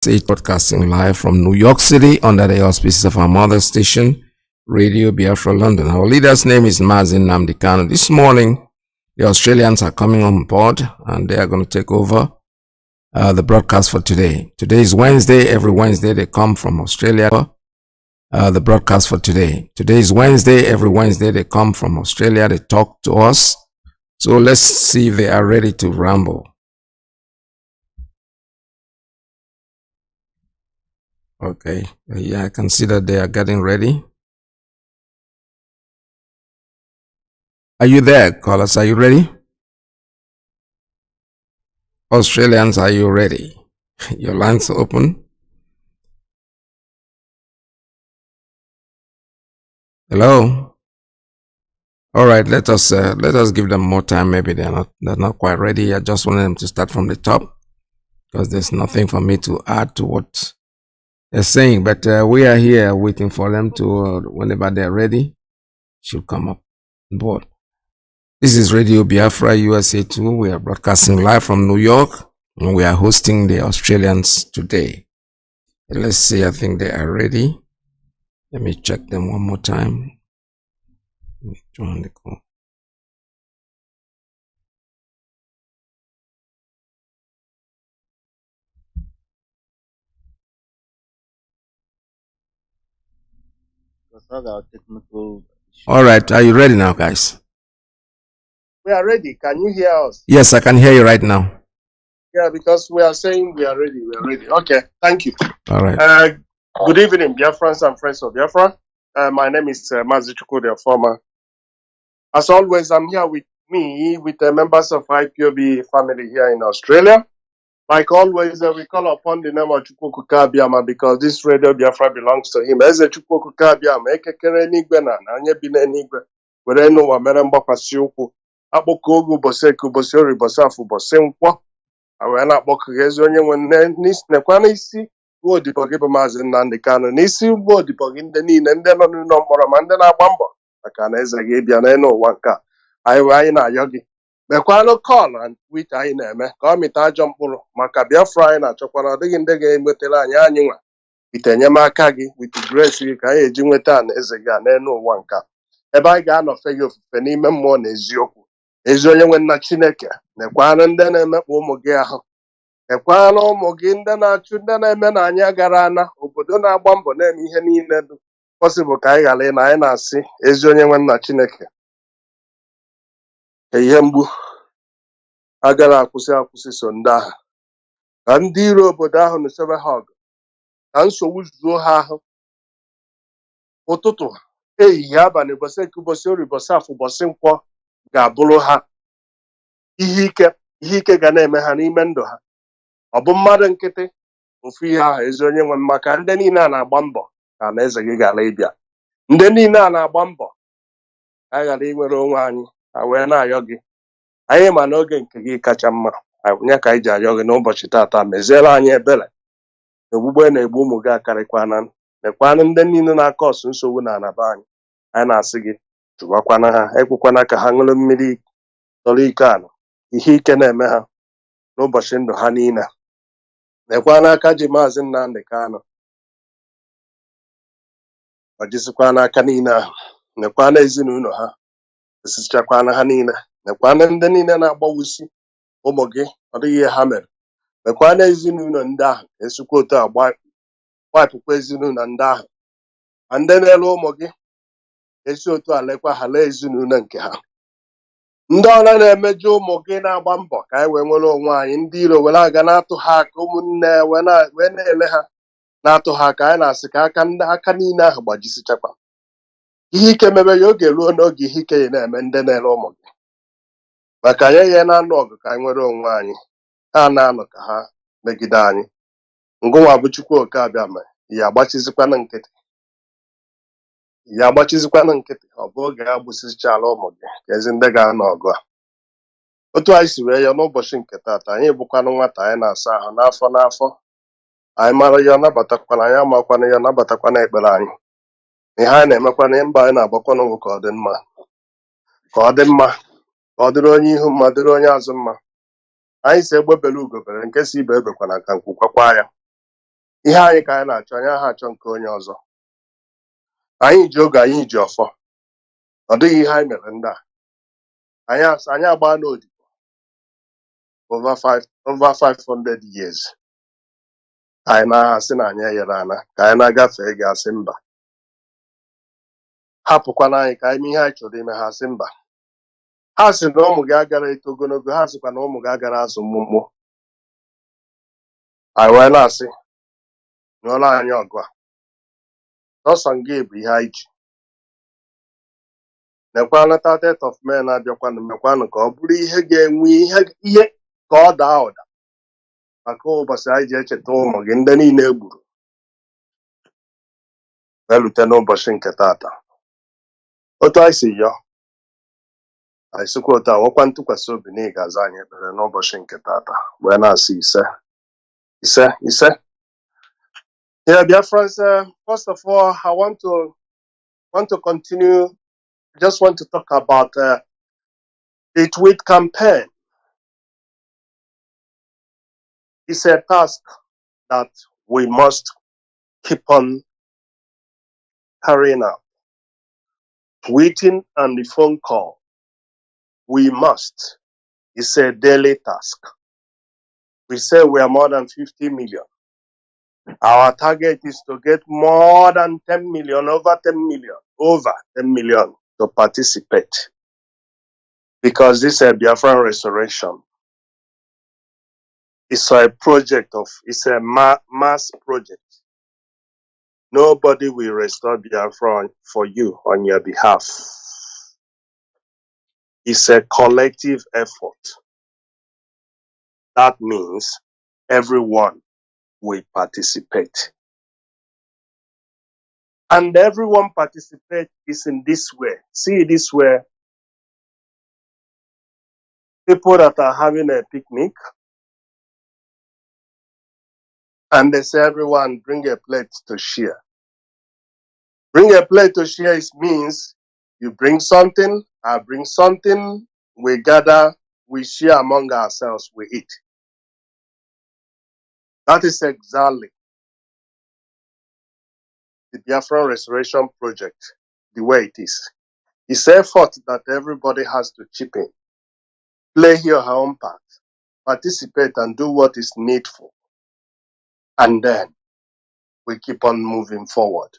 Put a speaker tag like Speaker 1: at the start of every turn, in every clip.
Speaker 1: State, broadcasting live from New York City under the auspices of our mother station, Radio Biafra London. Our leader's name is Mazi Nnamdi Kanu. This morning, the Australians are coming on board and they are going to take over the broadcast for today. Today is Wednesday. Every Wednesday they come from Australia. The broadcast for today. Today is Wednesday. Every Wednesday they come from Australia. They talk to us. So let's see if they are ready to ramble. Okay. Yeah, I can see that they are getting ready. Are you there, callers? Are you ready? Australians, are you ready? Your lines are open. Hello. All right, let us give them more time. Maybe they're not quite ready. I just wanted them to start from the top because there's nothing for me to add to what they're saying. But we are here waiting for them to whenever they're ready, should come up on board. This is Radio Biafra USA 2. We are broadcasting live from New York and we are hosting the Australians today. Let's see, I think they are ready. Let me check them one more time. Join the call. All right, are you ready now, guys?
Speaker 2: We are ready. Can you hear us?
Speaker 1: Yes, I can hear you right now.
Speaker 2: Yeah, because we are saying we are ready. We are ready. Okay, thank you.
Speaker 1: All right.
Speaker 2: Good evening, Biafrans and friends of Biafra. My name is Mazi Iyke, the former. As always, I'm here with the members of Ipob family here in Australia. Like always, we call upon the name of Chukwu Kabiama because this Radio Biafra belongs to him. Eze Chukwu Kabiama, ekekere n'igwe na anya bi n'igwe, were n'ụwa mere mgbakwasị ụkwụ, akpọkọ oge ụbọchị eke, ụbọchị ori, ụbọchị afọ, ụbọchị nkwọ, wee na-akpọkọ ezi onye nwe nekwa n'isi gbuo odibo gị bụ Maazị Nnamdi Kanu, n'isi gbuo odibo gị ndị niile ndị nọ n'ụlọ mkpọrọ ma ndị na-agba mbọ maka na eze gị bịa n'elu ụwa nke a. Anyị na-ayọ gị mekwanụ kọl na twit anyị na-eme ka ọ mịta ajọ mkpụrụ maka Biafra anyị na-achọkwara. Ọ dịghị ndị ga-enwetara anyị nwa wite enyemaka gị wite grace gị ka anyị eji nweta na eze gị a n'elu ụwa nke a, ebe anyị ga-anọfe gị ofufe n'ime mmụọ na eziokwu. Ezi onye nwe nna Chineke, nekwanụ ndị na-emekpa ụmụ gị ahụ, nekwanụ ụmụ gị ndị na-achụ ndị na-eme na anyị gara ana obodo na-agba mbọ na-eme ihe niile dị pọsịbụl ka anyị ghara ị na anyị na-asị ezi onye nwe nna Chineke ka ihe mgbu agara akwụsị so ndị ahụ, ka ndị iro obodo ahụ nụsebe ha ọgụ, ka nsogbu zuo ha ahụ ụtụtụ ehihie abalị ụbọchị eke, ụbọchị ori, ụbọchị afọ, ụbọchị nkwọ ga-abụrụ ha ihe ike ga na-eme ha n'ime ndụ ha. Ọ bụ mmadụ nkịtị ofu ihe ahụ ezi onye nwe maka ndị niile a na-agba mbọ ka na eze gị gara ịbịa, ndị niile a na-agba mbọ ka anyị ghara inwere onwe anyị, a wee na-ayọ gị. Anyị ma n'oge nke gị kacha mma, onye ka anyị ji ayọ gị n'ụbọchị tata, meziere anyị ebere na ogbugbe na-egbu ụmụ gị akarịkwana, nekwanụ ndị niile na-akọ ọsụ nsogbu na anaba anyị na-asị gị tụbakwana ha, ekwekwana ka ha ṅụrụ mmiri tọrọ ike anọ ihe ike na-eme ha n'ụbọchị ndụ ha niile. Nekwana aka ji Maazị Nnamdi Kanu ọjisikwa n'aka niile ahụ, nekwana ezinụlọ ha esichakwana ha niile, nekwana ndị niile na-agbawusi ụmụ gị ọ dịghị ihe ha mere, nekwana ezinụlọ ndị ahụ esikwa otu gbapụkwa ezinụlọ ndị ahụ, ma ndị na-ele ụmụ gị esi otu a lekwa ha lee ezinụlọ nke ha, ndị ọla na-emeju ụmụ gị na-agba mbọ ka anyị wee nwere onwe anyị, ndị iro were aga na-atụ ha aka, ụmụnne wee na-ele ha na-atụ ha aka. Anyị na-asị ka aka niile ahụ gbajisichakwa, ihe ike mebe ya oge ruo n'oge ihe ike ya na-eme ndị na-ele ụmụ gị, maka anyị ya na-anụ ọgụ ka anyị nwere onwe anyị, ha na-anọ ka ha megide anyị. Ngụnwa bụ Chukwu Okabiama, ya agbachizikwana nkịtị, ọ bụ oge ha gbusichala ụmụ gị ka ezi ndị ga-anọ ọgụ a. Otu anyị si wee ya n'ụbọchị nke tata, anyị bụkwanụ nwata anyị na-asa ahụ n'afọ anyị mara ya nabatakwana, anyị amakwana ya nabatakwana ekpere anyị, ihe anyị na-emekwana mba anyị na-agbakwana ụgwụ ka ọ dị mma, ka ọ dịrị onye ihu mma, dịrị onye azụ mma. Anyị si egbebere ugobere nke si ibe ebekwana ka nkwukwakwa ya. ihe anyị ka anyị na-achọ anyị aha achọ nke onye ọzọ anyị ji oge anyị ji ọfọ ọ dịghị ihe anyị mere ndị a anyị agba n'odibo over 500 years anyị na-asị na anyị enyere ana ka anyị na-agafe ego asị mba hapụkwana anyị ka anyị mee ihe anyị chọrọ ime ha asị mba ha sị na ụmụ gị agara eto ogologo ha sịkwa na ụmụ gị agara azụ mkpụmkpụ anyị wee na-asị nyụọla anyị ọgụ a sọsọ gị bụ ihe anyị ji nekwana 30th of May na-abịakwanụ mekwanụ ka ọ bụrụ ihe ga-enwe ihe ka ọ daa ụda maka ụbọchị anyị ji echeta ụmụ gị ndị niile e gburu elute n'ụbọchị nke tata otu anyị si yọọ anyị sịkwa otu a nwekwa ntụkwasị obi na ị ga-aza anyị ekpere n'ụbọchị nke tata wee na-asị ise. Yeah, Biafrans, first of all, I want to continue. Just want to talk about the tweet campaign. It's a task that we must keep on carrying out. Tweeting and the phone call, we must. It's a daily task. We say we are more than 50 million. Our target is to get more than 10 million, over 10 million to participate. Because this is a Biafran restoration. It's a project it's a mass project. Nobody will restore Biafra for you on your behalf. It's a collective effort. That means everyone will participate. And everyone participate is in this way. See this way. People that are having a picnic, and they say everyone bring a plate to share. Bring a plate to share means you bring something, I bring something, we gather, we share among ourselves, we eat. That is exactly the Biafran Restoration Project, the way it is. It's effort that everybody has to chip in, play your own part, participate and do what is needful. And then we keep on moving forward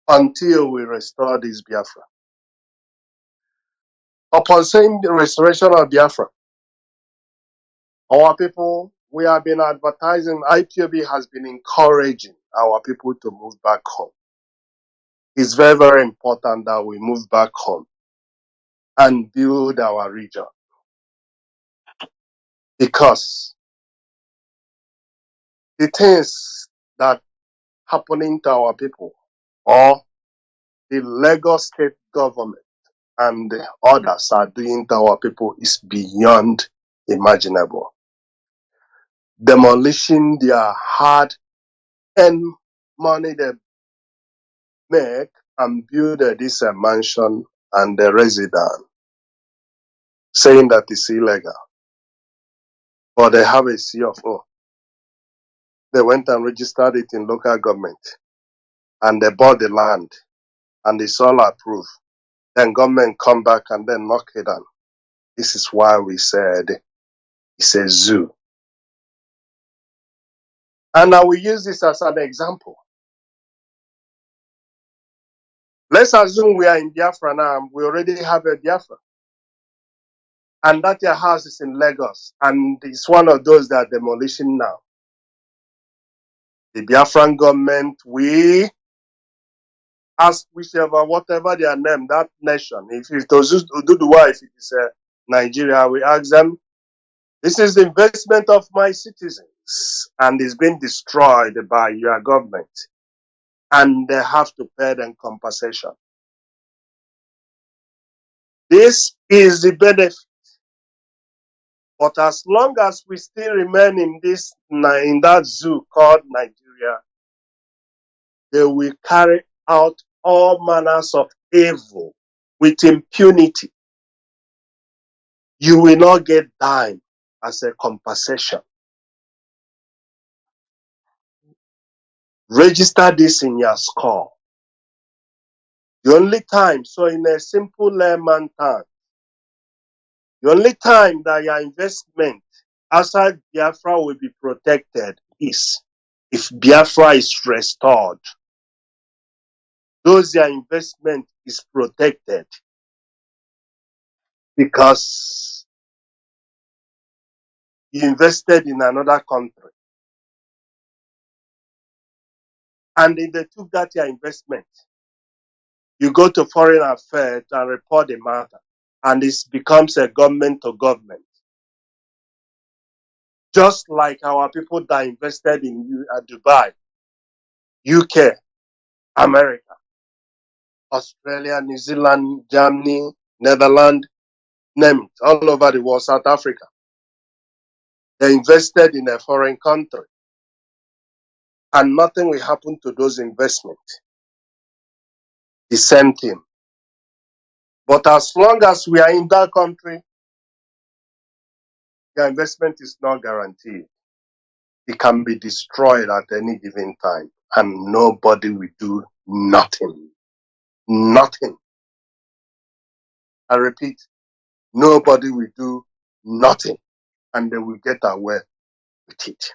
Speaker 2: until we restore this Biafra. Upon saying the restoration of Biafra, our people, we have been advertising, IPOB has been encouraging our people to move back home. It's very, very important that we move back home and build our region. Because the things that happening to our people or the Lagos state government and the others are doing to our people is beyond imaginable. Demolishing their hard-earned money they make and build this mansion and the residence, saying that it's illegal. But they have a CFO. They went and registered it in local government and they bought the land and it's all approved. Then government come back and then knock it down. This is why we said it's a zoo. And I will use this as an example. Let's assume we are in Biafra now. We already have a Biafra. And that your house is in Lagos. And it's one of those that are demolishing now. The Biafran government, we ask whichever, whatever their name, that nation. If it was Ududuwa, if it is Nigeria, we ask them, this is the investment of my citizens. And it's been destroyed by your government. And they have to pay them compensation. This is the benefit. But as long as we still remain in that zoo called Nigeria, they will carry out all manners of evil with impunity. You will not get dime as a compensation. Register this in your score. The only time, so in a simple layman term, the only time that your investment outside Biafra will be protected is if Biafra is restored. Those your investment is protected because you invested in another country. And if they took that your investment, you go to foreign affairs and report the matter. And it becomes a government to government. Just like our people that invested in Dubai, UK, America, Australia, New Zealand, Germany, Netherlands, name it, all over the world, South Africa. They invested in a foreign country. And nothing will happen to those investments. The same thing. But as long as we are in that country, the investment is not guaranteed. It can be destroyed at any given time. And nobody will do nothing. Nothing. I repeat, nobody will do nothing. And they will get away with it.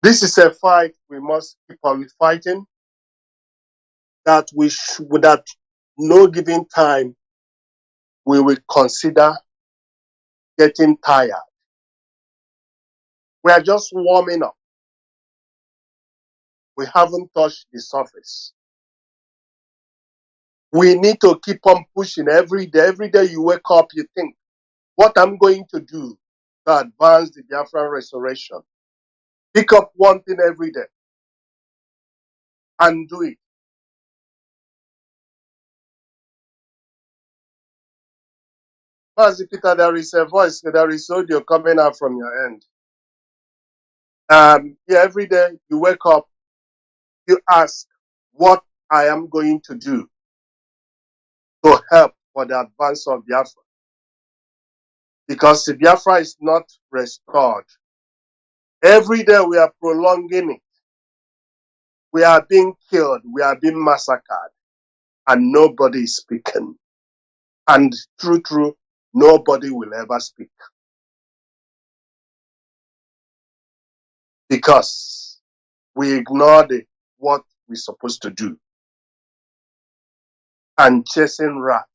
Speaker 2: This is a fight we must keep on fighting. That that no given time we will consider getting tired. We are just warming up. We haven't touched the surface. We need to keep on pushing every day. Every day you wake up, you think, what I'm going to do to advance the Biafran restoration. Pick up one thing every day and do it. Mazi Peter, there is a voice, there is audio coming out from your end. Yeah, every day you wake up, you ask what I am going to do to help for the advance of Biafra. Because if Biafra is not restored, every day we are prolonging it. We are being killed, we are being massacred, and nobody is speaking. And true, nobody will ever speak. Because we ignored what we're supposed to do. And chasing rat.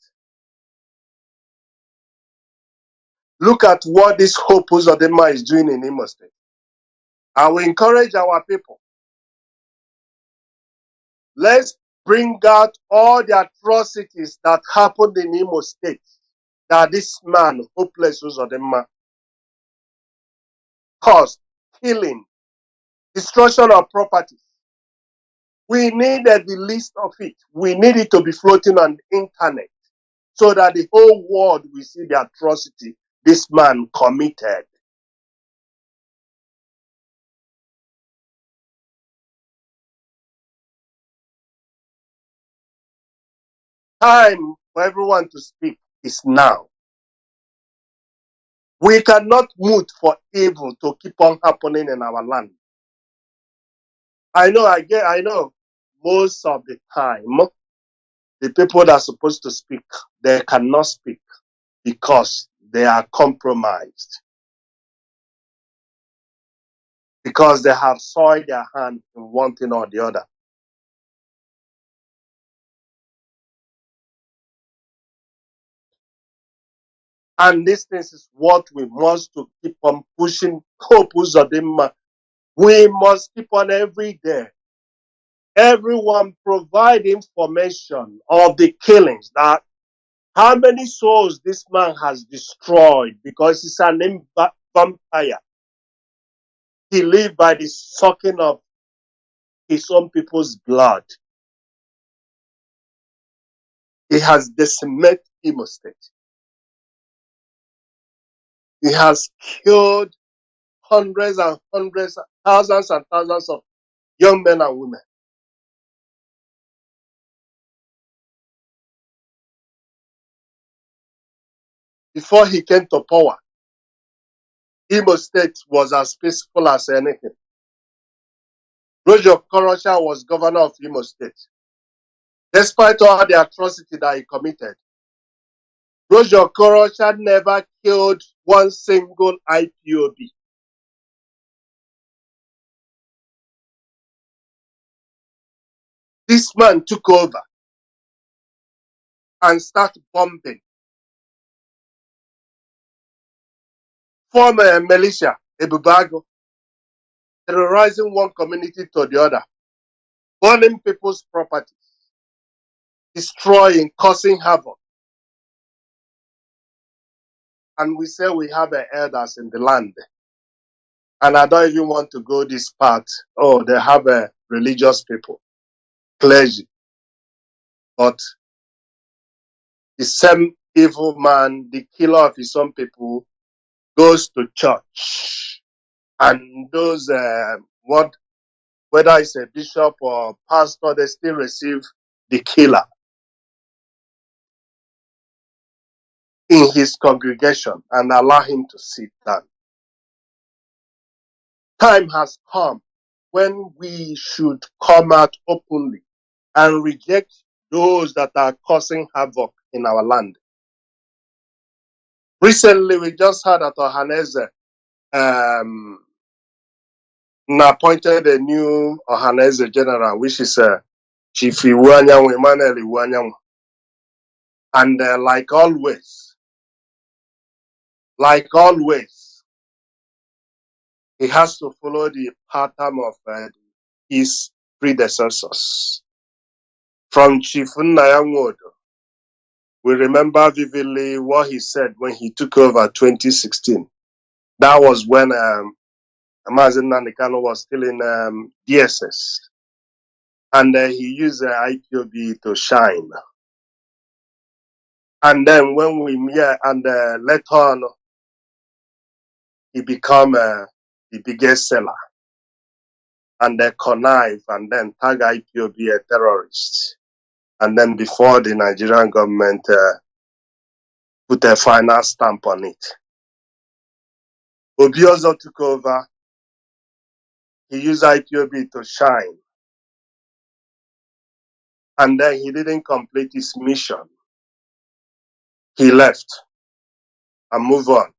Speaker 2: Look at what this Hopus Odema is doing in Imo State. I will encourage our people. Let's bring out all the atrocities that happened in Imo State. That this man, Hopeless Uzodema, caused killing, destruction of properties. We needed the list of it. We need it to be floating on the internet so that the whole world will see the atrocity this man committed. Time for everyone to speak is now. We cannot moot for evil to keep on happening in our land. I know most of the time, the people that are supposed to speak, they cannot speak because they are compromised. Because they have soiled their hand in one thing or the other. And this is what we must to keep on pushing. We must keep on every day. Everyone provide information of the killings, that how many souls this man has destroyed, because he's an vampire. He lived by the sucking of his own people's blood. He has decimated Imo State. He has killed hundreds and hundreds, thousands and thousands of young men and women. Before he came to power, Imo State was as peaceful as anything. Roger Korocha was governor of Imo State. Despite all the atrocity that he committed, Roger Korocha never killed one single IPOB. This man took over and started bombing. Former militia, Ebubago, terrorizing one community to the other, burning people's property, destroying, causing havoc. And we say we have elders in the land. And I don't even want to go this part. Oh, they have religious people, clergy. But the same evil man, the killer of his own people, goes to church. And those, whether it's a bishop or pastor, they still receive the killer in his congregation and allow him to sit down. Time has come when we should come out openly and reject those that are causing havoc in our land. Recently, we just heard that Ohaneze appointed a new Ohaneze general, which is Chief Iwanyanwu, Emmanuel Iwanyanwu. And like always, he has to follow the pattern of his predecessors. From Chief Nnayamodo, we remember vividly what he said when he took over 2016. That was when Mazi Iyke was still in DSS. And he used IPOB to shine. And then when we meet, and later on, he become the biggest seller. And they connive and then tag IPOB a terrorist. And then before the Nigerian government put a final stamp on it. Obiozo took over. He used IPOB to shine. And then he didn't complete his mission. He left and moved on.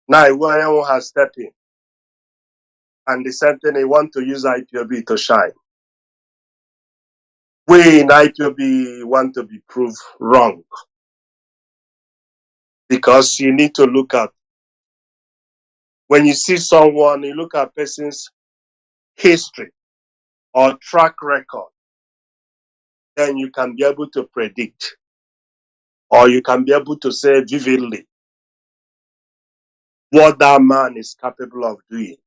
Speaker 2: Now Iwanyanwu has stepped in. And the same thing, he want to use IPOB to shine. We in IPOB want to be proved wrong. Because you need to look at, when you see someone, you look at a person's history or track record, then you can be able to predict, or you can be able to say vividly what that man is capable of doing.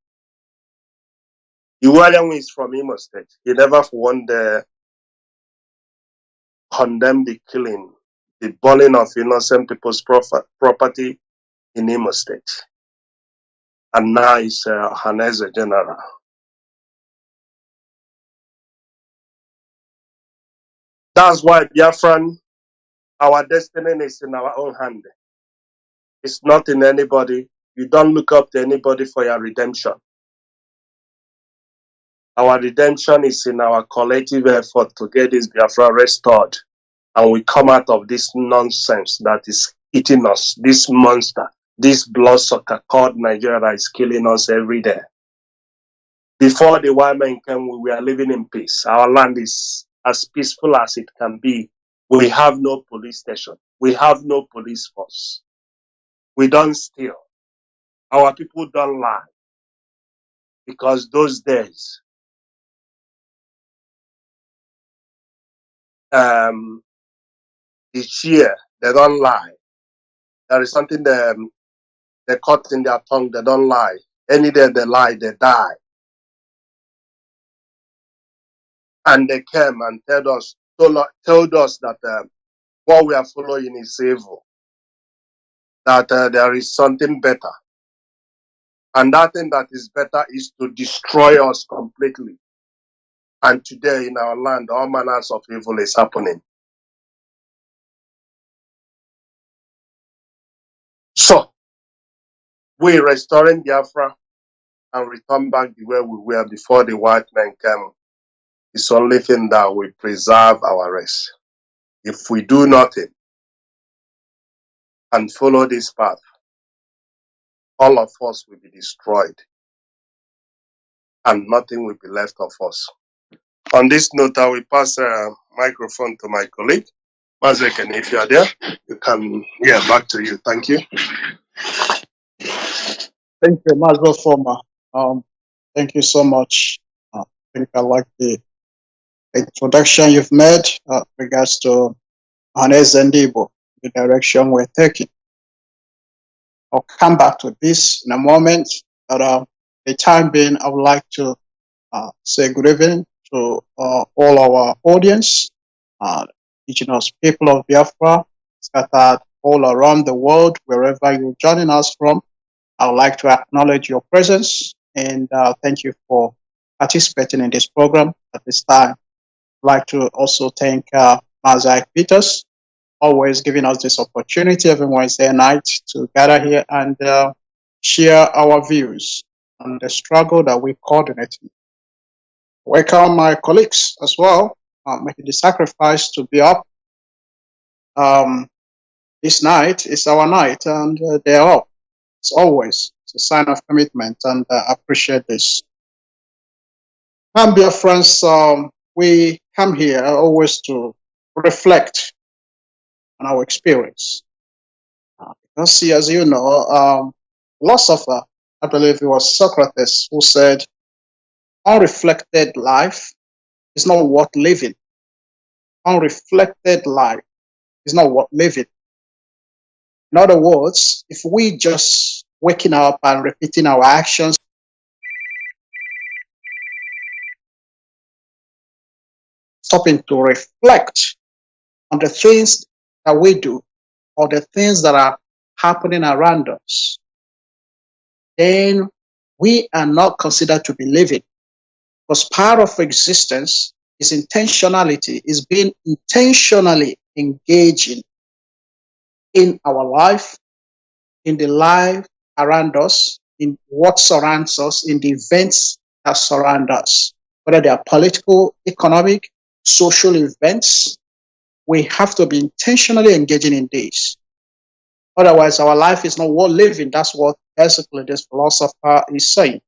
Speaker 2: Iwanyanwu is from Imo State. He never for one day condemned the killing, the burning of innocent people's property in Imo State. And now he's Ohaneze General. That's why Biafran, our destiny is in our own hand. It's not in anybody. You don't look up to anybody for your redemption. Our redemption is in our collective effort to get this Biafra restored. And we come out of this nonsense that is eating us, this monster, this bloodsucker called Nigeria that is killing us every day. Before the white men came, we were living in peace. Our land is as peaceful as it can be. We have no police station. We have no police force. We don't steal. Our people don't lie. Because those days, the cheer, they don't lie. There is something they cut in their tongue, they don't lie. Any day they lie, they die. And they came and told us that what we are following is evil. That there is something better. And that thing that is better is to destroy us completely. And today in our land, all manners of evil is happening. So, We restoring Biafra and return back the way we were before the white men came. It's the only thing that will preserve our race. If we do nothing and follow this path, all of us will be destroyed and nothing will be left of us. On this note, I will pass a microphone to my colleague. Mazi Iyke, if you are there, you can, back to you. Thank you.
Speaker 3: Thank you, Mazi Former. Thank you so much. I think I like the introduction you've made regards to Hanes and Igbo, the direction we're taking. I'll come back to this in a moment, but the time being, I would like to say good evening to all our audience, indigenous people of Biafra, scattered all around the world, wherever you're joining us from. I would like to acknowledge your presence and thank you for participating in this program at this time. I'd like to also thank Mazi Iyke, always giving us this opportunity every Wednesday night to gather here and share our views on the struggle that we coordinate. Welcome my colleagues as well, making the sacrifice to be up. This night is our night and they're up. It's always it's a sign of commitment and I appreciate this. Biafrans, we come here always to reflect on our experience. Because see, as you know, philosopher, I believe it was Socrates, who said, unreflected life is not worth living. Unreflected life is not worth living. In other words, if we just waking up and repeating our actions, stopping to reflect on the things that we do or the things that are happening around us, then we are not considered to be living. Because part of existence is intentionality, is being intentionally engaging in our life, in the life around us, in what surrounds us, in the events that surround us, whether they are political, economic, social events. We have to be intentionally engaging in these. Otherwise, our life is not worth living. That's what basically this philosopher is saying.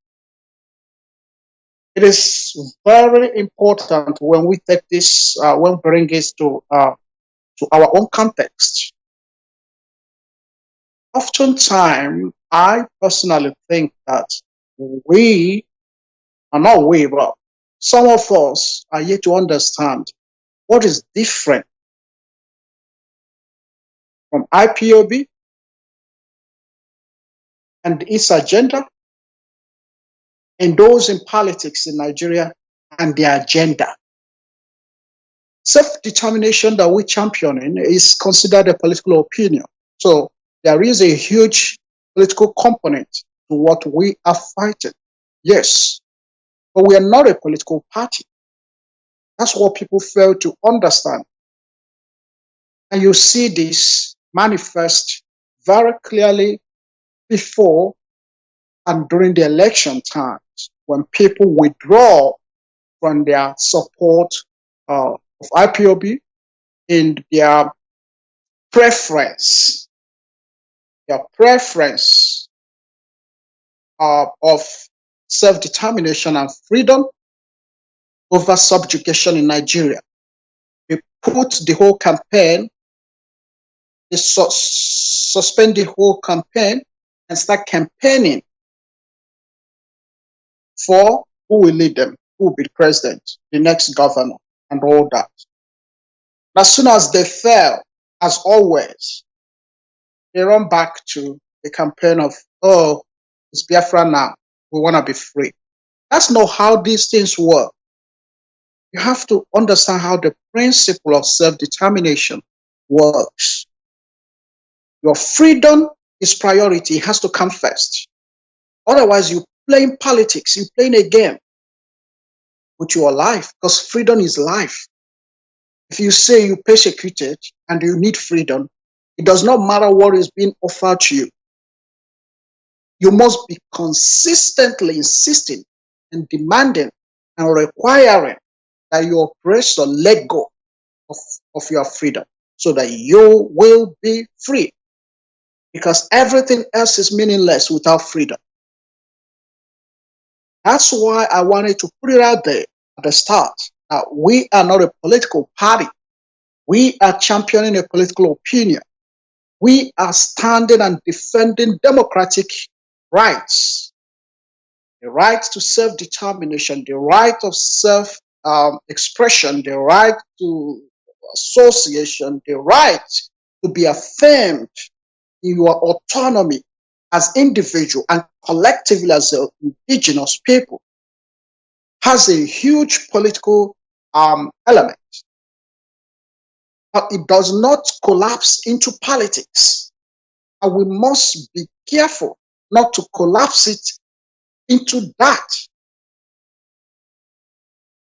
Speaker 3: It is very important when we take this, when we bring this to our own context. Oftentimes, I personally think that we are not we, but some of us are yet to understand what is different from IPOB and its agenda and those in politics in Nigeria and their agenda. Self-determination that we're championing is considered a political opinion. So there is a huge political component to what we are fighting. Yes, but we are not a political party. That's what people fail to understand. And you see this manifest very clearly before and during the election times when people withdraw from their support of IPOB in their preference of self-determination and freedom over subjugation in Nigeria. They put the whole campaign, they suspend the whole campaign and start campaigning for who will lead them, who will be president, the next governor, and all that. As soon as they fail, as always, they run back to the campaign of, oh, it's Biafra now, we want to be free. That's not how these things work. You have to understand how the principle of self-determination works. Your freedom is priority, it has to come first. Otherwise, you're playing politics, you're playing a game with your life, because freedom is life. If you say you're persecuted and you need freedom, it does not matter what is being offered to you. You must be consistently insisting and demanding and requiring that your oppressor let go of your freedom so that you will be free, because everything else is meaningless without freedom. That's why I wanted to put it out there at the start that we are not a political party. We are championing a political opinion. We are standing and defending democratic rights, the right to self-determination, the right of self-expression, the right to association, the right to be affirmed in your autonomy as individual and collectively as an indigenous people has a huge political element, but it does not collapse into politics. And we must be careful not to collapse it into that,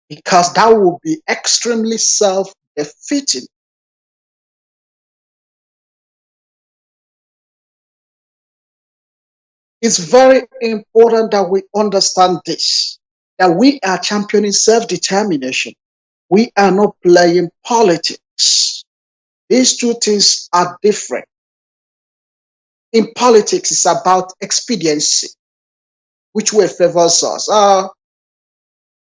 Speaker 3: because that will be extremely self-defeating. It's very important that we understand this, that we are championing self-determination. We are not playing politics. These two things are different. In politics, it's about expediency, which way favors us.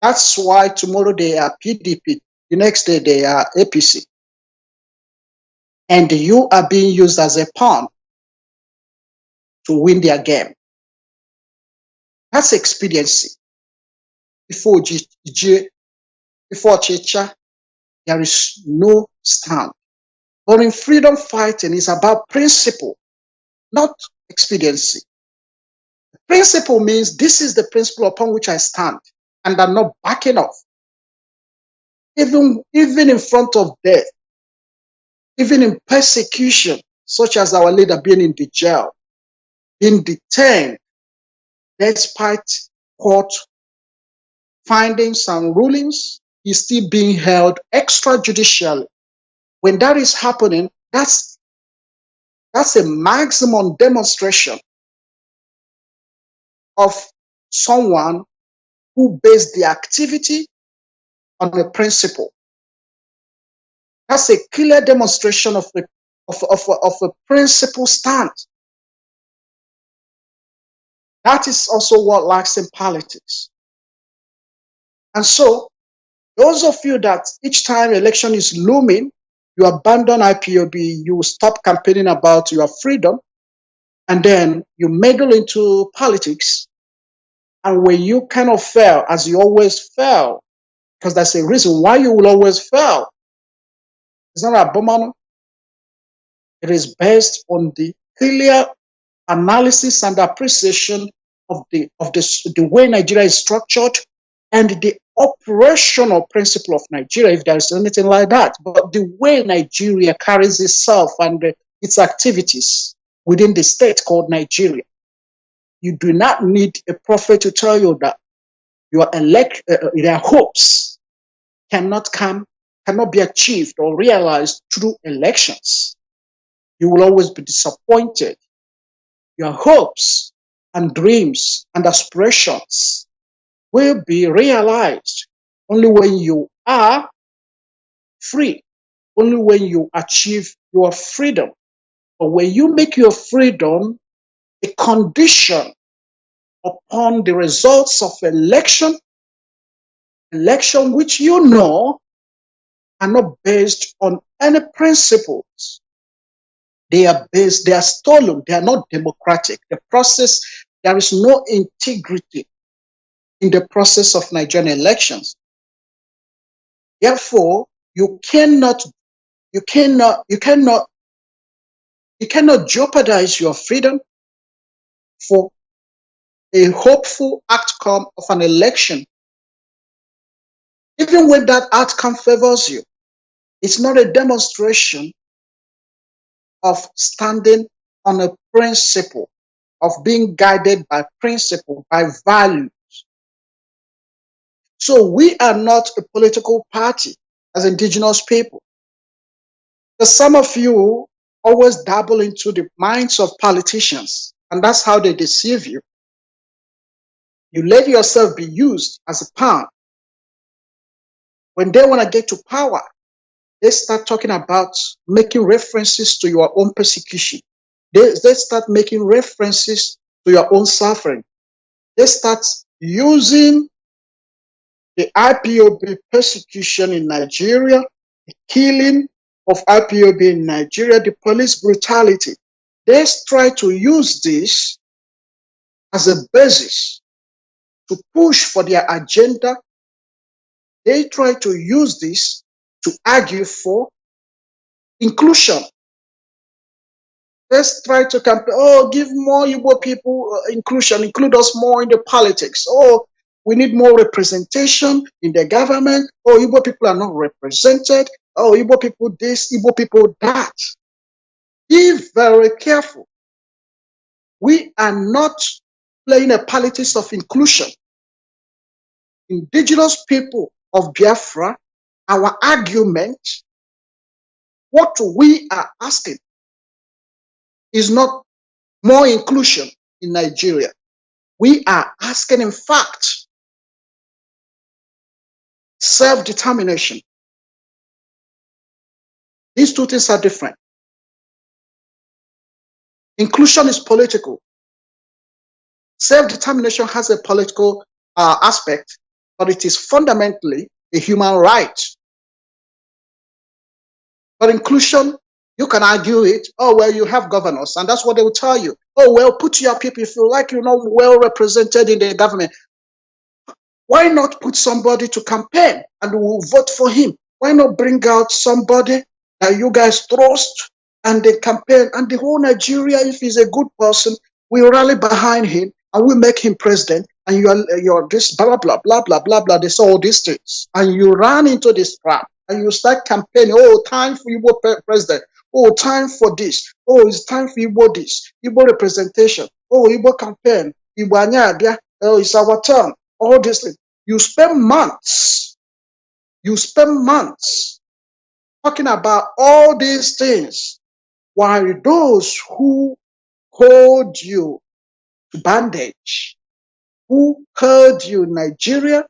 Speaker 3: That's why tomorrow they are PDP, the next day they are APC. And you are being used as a pawn to win their game. That's expediency. Before Chicha, there is no stand. But in freedom fighting, it's about principle, not expediency. Principle means this is the principle upon which I stand, and I'm not backing off. Even in front of death, even in persecution, such as our leader being in the jail, being detained, despite court findings and rulings, he's still being held extrajudicially. When that is happening, that's a maximum demonstration of someone who based the activity on a principle. That's a clear demonstration of a principle stance. That is also what lacks in politics. And so, those of you that each time election is looming, you abandon IPOB, you stop campaigning about your freedom, and then you meddle into politics. And when you kind of fail, as you always fail, because that's a reason why you will always fail. It's not abominable. It is based on the clear analysis and appreciation of the way Nigeria is structured and the operational principle of Nigeria, if there is anything like that. But the way Nigeria carries itself and its activities within the state called Nigeria, you do not need a prophet to tell you that their hopes cannot be achieved or realized through elections. You will always be disappointed. Your hopes and dreams and aspirations will be realized only when you are free, only when you achieve your freedom. But when you make your freedom a condition upon the results of election which you know are not based on any principles. They are stolen, they are not democratic. The process, there is no integrity in the process of Nigerian elections. Therefore, you cannot jeopardize your freedom for a hopeful outcome of an election. Even when that outcome favors you, it's not a demonstration of standing on a principle, of being guided by principle, by value. So we are not a political party as indigenous people. But some of you always dabble into the minds of politicians And that's how they deceive you. You let yourself be used as a pawn. When they want to get to power, they start talking about making references to your own persecution. They start making references to your own suffering. They start using the IPOB persecution in Nigeria, the killing of IPOB in Nigeria, the police brutality. They try to use this as a basis to push for their agenda. They try to use this to argue for inclusion. Let's try to campaign, oh, give more Igbo people inclusion, include us more in the politics. Oh, we need more representation in the government. Oh, Igbo people are not represented. Oh, Igbo people this, Igbo people that. Be very careful. We are not playing a politics of inclusion. Indigenous people of Biafra, our argument, what we are asking is not more inclusion in Nigeria. We are asking, in fact, self-determination. These two things are different. Inclusion is political. Self-determination has a political aspect, but it is fundamentally a human right. But inclusion, you can argue it. Oh, well, you have governors, and that's what they will tell you. Oh, well, put your people, if you like, you're not well represented in the government. Why not put somebody to campaign and we'll vote for him? Why not bring out somebody that you guys trust and they campaign, and the whole Nigeria, if he's a good person, we rally behind him and we make him president, and you're this blah blah blah blah blah blah. They say all these things, and you run into this trap and you start campaigning. Oh, time for Igbo president. Oh, time for this. Oh, it's time for Igbo this. Igbo representation. Oh, Igbo campaign. Igbo anyabia. Oh, it's our turn. All these things. You spend months talking about all these things, while those who hold you to bondage, who held you in Nigeria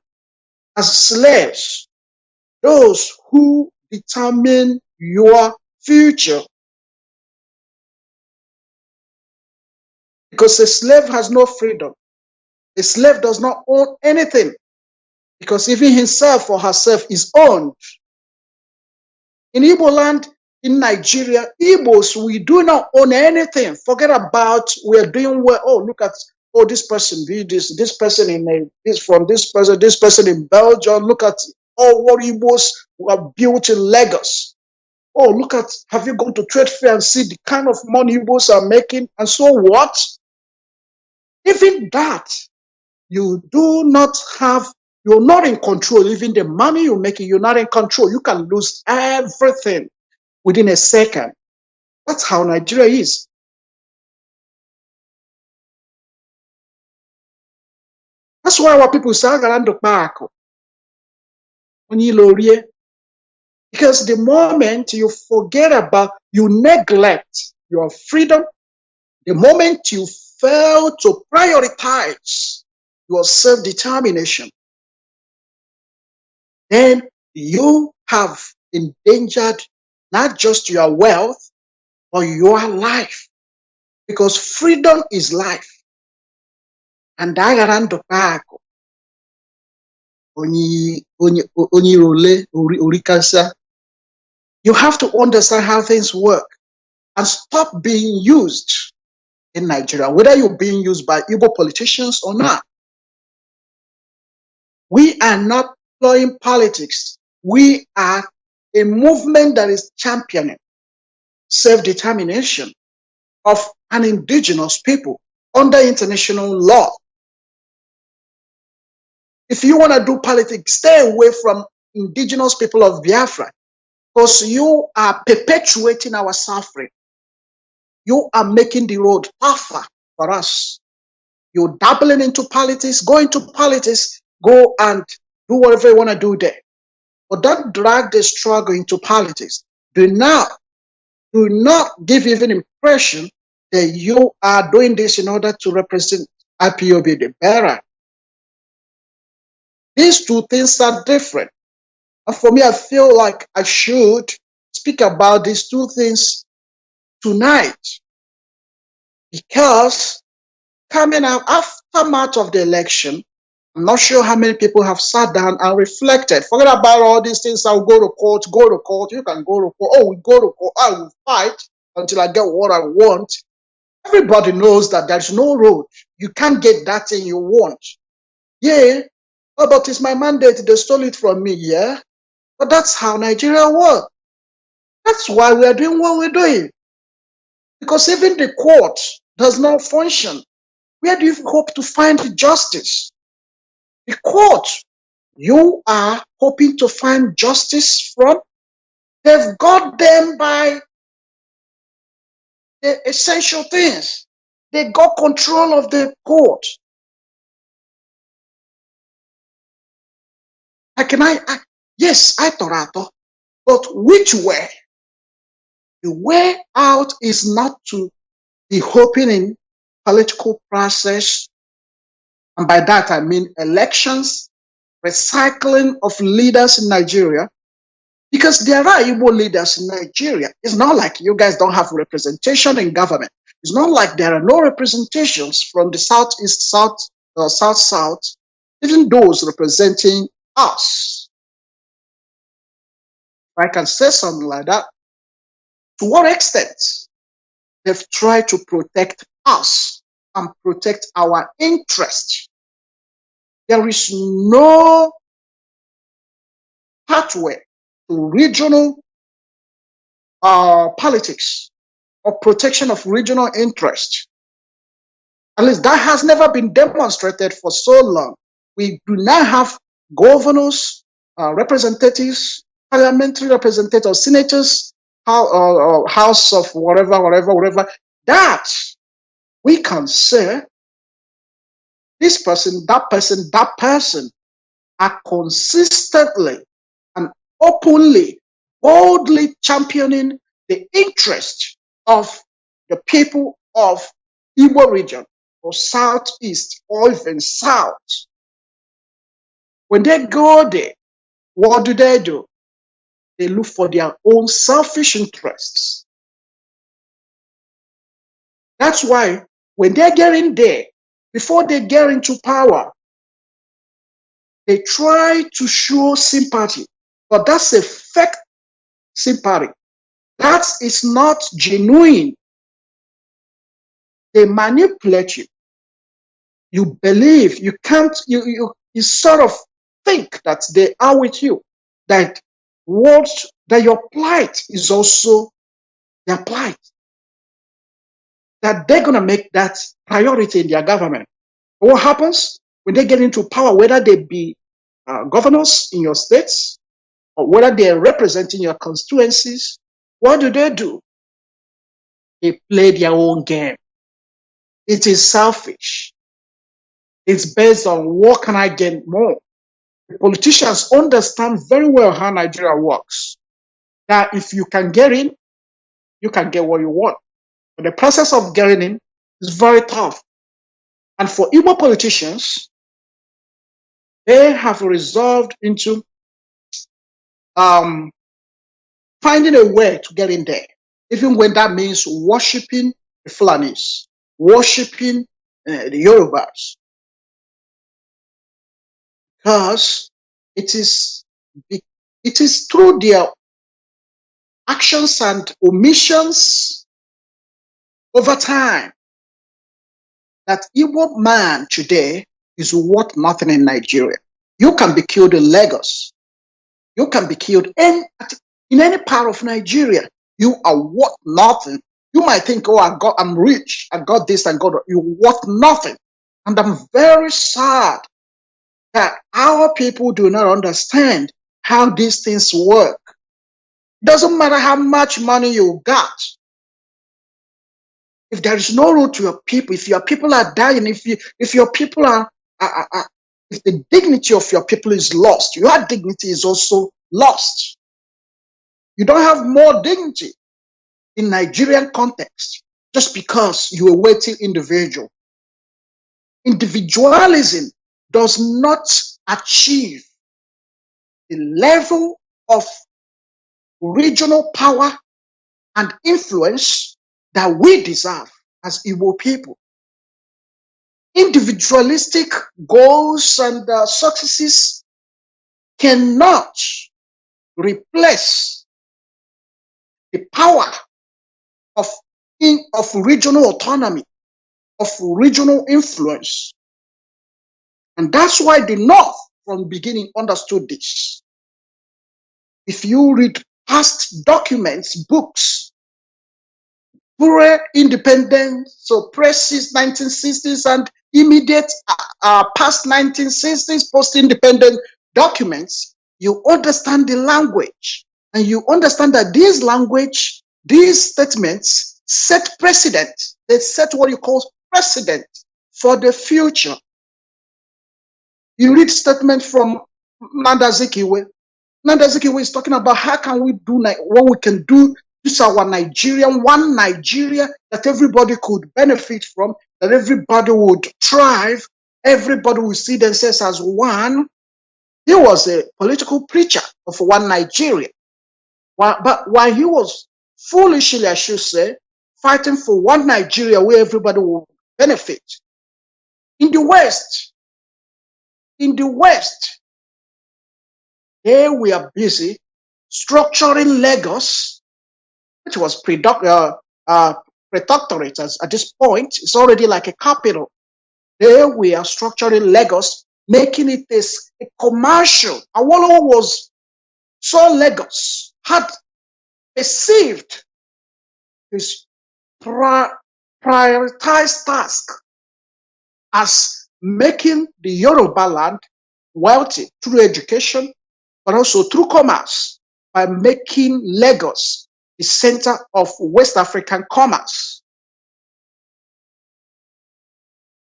Speaker 3: as slaves, those who determine your future. Because a slave has no freedom. A slave does not own anything, because even himself or herself is owned. In Igbo land, in Nigeria, Igbos, we do not own anything. Forget about we're doing well. Oh, look at, oh, this person did this person in this from this person in Belgium. Look at all what Igbos were built in Lagos. Oh, look at, have you gone to trade fair and see the kind of money Igbos are making? And so what? Even that, you do not have, you're not in control. Even the money you're making, you're not in control. You can lose everything within a second. That's how Nigeria is. That's why our people say, because the moment you forget about, you neglect your freedom, the moment you fail to prioritize your self-determination, then you have endangered not just your wealth, but your life. Because freedom is life. And you have to understand how things work and stop being used in Nigeria, whether you're being used by Igbo politicians or not. We are not playing politics. We are a movement that is championing self-determination of an indigenous people under international law. If you want to do politics, stay away from indigenous people of Biafra, because you are perpetuating our suffering. You are making the road tougher for us. You're dabbling into politics, go into politics, go and do whatever you want to do there. But don't drag the struggle into politics. Do not give even impression that you are doing this in order to represent IPOB, the bearer. These two things are different. And for me, I feel like I should speak about these two things tonight, because coming out aftermath of the election, I'm not sure how many people have sat down and reflected. Forget about all these things. I'll go to court, go to court. You can go to court. Oh, we go to court. I will fight until I get what I want. Everybody knows that there's no road. You can't get that thing you want. Yeah, oh, but it's my mandate. They stole it from me. Yeah, but that's how Nigeria works. That's why we are doing what we're doing. Because even the court does not function. Where do you hope to find the justice? The court you are hoping to find justice from, they've got them by the essential things. They got control of the court. Yes, I thought, but which way? The way out is not to be hoping in political process, and by that I mean elections, recycling of leaders in Nigeria, because there are Igbo leaders in Nigeria. It's not like you guys don't have representation in government. It's not like there are no representations from the southeast, south, even those representing us. If I can say something like that, to what extent they've tried to protect us and protect our interest. There is no pathway to regional politics or protection of regional interest. At least that has never been demonstrated for so long. We do not have governors, representatives, parliamentary representatives, senators, house of whatever. That we can say this person, that person are consistently and openly, boldly championing the interest of the people of Igbo region or southeast or even south. When they go there, what do? They look for their own selfish interests. That's why when they're getting there, before they get into power, they try to show sympathy, but that's a fake sympathy. That is not genuine. They manipulate you. You believe, you can't, you sort of think that they are with you, that your plight is also their plight, that they're going to make that priority in their government. What happens when they get into power, whether they be governors in your states or whether they're representing your constituencies? What do? They play their own game. It is selfish. It's based on what can I get more. The politicians understand very well how Nigeria works. That if you can get in, you can get what you want. But the process of getting in is very tough. And for Igbo politicians, they have resolved into finding a way to get in there, even when that means worshiping the Fulanis, worshiping the Yorubas, because it is through their actions and omissions over time that Igbo man today is worth nothing in Nigeria. You can be killed in Lagos. You can be killed in any part of Nigeria. You are worth nothing. You might think, oh, I'm rich. I got this and got that. You're worth nothing. And I'm very sad that our people do not understand how these things work. It doesn't matter how much money you got. If there is no road to your people, if your people are dying, if your people are if the dignity of your people is lost, your dignity is also lost. You don't have more dignity in Nigerian context. just because you're a wealthy individual. Individualism does not achieve the level of regional power and influence that we deserve as Igbo people. Individualistic goals and successes cannot replace the power of regional autonomy, of regional influence. And that's why the North from the beginning understood this. If you read past documents, books, pre-independence, so pre-1960s and immediate past 1960s, post-independent documents, you understand the language. And you understand that this language, these statements set precedent. They set what you call precedent for the future. You read statement from Nnamdi Azikiwe. Nnamdi Azikiwe is talking about how can we do what we can do. This is our Nigerian, one Nigeria that everybody could benefit from, that everybody would thrive, everybody will see themselves as one. He was a political preacher of one Nigeria. But while he was foolishly, I should say, fighting for one Nigeria where everybody will benefit, in the West, they were busy structuring Lagos, which was protectorate at this point. It's already like a capital. They were structuring Lagos, making it a commercial. Awolowo saw Lagos, had perceived his prioritized task as making the Yoruba land wealthy through education, but also through commerce, by making Lagos the center of West African commerce.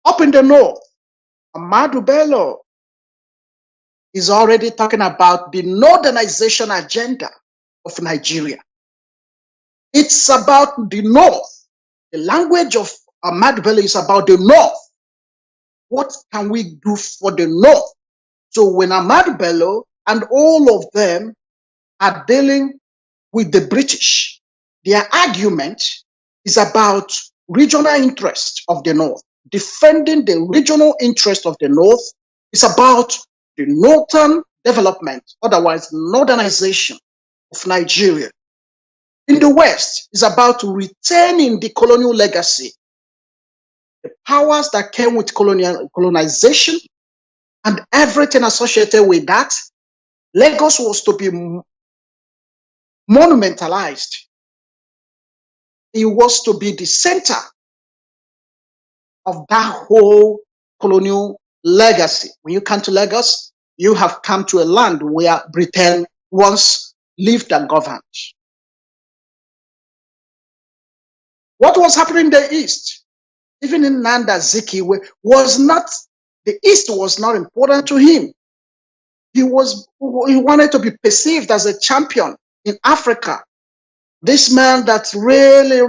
Speaker 3: Up in the north, Ahmadu Bello is already talking about the northernization agenda of Nigeria. It's about the north. The language of Ahmadu Bello is about the north. What can we do for the north? So when Ahmadu Bello and all of them are dealing with the British, their argument is about regional interest of the north. Defending the regional interest of the north is about the northern development, otherwise northernization of Nigeria. In the west, is about retaining the colonial legacy, the powers that came with colonization and everything associated with that. Lagos was to be monumentalized. It was to be the center of that whole colonial legacy. When you come to Lagos, you have come to a land where Britain once lived and governed. What was happening in the East, even in Nnamdi Azikiwe, the East was not important to him. He wanted to be perceived as a champion in Africa. This man that really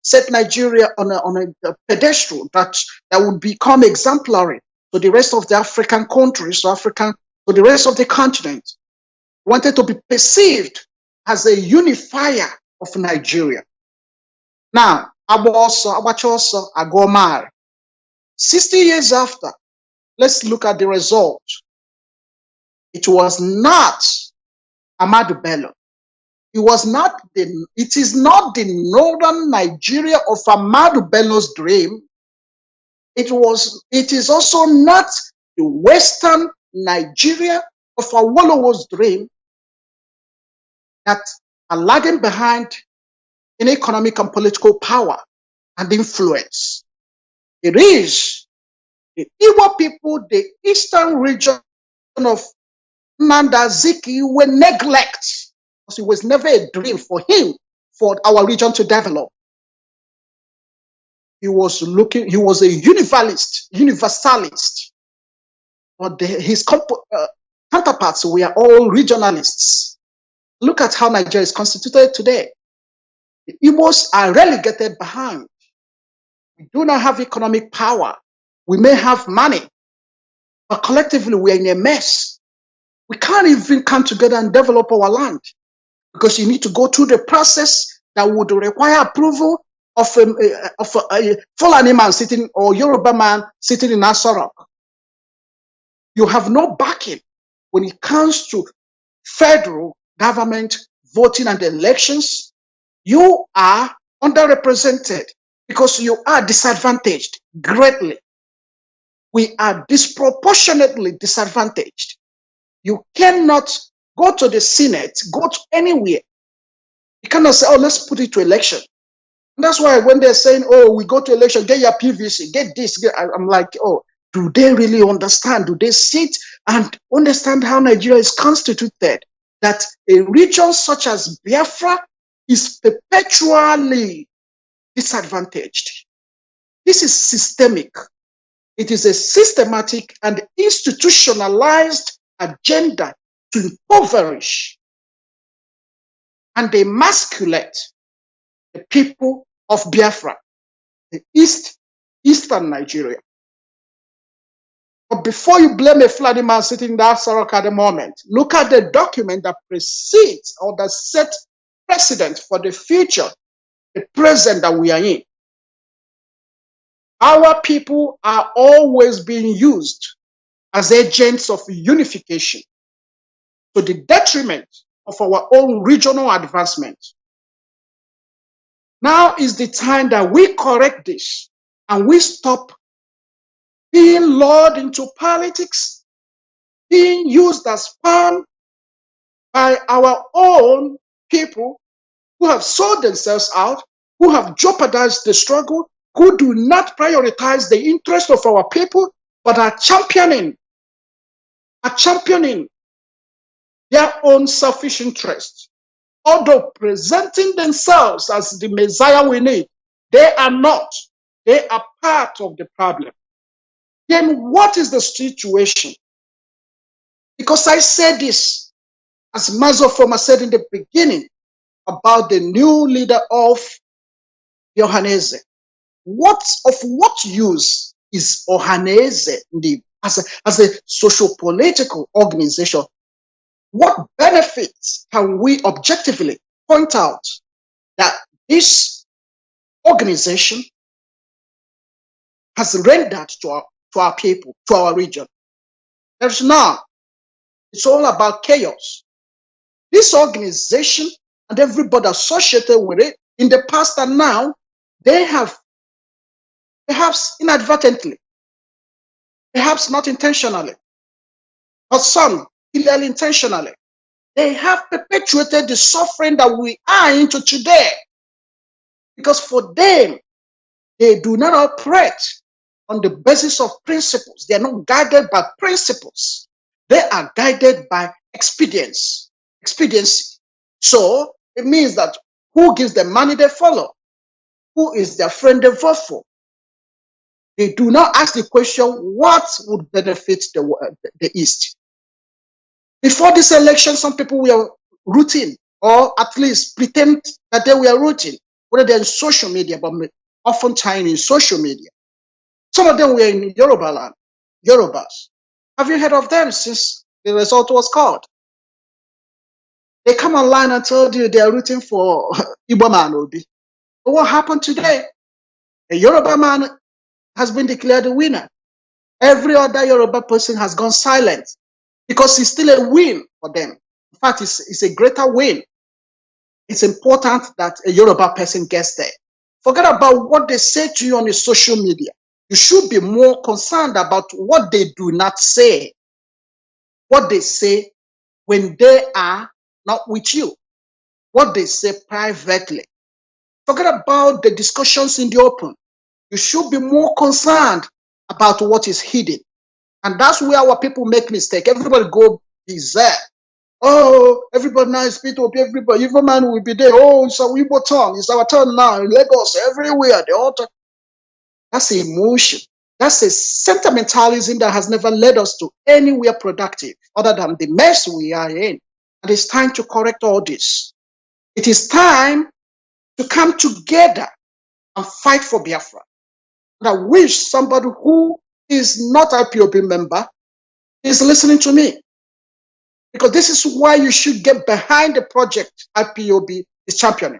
Speaker 3: set Nigeria on a pedestal that would become exemplary to the rest of the African countries, to the rest of the continent. Wanted to be perceived as a unifier of Nigeria. Now, Abachoso Agomar, 60 years after, let's look at the result. It was not Ahmadu Bello. It is not the northern Nigeria of Ahmadu Bello's dream. It is also not the western Nigeria of Awolowo's dream that are lagging behind in economic and political power and influence. It is the Igbo people, the eastern region of Nnamdi Azikiwe neglect, because it was never a dream for him for our region to develop. He was a universalist, but his counterparts were all regionalists. Look at how Nigeria is constituted today. The Igbos are relegated behind. We do not have economic power. We may have money, but collectively we are in a mess. We can't even come together and develop our land because you need to go through the process that would require approval of a Fulani man sitting or Yoruba man sitting in Asorok. You have no backing when it comes to federal government voting and elections. You are underrepresented because you are disadvantaged greatly. We are disproportionately disadvantaged. You cannot go to the Senate, go to anywhere. You cannot say, oh, let's put it to election. And that's why when they're saying, oh, we go to election, get your PVC, get this, I'm like, oh, do they really understand? Do they sit and understand how Nigeria is constituted? That a region such as Biafra is perpetually disadvantaged. This is systemic. It is a systematic and institutionalized agenda to impoverish and emasculate the people of Biafra, the eastern Nigeria. But before you blame a Fulani man sitting in that Sorok at the moment, look at the document that precedes or that set precedent for the future, the present that we are in. Our people are always being used as agents of unification to the detriment of our own regional advancement. Now is the time that we correct this and we stop being lured into politics, being used as pawn by our own people who have sold themselves out, who have jeopardized the struggle, who do not prioritize the interest of our people, but are championing their own selfish interests. Although presenting themselves as the Messiah we need, they are not. They are part of the problem. Then what is the situation? Because I said this, as Mazi said in the beginning, about the new leader of Ohanaeze. What use is Ohanaeze as a socio-political organization? What benefits can we objectively point out that this organization has rendered to our people, to our region? There's none. It's all about chaos. This organization and everybody associated with it in the past and now, they have, perhaps inadvertently, perhaps not intentionally, but some clearly intentionally, they have perpetuated the suffering that we are into today. Because for them, they do not operate on the basis of principles. They are not guided by principles. They are guided by expediency. So it means that who gives them money, they follow. Who is their friend, they vote for. They do not ask the question, what would benefit the East? Before this election, some people were rooting, or at least pretend that they were rooting, whether they're in social media, but oftentimes in social media. Some of them were in Yoruba land, Yorubas. Have you heard of them since the result was called? They come online and tell you they are rooting for Igbo man Obi. But what happened today? A Yoruba man has been declared the winner. Every other Yoruba person has gone silent because it's still a win for them. In fact, it's a greater win. It's important that a Yoruba person gets there. Forget about what they say to you on the social media. You should be more concerned about what they do not say. What they say when they are not with you. What they say privately. Forget about the discussions in the open. You should be more concerned about what is hidden. And that's where our people make mistake. Everybody go bizarre. Oh, everybody now is Peter, everybody, even man will be there. Oh, it's our Igbo turn. It's our turn now. In Lagos, everywhere. The altar. That's emotion. That's a sentimentalism that has never led us to anywhere productive other than the mess we are in. And it's time to correct all this. It is time to come together and fight for Biafra. And I wish somebody who is not a IPOB member is listening to me, because this is why you should get behind the project IPOB is championing.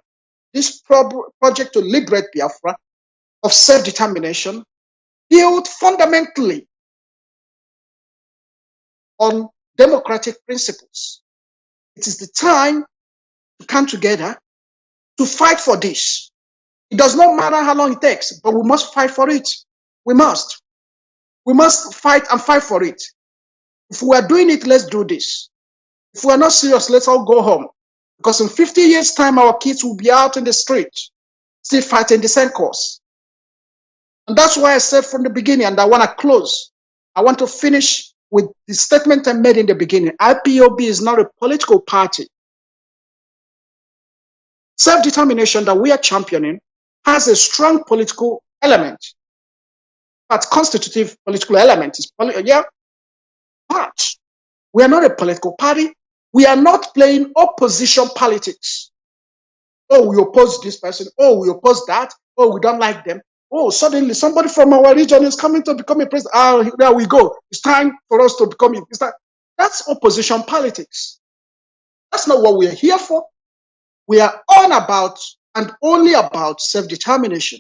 Speaker 3: This project to liberate Biafra of self-determination, built fundamentally on democratic principles. It is the time to come together to fight for this. It does not matter how long it takes, but we must fight for it. We must. We must fight and fight for it. If we are doing it, let's do this. If we are not serious, let's all go home. Because in 50 years' time, our kids will be out in the street, still fighting the same cause. And that's why I said from the beginning, and I want to close. I want to finish with the statement I made in the beginning. IPOB is not a political party. Self-determination that we are championing has a strong political element. But constitutive political element is, but we are not a political party. We are not playing opposition politics. Oh, we oppose this person. Oh, we oppose that. Oh, we don't like them. Oh, suddenly somebody from our region is coming to become a president. Ah, there we go. It's time for us to become a president. That's opposition politics. That's not what we are here for. We are on about and only about self-determination.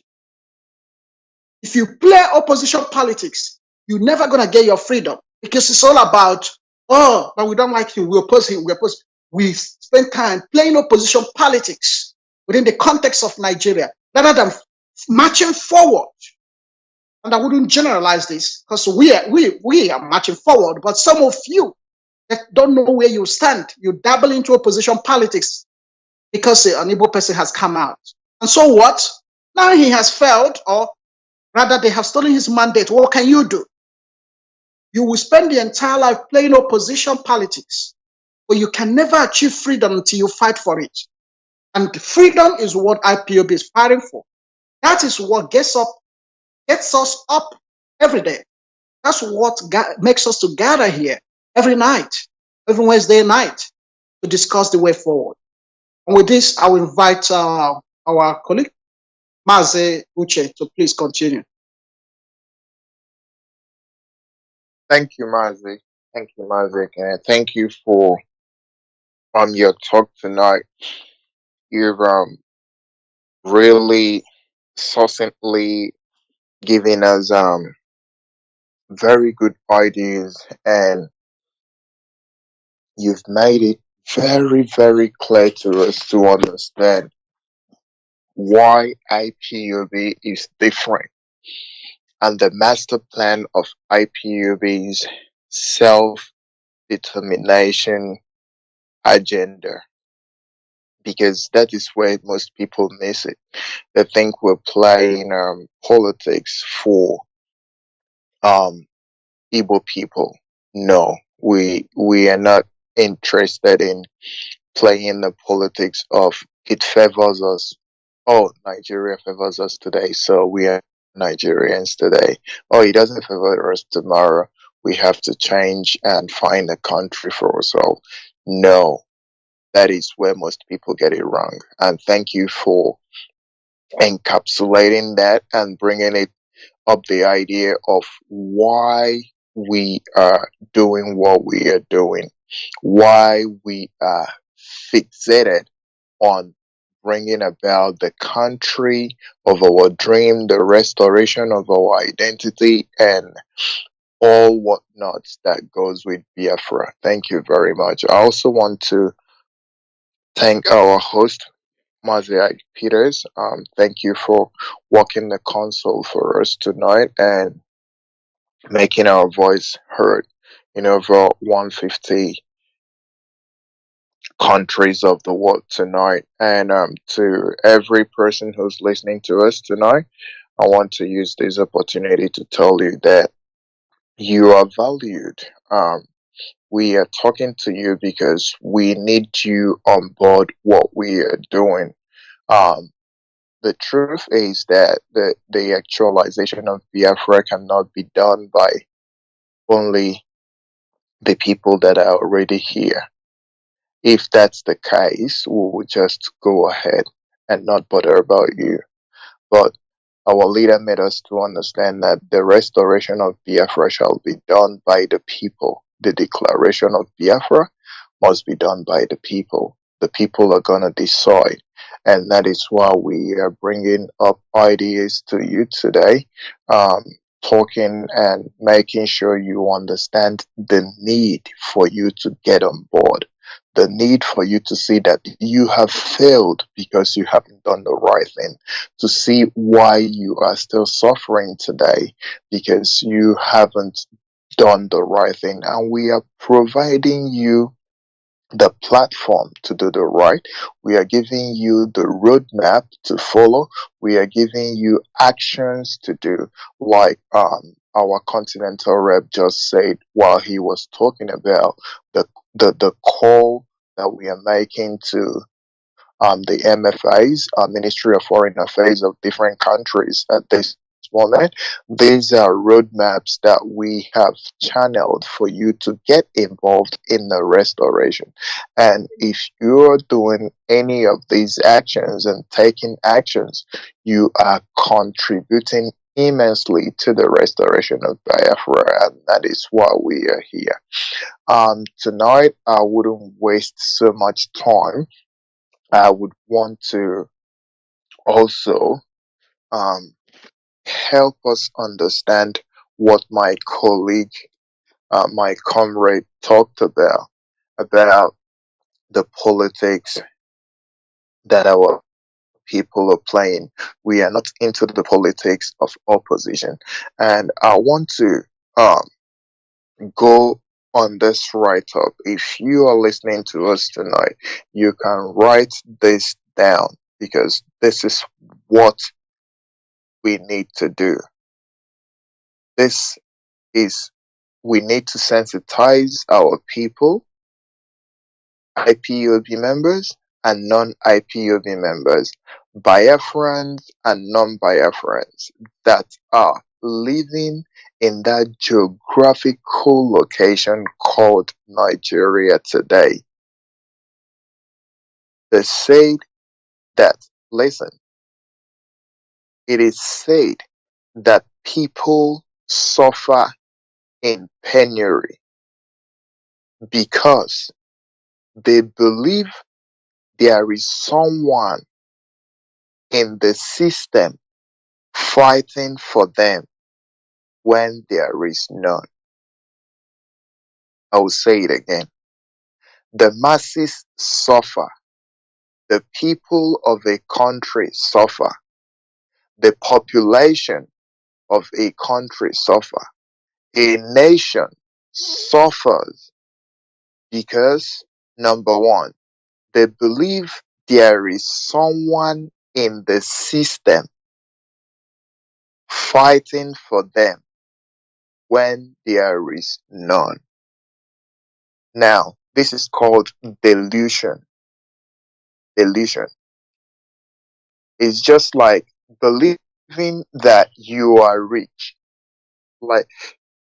Speaker 3: If you play opposition politics, you're never going to get your freedom, because it's all about, oh, but we don't like him, we oppose him, we oppose. We spend time playing opposition politics within the context of Nigeria rather than marching forward. And I wouldn't generalize this, because we are marching forward, but some of you that don't know where you stand, you dabble into opposition politics because an Igbo person has come out. And so what? Now he has failed, or rather they have stolen his mandate. What can you do? You will spend the entire life playing opposition politics, but you can never achieve freedom until you fight for it. And freedom is what IPOB is fighting for. That is what gets us up every day. That's what makes us to gather here every night, every Wednesday night, to discuss the way forward. And with this, I will invite our colleague, Mazi Iyke, to please continue.
Speaker 4: Thank you, Mazi. Thank you, Mazi. And thank you for your talk tonight. You've really succinctly given us very good ideas, and you've made it very, very clear to us to understand why IPOB is different, and the master plan of IPOB's self-determination agenda, because that is where most people miss it. They think we're playing politics for Igbo people. No, we are not interested in playing the politics of it favors us. Oh, Nigeria favors us today, so we are Nigerians today. Oh, it doesn't favor us tomorrow. We have to change and find a country for ourselves. No, that is where most people get it wrong. And thank you for encapsulating that and bringing it up, the idea of why we are doing what we are doing, why we are fixated on bringing about the country of our dream, the restoration of our identity, and all whatnots that goes with Biafra. Thank you very much. I also want to thank our host, Mazi Iyke Peters. Thank you for walking the console for us tonight and making our voice heard in over 150 countries of the world tonight. And to every person who's listening to us tonight, I want to use this opportunity to tell you that you are valued. We are talking to you because we need you on board what we are doing. The truth is that the actualization of Biafra cannot be done by only the people that are already here. If that's the case, we will just go ahead and not bother about you. But our leader made us to understand that the restoration of Biafra shall be done by the people. The declaration of Biafra must be done by the people. The people are going to decide. And that is why we are bringing up ideas to you today, um, talking and making sure you understand the need for you to get on board, the need for you to see that you have failed because you haven't done the right thing, to see why you are still suffering today because you haven't done the right thing. And we are providing you the platform to do the right. We are giving you the roadmap to follow. We are giving you actions to do, like our continental rep just said while he was talking about the call that we are making to the MFAs, Ministry of Foreign Affairs of different countries at this moment. These are roadmaps that we have channeled for you to get involved in the restoration. And if you're doing any of these actions and taking actions, you are contributing immensely to the restoration of Biafra, and that is why we are here. Tonight, I wouldn't waste so much time. I would want to also um, help us understand what my colleague, my comrade talked about the politics that our people are playing. We are not into the politics of opposition. And I want to um, go on this write up. If you are listening to us tonight, you can write this down because this is what we need to do. This is, we need to sensitize our people, IPOB members and non-IPOB members, Biafrans and non-Biafrans that are living in that geographical location called Nigeria today. They said that, listen, it is said that people suffer in penury because they believe there is someone in the system fighting for them when there is none. I will say it again. The masses suffer. The people of a country suffer. The population of a country suffer. A nation suffers because, number one, they believe there is someone in the system fighting for them when there is none. Now, this is called delusion. Delusion. It's just like believing that you are rich. Like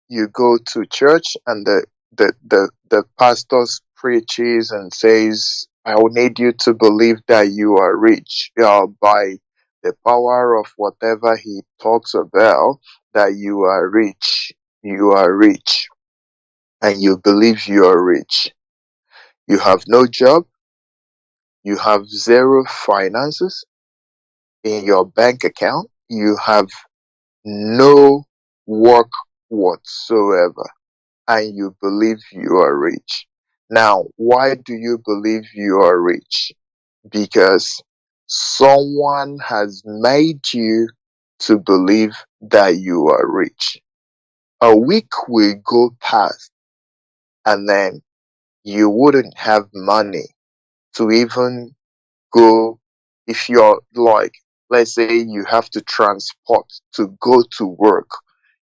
Speaker 4: you go to church and the pastor preaches and says, I will need you to believe that you are rich. By the power of whatever he talks about, that you are rich. You are rich. And you believe you are rich. You have no job. You have zero finances in your bank account. You have no work whatsoever. And you believe you are rich. Now, why do you believe you are rich? Because someone has made you to believe that you are rich. A week will go past and then you wouldn't have money to even go. If you're like, let's say you have to transport to go to work,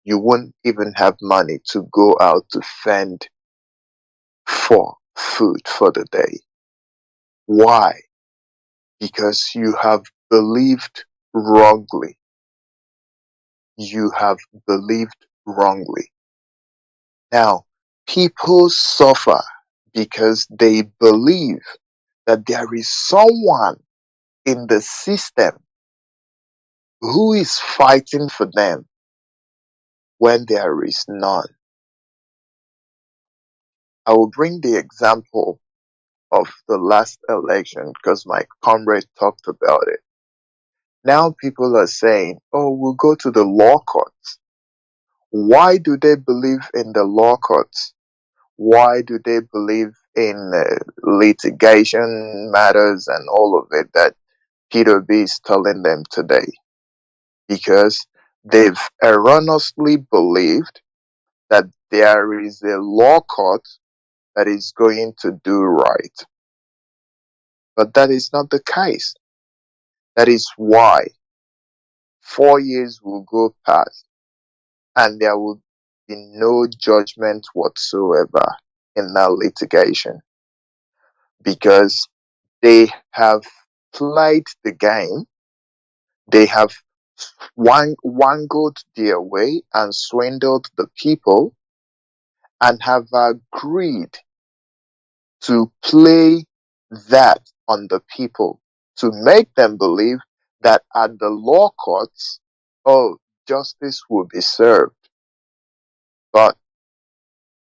Speaker 4: you won't even have money to go out to fend for food for the day. Why? Because you have believed wrongly. You have believed wrongly. Now, people suffer because they believe that there is someone in the system, who is fighting for them when there is none? I will bring the example of the last election because my comrade talked about it. Now people are saying, oh, we'll go to the law courts. Why do they believe in the law courts? Why do they believe in litigation matters and all of it that Peter B is telling them today? Because they've erroneously believed that there is a law court that is going to do right. But that is not the case. That is why 4 years will go past and there will be no judgment whatsoever in that litigation, because they have played the game, they have wangled their way and swindled the people and have agreed to play that on the people to make them believe that at the law courts, oh, justice will be served. But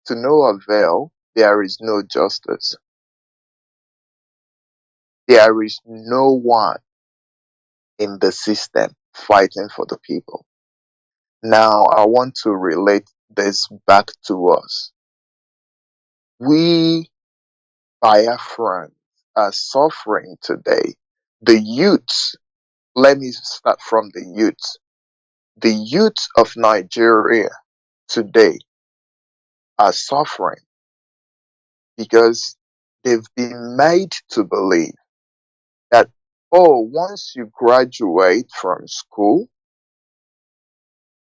Speaker 4: to no avail, there is no justice. There is no one in the system fighting for the people. Now, I want to relate this back to us. We Biafrans are suffering today. The youths, let me start from the youths. The youths of Nigeria today are suffering because they've been made to believe that, oh, once you graduate from school,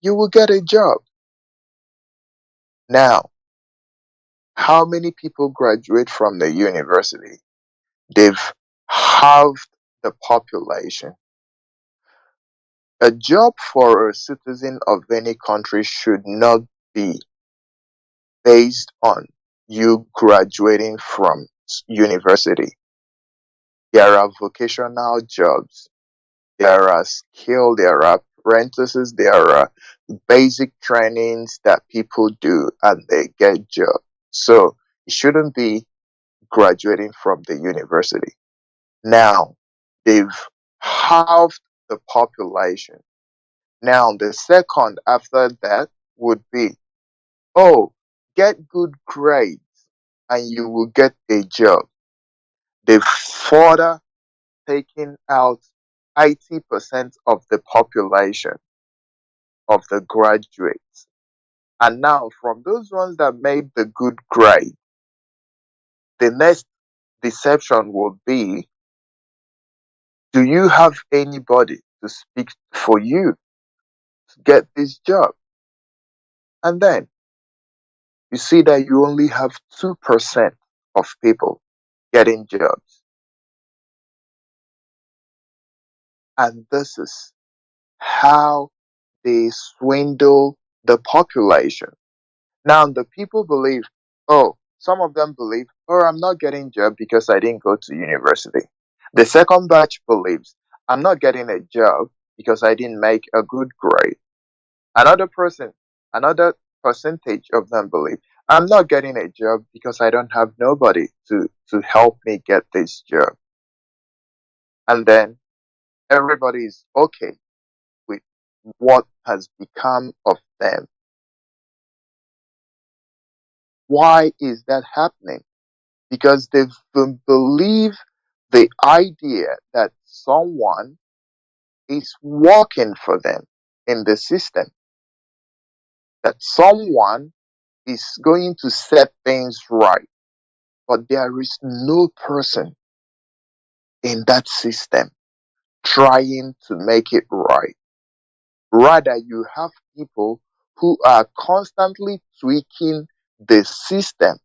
Speaker 4: you will get a job. Now, how many people graduate from the university? They've halved the population. A job for a citizen of any country should not be based on you graduating from university. There are vocational jobs, there are skill, there are apprentices, there are basic trainings that people do and they get jobs. So it shouldn't be graduating from the university. Now, they've halved the population. Now, the second after that would be, oh, get good grades and you will get a job. They've further taken out 80% of the population of the graduates. And now, from those ones that made the good grade, the next deception will be, do you have anybody to speak for you to get this job? And then you see that you only have 2% of people getting jobs. And this is how they swindle the population. Now the people believe, oh, some of them believe, oh, I'm not getting job because I didn't go to university. The second batch believes, I'm not getting a job because I didn't make a good grade. Another percentage of them believe, I'm not getting a job because I don't have nobody to help me get this job. And then everybody is okay with what has become of them. Why is that happening? Because they believe the idea that someone is working for them in the system, that someone is going to set things right. But there is no person in that system trying to make it right. Rather, you have people who are constantly tweaking the system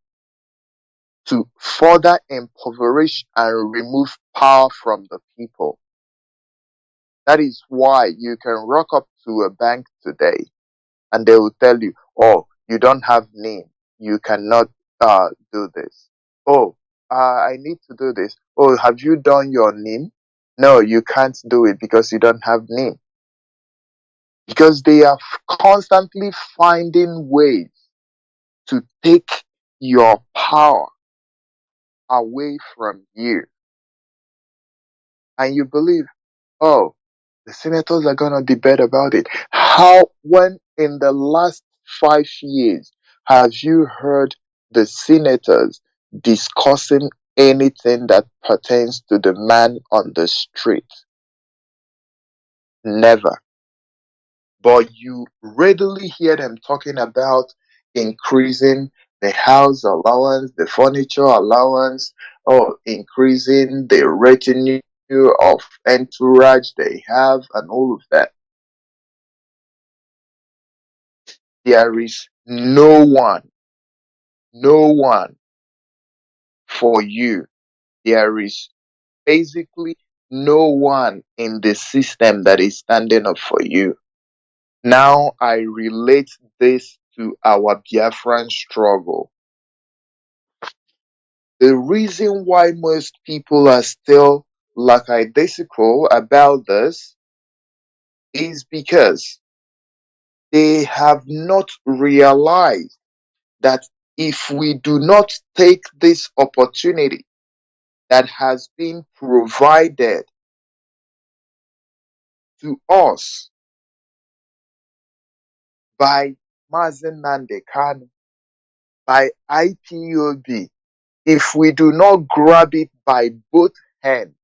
Speaker 4: to further impoverish and remove power from the people. That is why you can rock up to a bank today and they will tell you, oh, you don't have name, you cannot do this. Oh, I need to do this. Oh, have you done your name? No, you can't do it because you don't have name. Because they are constantly finding ways to take your power away from you. And you believe, oh, the senators are going to debate about it. How, when in the last 5 years, have you heard the senators discussing anything that pertains to the man on the street? Never. But you readily hear them talking about increasing the house allowance, the furniture allowance, or increasing the retinue of entourage they have, and all of that. There is no one for you. There is basically no one in the system that is standing up for you. Now I relate this to our Biafran struggle. The reason why most people are still lackadaisical about this is because they have not realized that if we do not take this opportunity that has been provided to us by Mazi Kanu, by IPOB, if we do not grab it by both hands,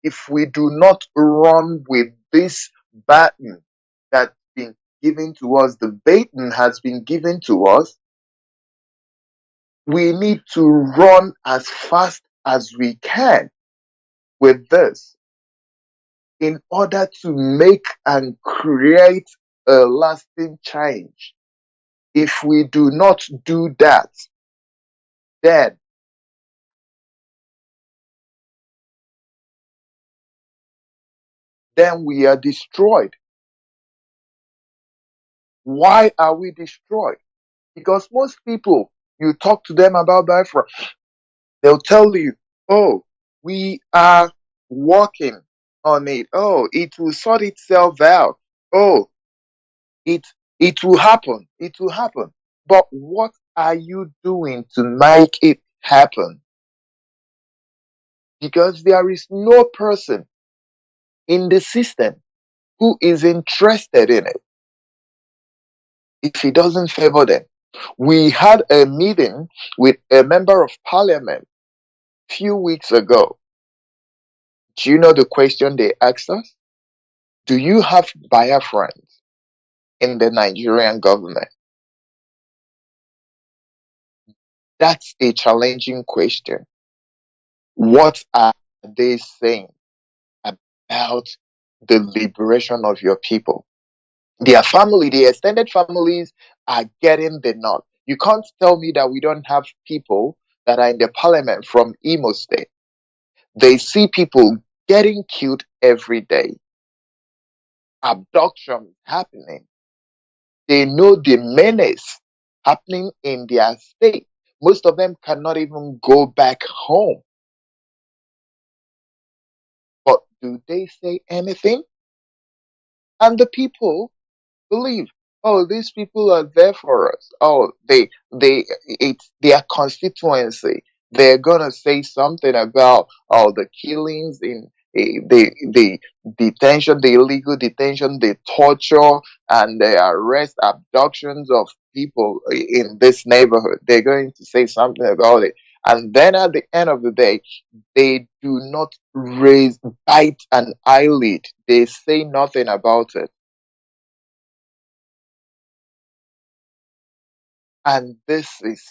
Speaker 4: if we do not run with this baton that's been given to us, the baton has been given to us, we need to run as fast as we can with this in order to make and create a lasting change. If we do not do that, then we are destroyed. Why are we destroyed? Because most people, you talk to them about Biafra, they'll tell you, oh, we are working on it. Oh, it will sort itself out. Oh, it it will happen. It will happen. But what are you doing to make it happen? Because there is no person in the system who is interested in it if it doesn't favor them. We had a meeting with a member of parliament a few weeks ago. Do you know the question they asked us? Do you have Biafrans in the Nigerian government? That's a challenging question. What are they saying about the liberation of your people? Their family, the extended families are getting the nod. You can't tell me that we don't have people that are in the parliament from Imo State. They see people getting killed every day, abduction happening. They know the menace happening in their state. Most of them cannot even go back home. But do they say anything? And the people believe, oh, these people are there for us. Oh, it's their constituency. They're gonna say something about the killings in the detention, the illegal detention, the torture, and the arrest, abductions of people in this neighborhood. They're going to say something about it, and then at the end of the day, they do not bite an eyelid. They say nothing about it. And this is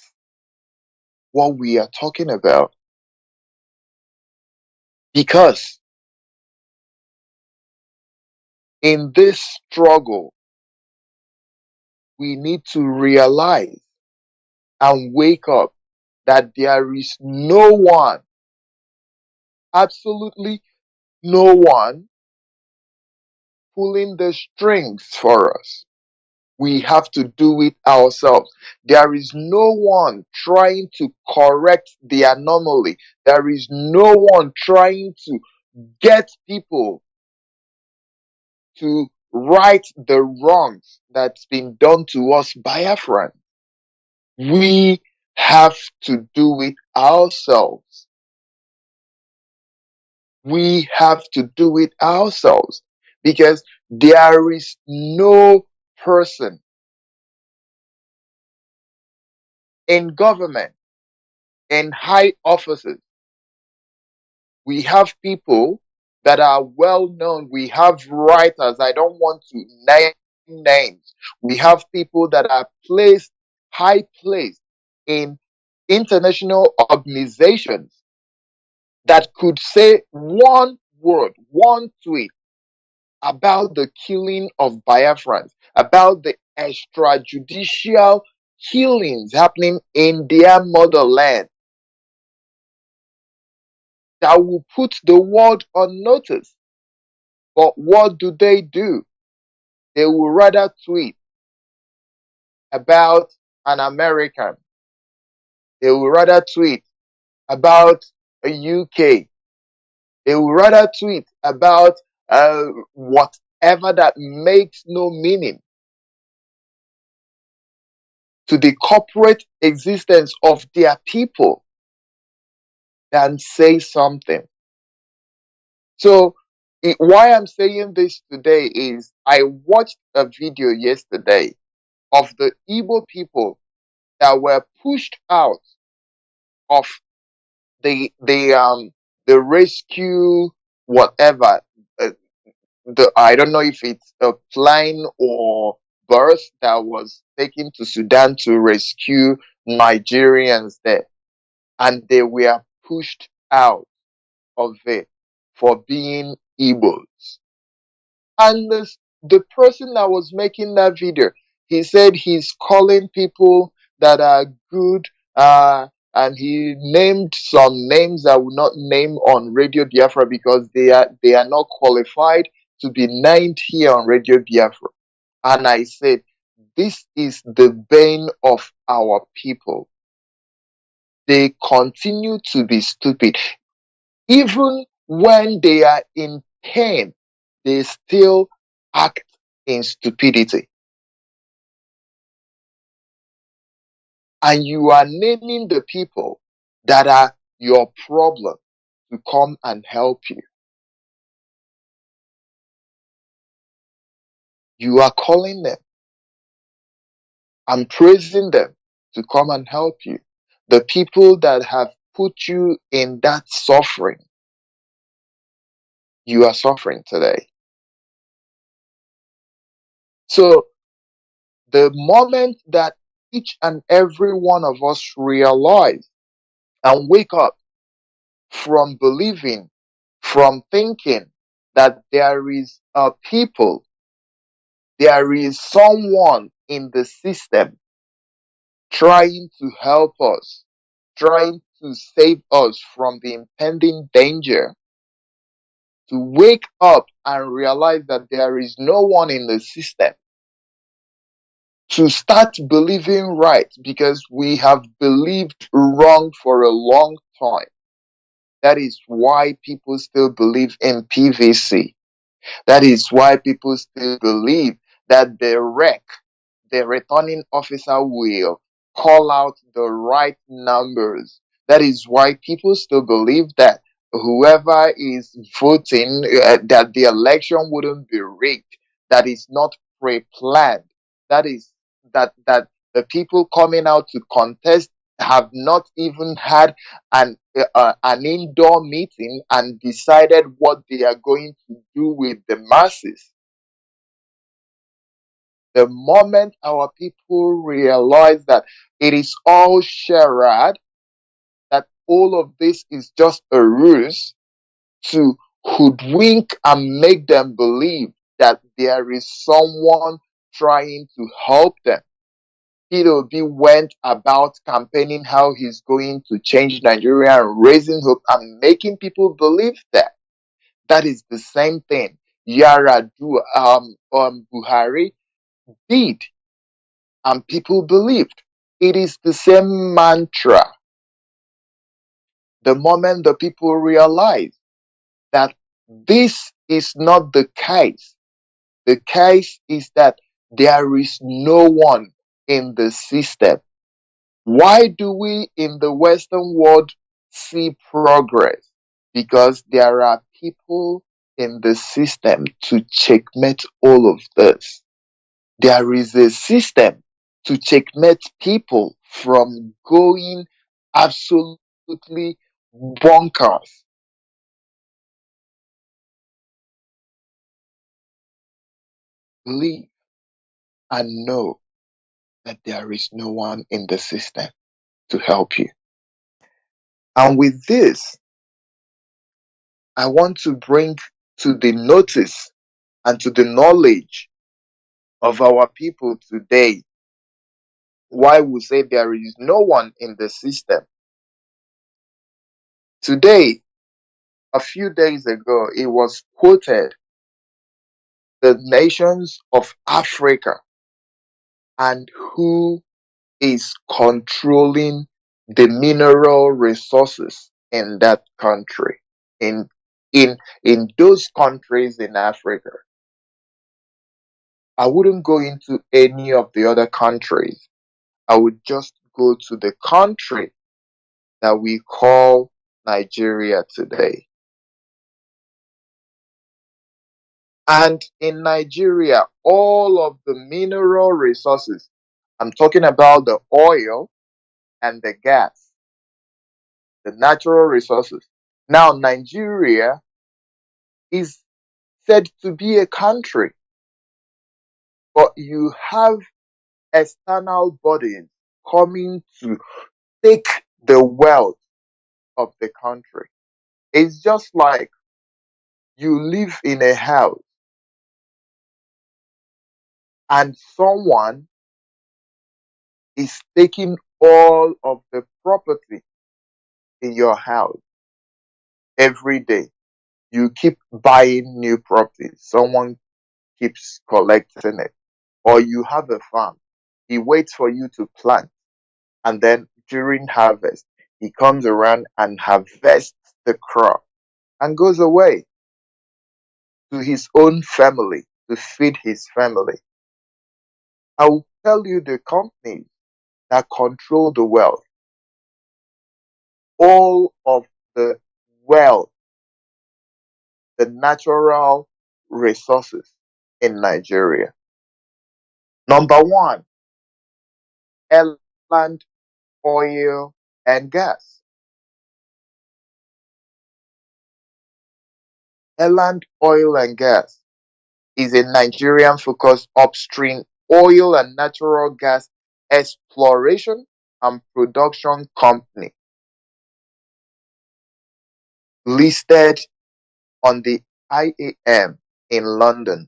Speaker 4: what we are talking about. Because in this struggle, we need to realize and wake up that there is no one, absolutely no one, pulling the strings for us. We have to do it ourselves. There is no one trying to correct the anomaly. There is no one trying to get people to right the wrongs that's been done to us Biafran. We have to do it ourselves. We have to do it ourselves because there is no person in government, in high offices. We have people that are well known. We have writers. I don't want to name names. We have people that are placed, high placed in international organizations that could say one word, one tweet about the killing of Biafrans, about the extrajudicial killings happening in their motherland, that will put the world on notice. But what do? They will rather tweet about an American. They will rather tweet about a UK. They will rather tweet about whatever that makes no meaning to the corporate existence of their people than say something. So why I'm saying this today is I watched a video yesterday of the Igbo people that were pushed out of the rescue whatever, I don't know if it's a plane or bus that was taken to Sudan to rescue Nigerians there, and they were pushed out of it for being Igbos. And the person that was making that video, he said he's calling people that are good, and he named some names I will not name on Radio Biafra because they are not qualified to be named here on Radio Biafra. And I said, this is the bane of our people. They continue to be stupid. Even when they are in pain, they still act in stupidity. And you are naming the people that are your problem to come and help you. You are calling them and praising them to come and help you. The people that have put you in that suffering, you are suffering today. So the moment that each and every one of us realize and wake up from believing, from thinking that there is a people, there is someone in the system trying to help us, trying to save us from the impending danger, to wake up and realize that there is no one in the system, to start believing right because we have believed wrong for a long time. That is why people still believe in PVC. That is why people still believe that the returning officer will call out the right numbers. That is why people still believe that whoever is voting, that the election wouldn't be rigged, that is not pre-planned. That is that the people coming out to contest have not even had an indoor meeting and decided what they are going to do with the masses. The moment our people realize that it is all charade, that all of this is just a ruse to hoodwink and make them believe that there is someone trying to help them. P.O.B. went about campaigning how he's going to change Nigeria and raising hope and making people believe that. That is the same thing Buhari did, and people believed. It is the same mantra. The moment the people realize that This is not the case. The case is that there is no one in the system. Why do we in the Western world see progress? Because there are people in the system to checkmate all of this. There is a system to checkmate people from going absolutely bonkers. Believe and know that there is no one in the system to help you. And with this, I want to bring to the notice and to the knowledge of our people today why we say there is no one in the system. Today, a few days ago, it was quoted the nations of Africa and who is controlling the mineral resources in that country, in in those countries in Africa. I wouldn't go into any of the other countries. I would just go to the country that we call Nigeria today. And in Nigeria, all of the mineral resources, I'm talking about the oil and the gas, the natural resources. Now, Nigeria is said to be a country, but you have external bodies coming to take the wealth of the country. It's just like you live in a house and someone is taking all of the property in your house every day. You keep buying new property, someone keeps collecting it. Or you have a farm, he waits for you to plant, and then during harvest, he comes around and harvests the crop and goes away to his own family to feed his family. I will tell you the companies that control the wealth, all of the wealth, the natural resources in Nigeria. Number one, Land, oil, and gas. Eland Oil and Gas is a Nigerian focused upstream oil and natural gas exploration and production company listed on the IAM in London.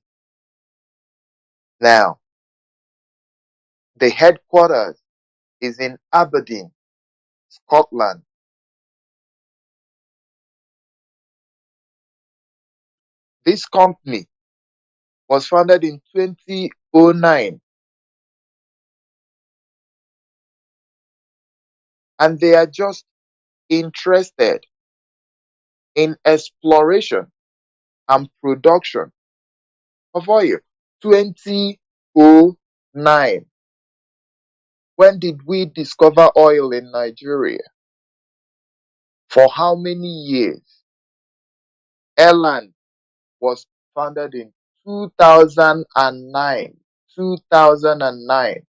Speaker 4: Now, the headquarters is in Aberdeen, Scotland. This company was founded in 2009 and they are just interested in exploration and production of oil. 2009. When did we discover oil in Nigeria? For how many years? Airland was founded in 2009. 2009.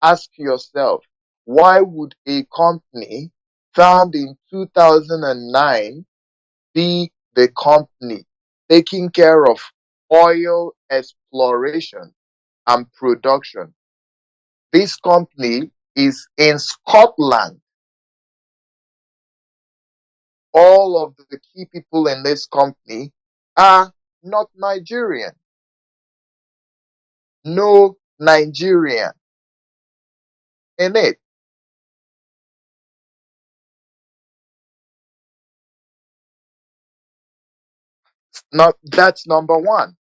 Speaker 4: Ask yourself, why would a company found in 2009 be the company taking care of oil exploration and production? This company is in Scotland. All of the key people in this company are not Nigerian. No Nigerian in it. Not that's number one.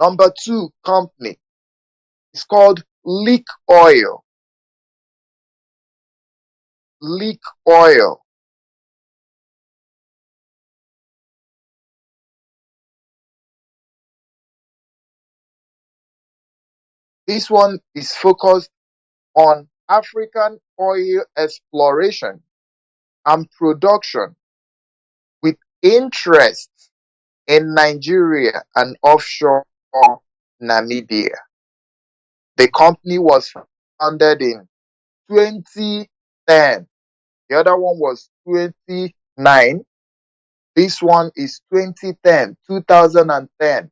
Speaker 4: Number two company is called Leak Oil. Leak Oil. This one is focused on African oil exploration and production with interest in Nigeria and offshore Namibia. The company was founded in 2010. The other one was 29. This one is 2010, 2010.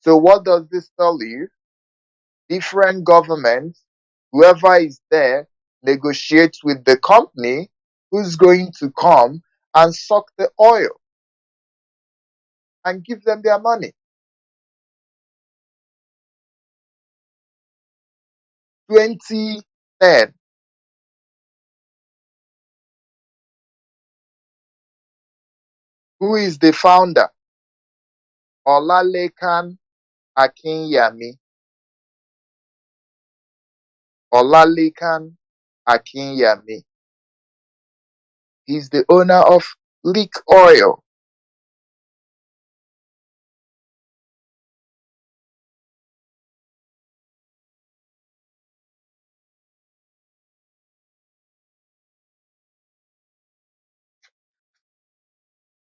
Speaker 4: So what does this tell you? Different governments, whoever is there, negotiates with the company who's going to come and suck the oil and give them their money. 2010. Who is the founder? Olalekan Akinyami. Olalekan Akinyami. He's the owner of Leak Oil.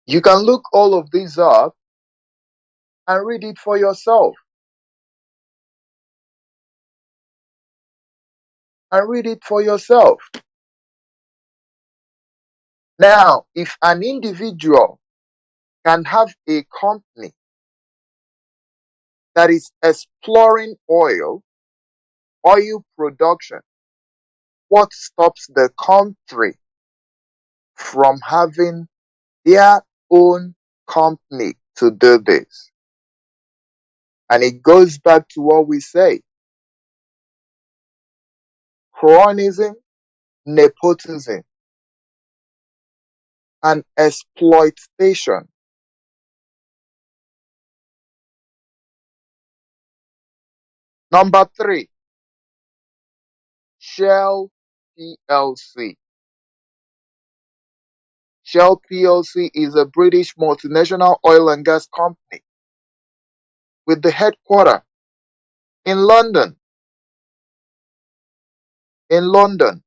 Speaker 4: You can look all of these up and read it for yourself. And read it for yourself. Now, if an individual can have a company that is exploring oil production, what stops the country from having their own company to do this? And it goes back to what we say: cronyism, nepotism, and exploitation. Number 3, Shell PLC. Shell PLC is a British multinational oil and gas company with the headquarters in London. In London.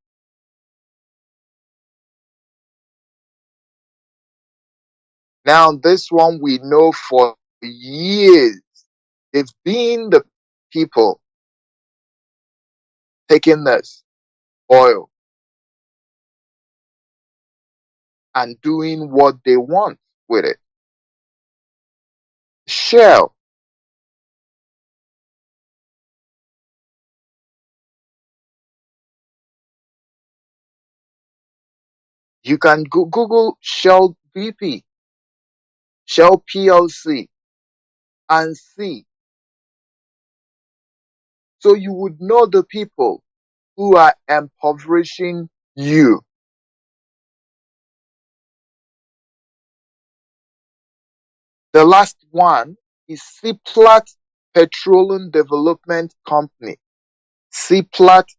Speaker 4: Now, this one we know for years. It's been the people taking this oil and doing what they want with it. Shell. You can Google Shell BP, Shell PLC, and see. So you would know the people who are impoverishing you. The last one is Seplat Petroleum Development Company. Seplat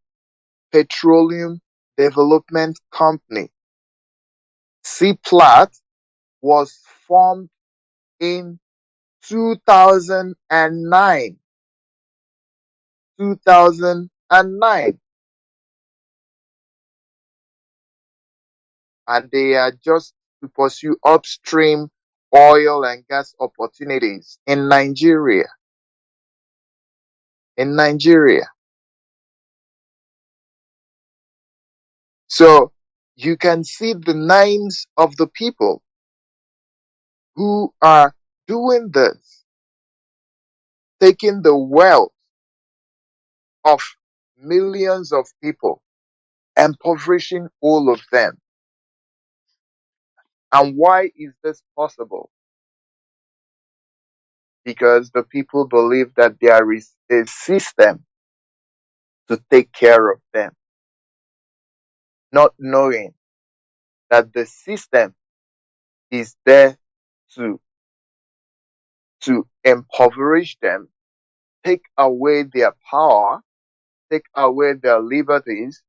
Speaker 4: Petroleum Development Company. Seplat was formed in 2009. 2009. And they are just to pursue upstream oil and gas opportunities in Nigeria. In Nigeria. So you can see the names of the people who are doing this, taking the wealth of millions of people, impoverishing all of them. And why is this possible? Because the people believe that there is a system to take care of them, not knowing that the system is there to impoverish them, take away their power, take away their liberties,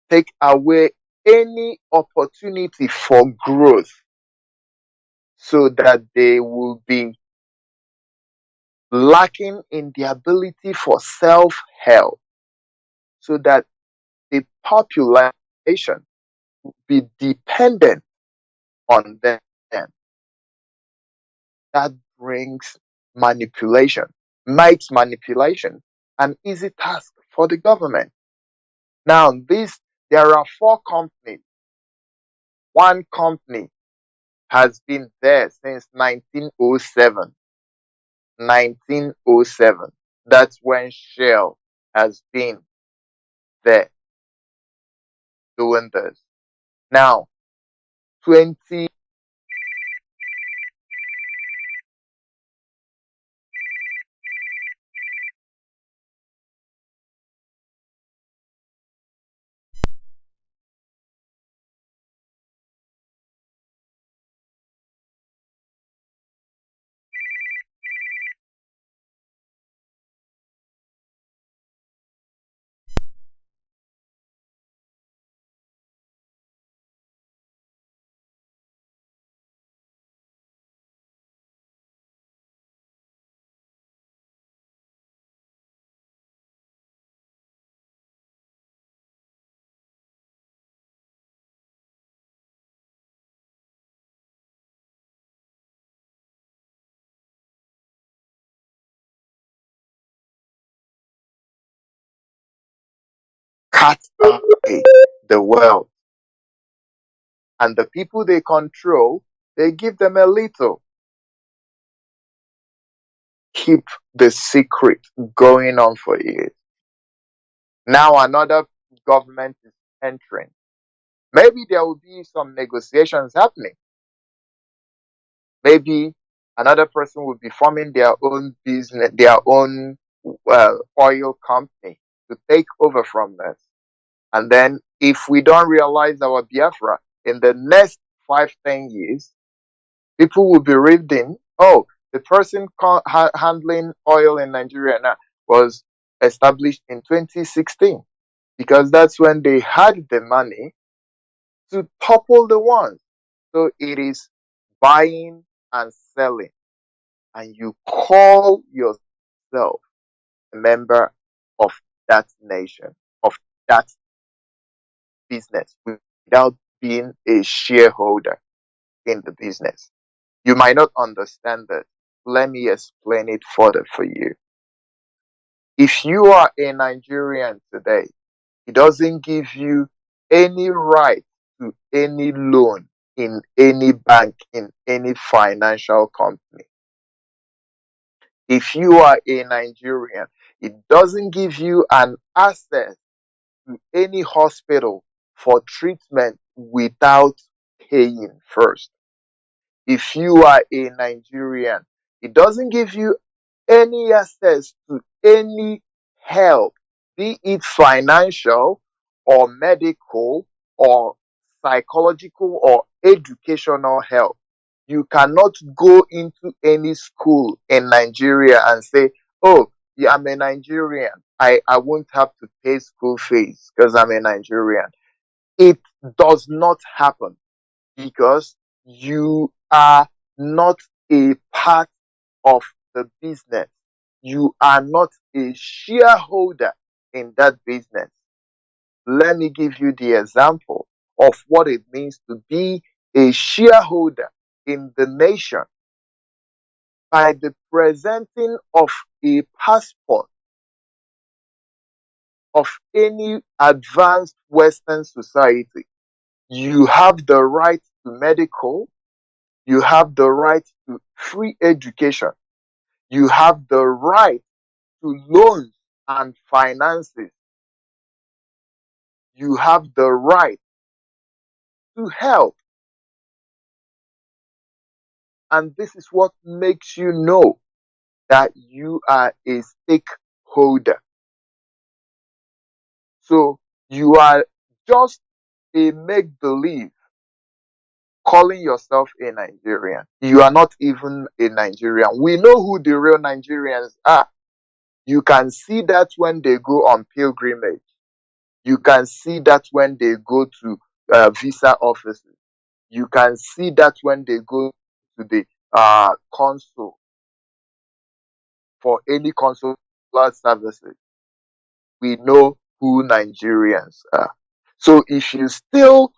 Speaker 4: take away any opportunity for growth, so that they will be lacking in the ability for self-help, so that the population be dependent on them. That brings manipulation, makes manipulation an easy task for the government. Now, there are 4 companies. One company has been there since 1907. 1907. That's when Shell has been there doing this. Now, 20. Cut away the world, and the people they control, they give them a little. Keep the secret going on for years. Now another government is entering. Maybe there will be some negotiations happening. Maybe another person will be forming their own business, their own oil company to take over from us. And then, if we don't realize our Biafra in the next 5-10 years, people will be reading, oh, the person handling oil in Nigeria now was established in 2016, because that's when they had the money to topple the ones. So it is buying and selling, and you call yourself a member of that nation, of that business, without being a shareholder in the business. You might not understand that. Let me explain it further for you. If you are a Nigerian today, it doesn't give you any right to any loan in any bank, in any financial company. If you are a Nigerian, it doesn't give you an access to any hospital for treatment without paying first. If you are a Nigerian, it doesn't give you any access to any help, be it financial or medical or psychological or educational help. You cannot go into any school in Nigeria and say, oh, yeah, I'm a Nigerian. I won't have to pay school fees because I'm a Nigerian. It does not happen, because you are not a part of the business. You are not a shareholder in that business. Let me give you the example of what it means to be a shareholder in the nation by the presenting of a passport of any advanced Western society. You have the right to medical, you have the right to free education, you have the right to loans and finances, you have the right to help. And this is what makes you know that you are a stakeholder. So you are just a make believe calling yourself a Nigerian. You are not even a Nigerian. We know who the real Nigerians are. You can see that when they go on pilgrimage. You can see that when they go to visa offices. You can see that when they go to the consul for any consular services, we know who Nigerians are. So if you still,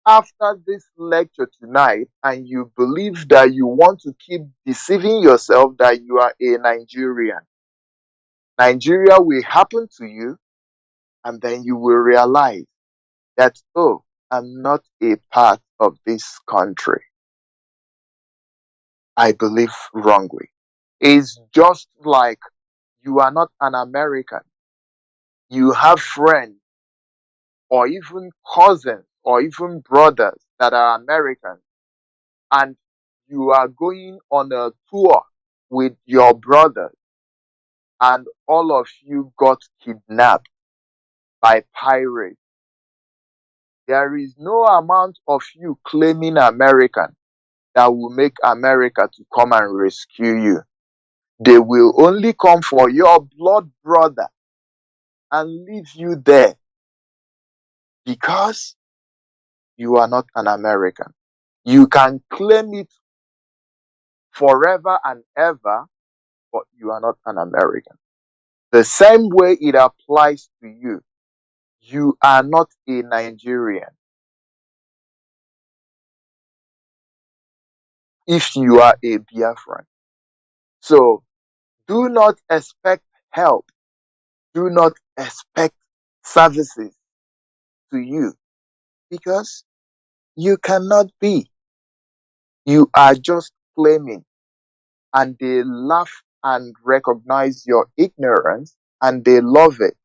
Speaker 4: after this lecture tonight, and you believe that you want to keep deceiving yourself that you are a Nigerian, Nigeria will happen to you, and then you will realize that, oh, I'm not a part of this country. I believe wrongly. It's just like you are not an American. You have friends or even cousins or even brothers that are Americans, and you are going on a tour with your brothers, and all of you got kidnapped by pirates. There is no amount of you claiming American that will make America to come and rescue you. They will only come for your blood brother and leave you there because you are not an American. You can claim it forever and ever, but you are not an American. The same way it applies to you. You are not a Nigerian. If you are a Biafran. So do not expect help. Do not expect services to you because you cannot be. You are just claiming, and they laugh and recognize your ignorance, and they love it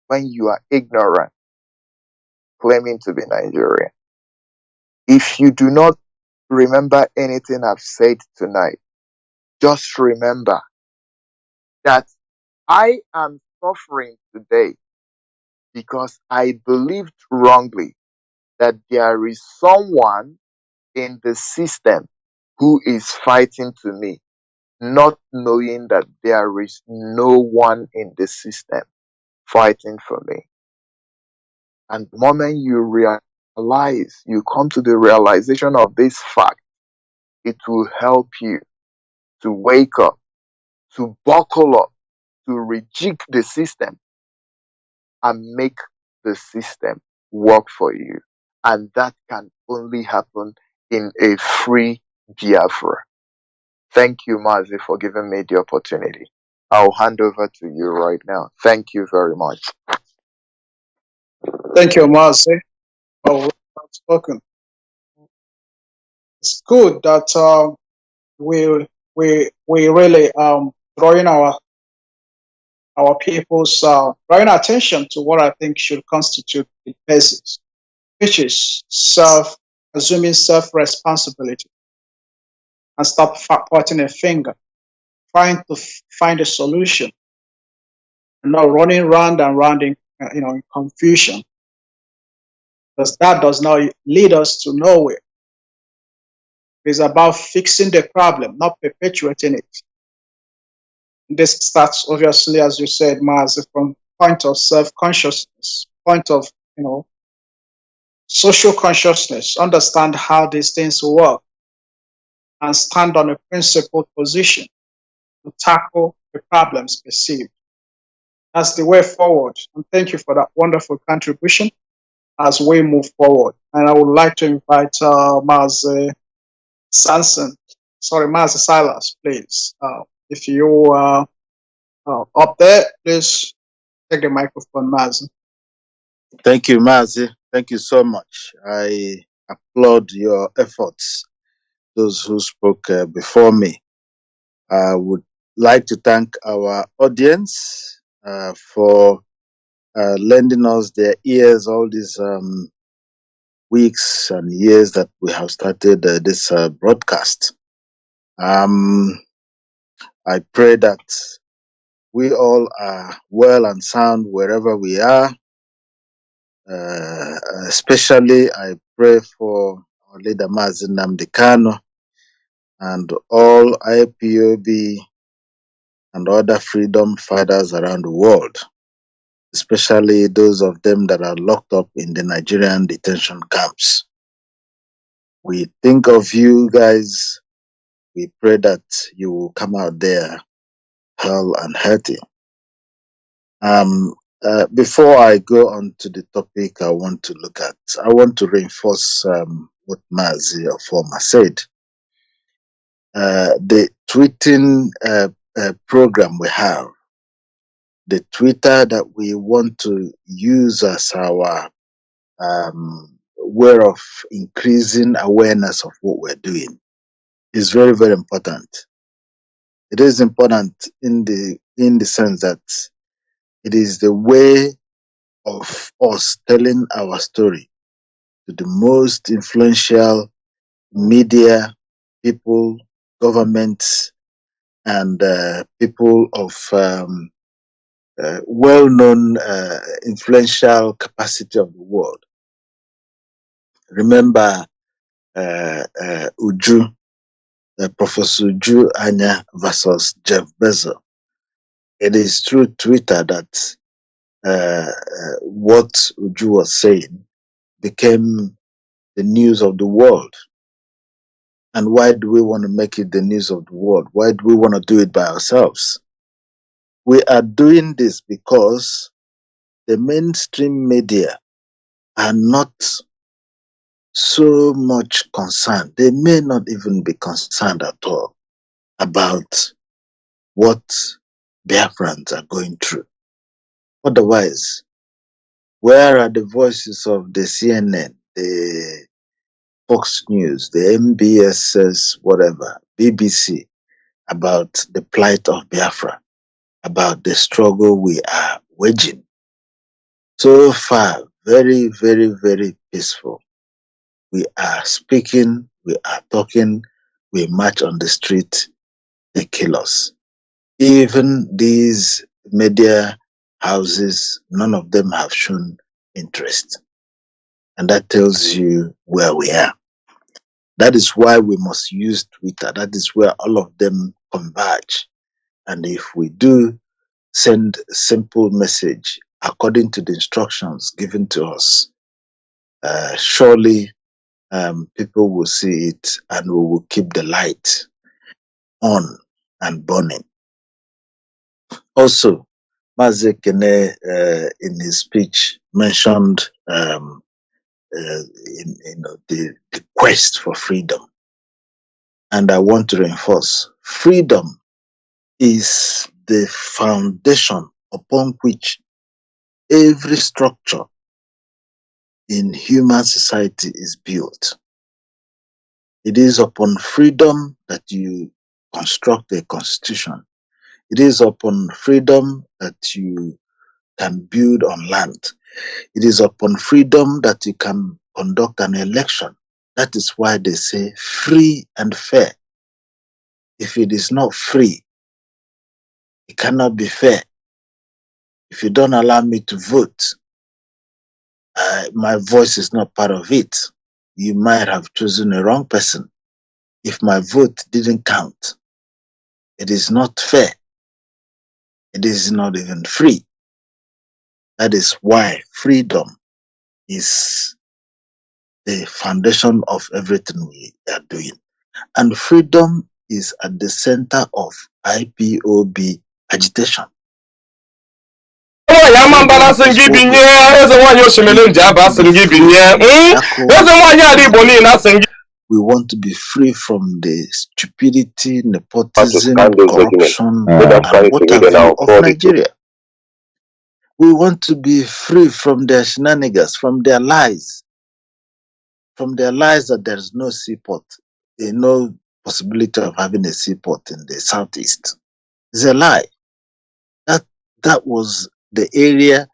Speaker 4: when you are ignorant, claiming to be Nigerian. If you do not remember anything I've said tonight, just remember that I am suffering today because I believed wrongly that there is someone in the system who is fighting to me, not knowing that there is no one in the system fighting for me. And the moment you realize, you come to the realization of this fact, it will help you to wake up, to buckle up, to rejig the system and make the system work for you. And that can only happen in a free Biafra. Thank you, Mazi, for giving me the opportunity. I'll hand over to you right now. Thank you very much.
Speaker 3: Thank you, Mazi. Oh, well spoken. It's good that we really drawing our people's drawing attention to what I think should constitute the basis, which is assuming self responsibility and stop pointing a finger, trying to find a solution, and not running round and round in confusion, because that does not lead us to nowhere. It's about fixing the problem, not perpetuating it. This starts obviously, as you said, Maz, from point of self-consciousness, point of social consciousness, understand how these things work, and stand on a principled position to tackle the problems perceived. That's the way forward. And thank you for that wonderful contribution as we move forward. And I would like to invite Maz Silas, please. If you are up there, please take the microphone, Maz.
Speaker 5: Thank you, Mazi. Thank you so much. I applaud your efforts, those who spoke before me. I would like to thank our audience for lending us their ears all these weeks and years that we have started this broadcast. I pray that we all are well and sound wherever we are. Especially, I pray for our leader Mazi Nnamdi Kanu and all IPOB and other freedom fighters around the world, especially those of them that are locked up in the Nigerian detention camps. We think of you guys. We pray that you will come out there Pearl and Hetty. Before I go on to the topic I want to reinforce what Mazi Iyke said. The tweeting program we have, the Twitter that we want to use as our way of increasing awareness of what we're doing is very, very important. It is important in the sense that it is the way of us telling our story to the most influential media people, governments, and people of well-known influential capacity of the world. Remember Uju, Professor Uju Anya versus Jeff Bezos. It is through Twitter that what Uju was saying became the news of the world. And why do we want to make it the news of the world? Why do we want to do it by ourselves? We are doing this because the mainstream media are not so much concerned. They may not even be concerned at all about what Biafrans are going through. Otherwise, where are the voices of the CNN, the Fox News, the MBS's, whatever, BBC, about the plight of Biafra, about the struggle we are waging? So far, very, very, very peaceful. We are speaking, we are talking, we march on the street, they kill us. Even these media houses, none of them have shown interest. And that tells you where we are. That is why we must use Twitter. That is where all of them converge. And if we do send a simple message according to the instructions given to us, surely people will see it and we will keep the light on and burning. Also, Mazi Iyke in his speech mentioned the quest for freedom. And I want to reinforce, freedom is the foundation upon which every structure in human society is built. It is upon freedom that you construct a constitution. It is upon freedom that you can build on land. It is upon freedom that you can conduct an election. That is why they say free and fair. If it is not free, it cannot be fair. If you don't allow me to vote, my voice is not part of it. You might have chosen a wrong person. If my vote didn't count, it is not fair. It is not even free. That is why freedom is the foundation of everything we are doing. And freedom is at the center of IPOB agitation.
Speaker 2: nwaanyị amambara asị gị binye eze nwaanyị osimiri nji aba asị gị binye eze nwaanyị ala Igbo niile asị gị.
Speaker 5: We want to be free from the stupidity, nepotism, corruption, and what have you of Nigeria. We want to be free from their shenanigans, from their lies that there is no seaport, no possibility of having a seaport in the southeast. It's a lie. That was the area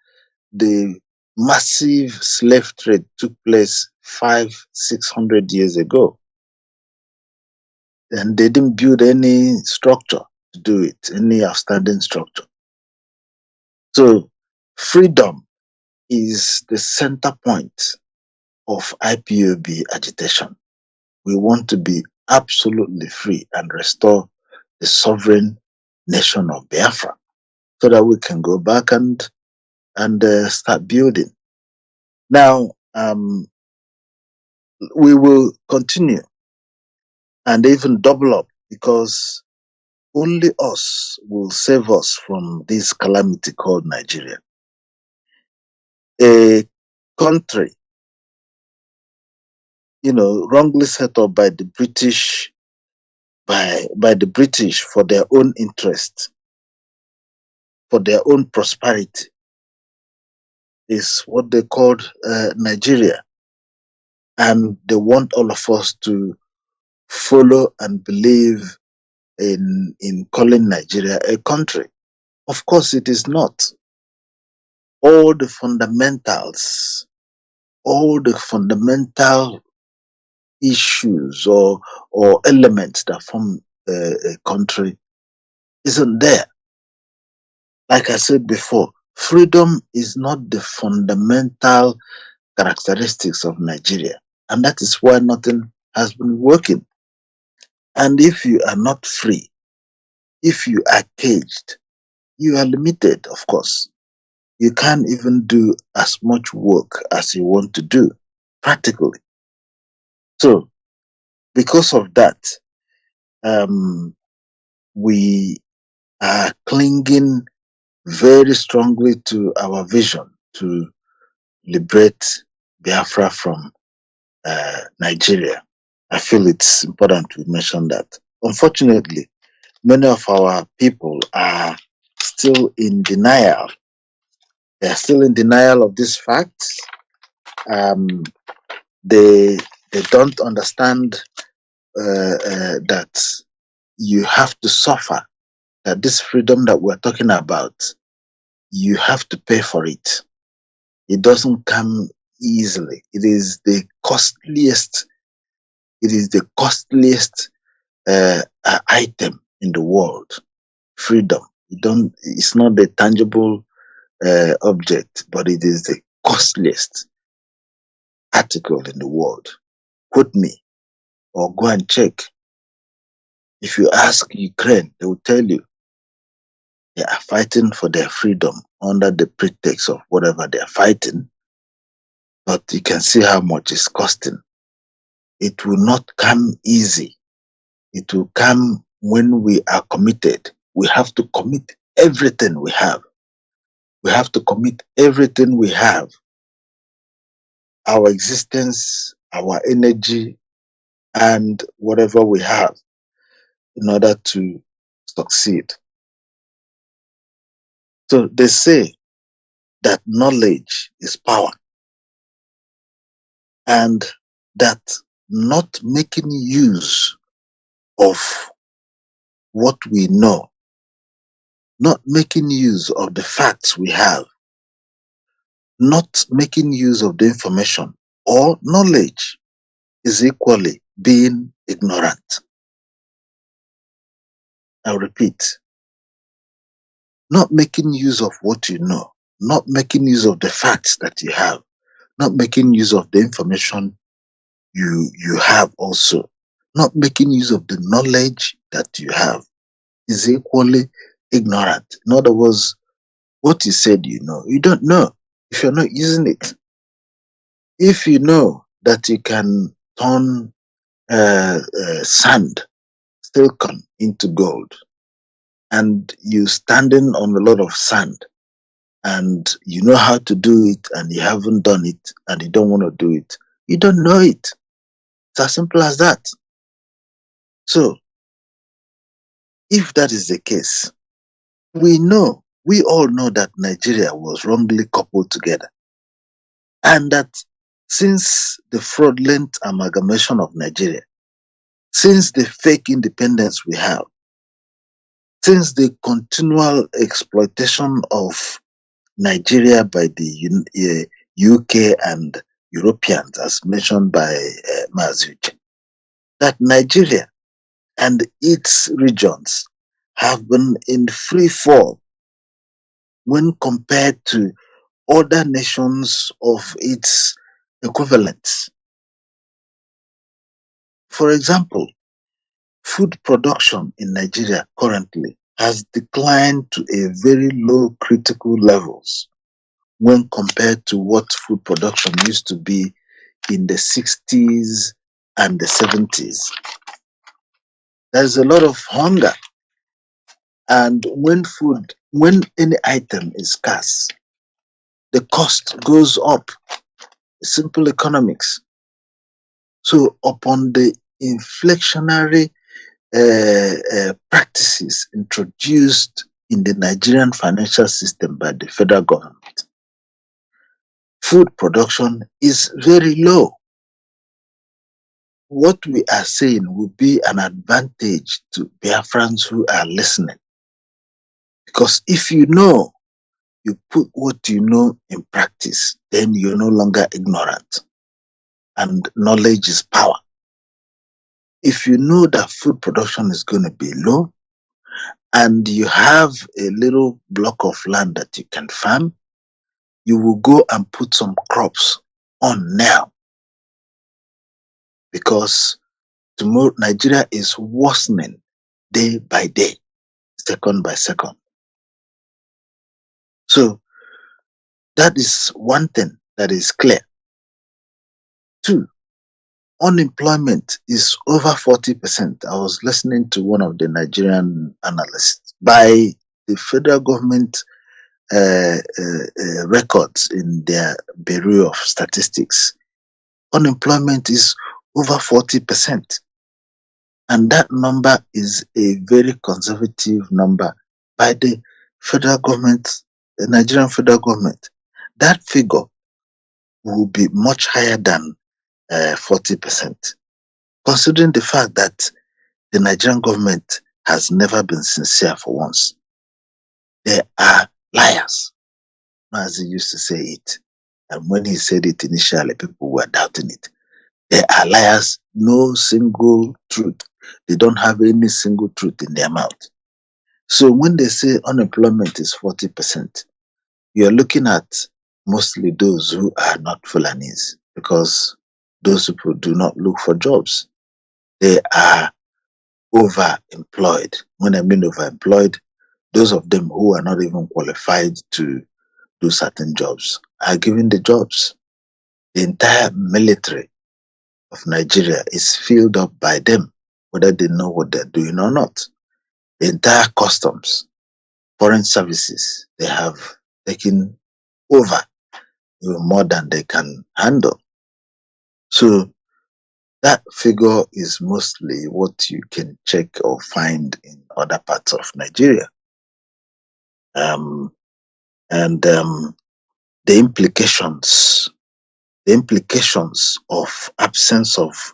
Speaker 5: the massive slave trade took place 500-600 years ago. And they didn't build any structure to do it, any outstanding structure. So freedom is the center point of IPOB agitation. We want to be absolutely free and restore the sovereign nation of Biafra so that we can go back and start building. Now, we will continue and even double up, because only us will save us from this calamity called Nigeria. A country, wrongly set up by the British, by the British for their own interest, for their own prosperity, is what they called Nigeria. And they want all of us to follow and believe in calling Nigeria a country. Of course, it is not. All the fundamentals, all the fundamental issues or elements that form a country isn't there. Like I said before, freedom is not the fundamental characteristics of Nigeria, and that is why nothing has been working. And if you are not free, if you are caged, you are limited, of course. You can't even do as much work as you want to do, practically. So, because of that, we are clinging very strongly to our vision to liberate Biafra from Nigeria. I feel it's important to mention that. Unfortunately, many of our people are still in denial. They are still in denial of these facts. They don't understand that you have to suffer. That this freedom that we're talking about, you have to pay for it. It doesn't come easily. It is the costliest. It is the costliest item in the world. Freedom. It's not a tangible object, but it is the costliest article in the world. Quote me or go and check. If you ask Ukraine, they will tell you they are fighting for their freedom under the pretext of whatever they are fighting. But you can see how much it's costing. It will not come easy. It will come when we are committed. We have to commit everything we have. We have to commit everything we have. Our existence, our energy, and whatever we have in order to succeed. So they say that knowledge is power, and that not making use of what we know, not making use of the facts we have, not making use of the information or knowledge is equally being ignorant. I repeat, not making use of what you know, not making use of the facts that you have, not making use of the information you have also, not making use of the knowledge that you have is equally ignorant. In other words, what you said you know, you don't know if you're not using it. If you know that you can turn sand, silicon into gold, and you standing on a lot of sand, and you know how to do it, and you haven't done it, and you don't want to do it, you don't know it. It's as simple as that. So, if that is the case, we all know that Nigeria was wrongly coupled together, and that since the fraudulent amalgamation of Nigeria, since the fake independence we have, since the continual exploitation of Nigeria by the UK and Europeans, as mentioned by Mazi Iyke, that Nigeria and its regions have been in free fall when compared to other nations of its equivalents. For example, food production in Nigeria currently has declined to a very low critical levels when compared to what food production used to be in the 60s and the 70s. There's a lot of hunger. And when any item is scarce, the cost goes up. Simple economics. So upon the inflationary practices introduced in the Nigerian financial system by the federal government, food production is very low. What we are saying will be an advantage to Biafrans who are listening. Because if you know, you put what you know in practice, then you're no longer ignorant. And knowledge is power. If you know that food production is going to be low, and you have a little block of land that you can farm, you will go and put some crops on now, because tomorrow Nigeria is worsening day by day, second by second. So that is one thing that is clear. Two, unemployment is over 40%. I was listening to one of the Nigerian analysts. By the federal government records in their Bureau of Statistics, unemployment is over 40%. And that number is a very conservative number by the federal government, the Nigerian federal government. That figure will be much higher than 40%, considering the fact that the Nigerian government has never been sincere for once. They are liars, as he used to say it. And when he said it initially, people were doubting it. They are liars, no single truth. They don't have any single truth in their mouth. So when they say unemployment is 40%, you're looking at mostly those who are not Fulanis, because those people do not look for jobs. They are overemployed. When I mean overemployed, those of them who are not even qualified to do certain jobs are given the jobs. The entire military of Nigeria is filled up by them, whether they know what they're doing or not. The entire customs, foreign services, they have taken over even more than they can handle. So that figure is mostly what you can check or find in other parts of Nigeria. And the implications of absence of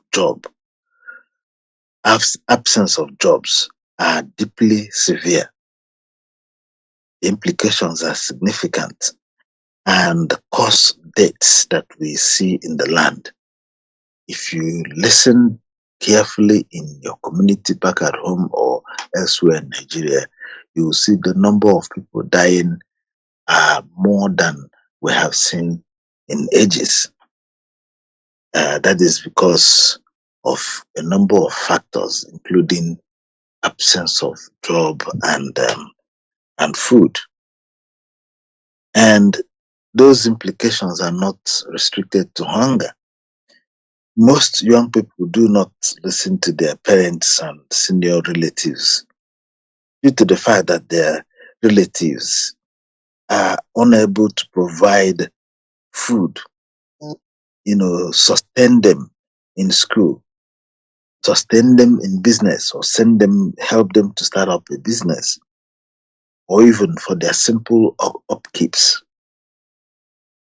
Speaker 5: jobs are deeply severe. The implications are significant and cause deaths that we see in the land. If you listen carefully in your community back at home or elsewhere in Nigeria, you will see the number of people dying are more than we have seen in ages. That is because of a number of factors, including absence of job and food. And those implications are not restricted to hunger. Most young people do not listen to their parents and senior relatives due to the fact that their relatives are unable to provide food, sustain them in school, sustain them in business, or help them to start up a business, or even for their simple upkeeps,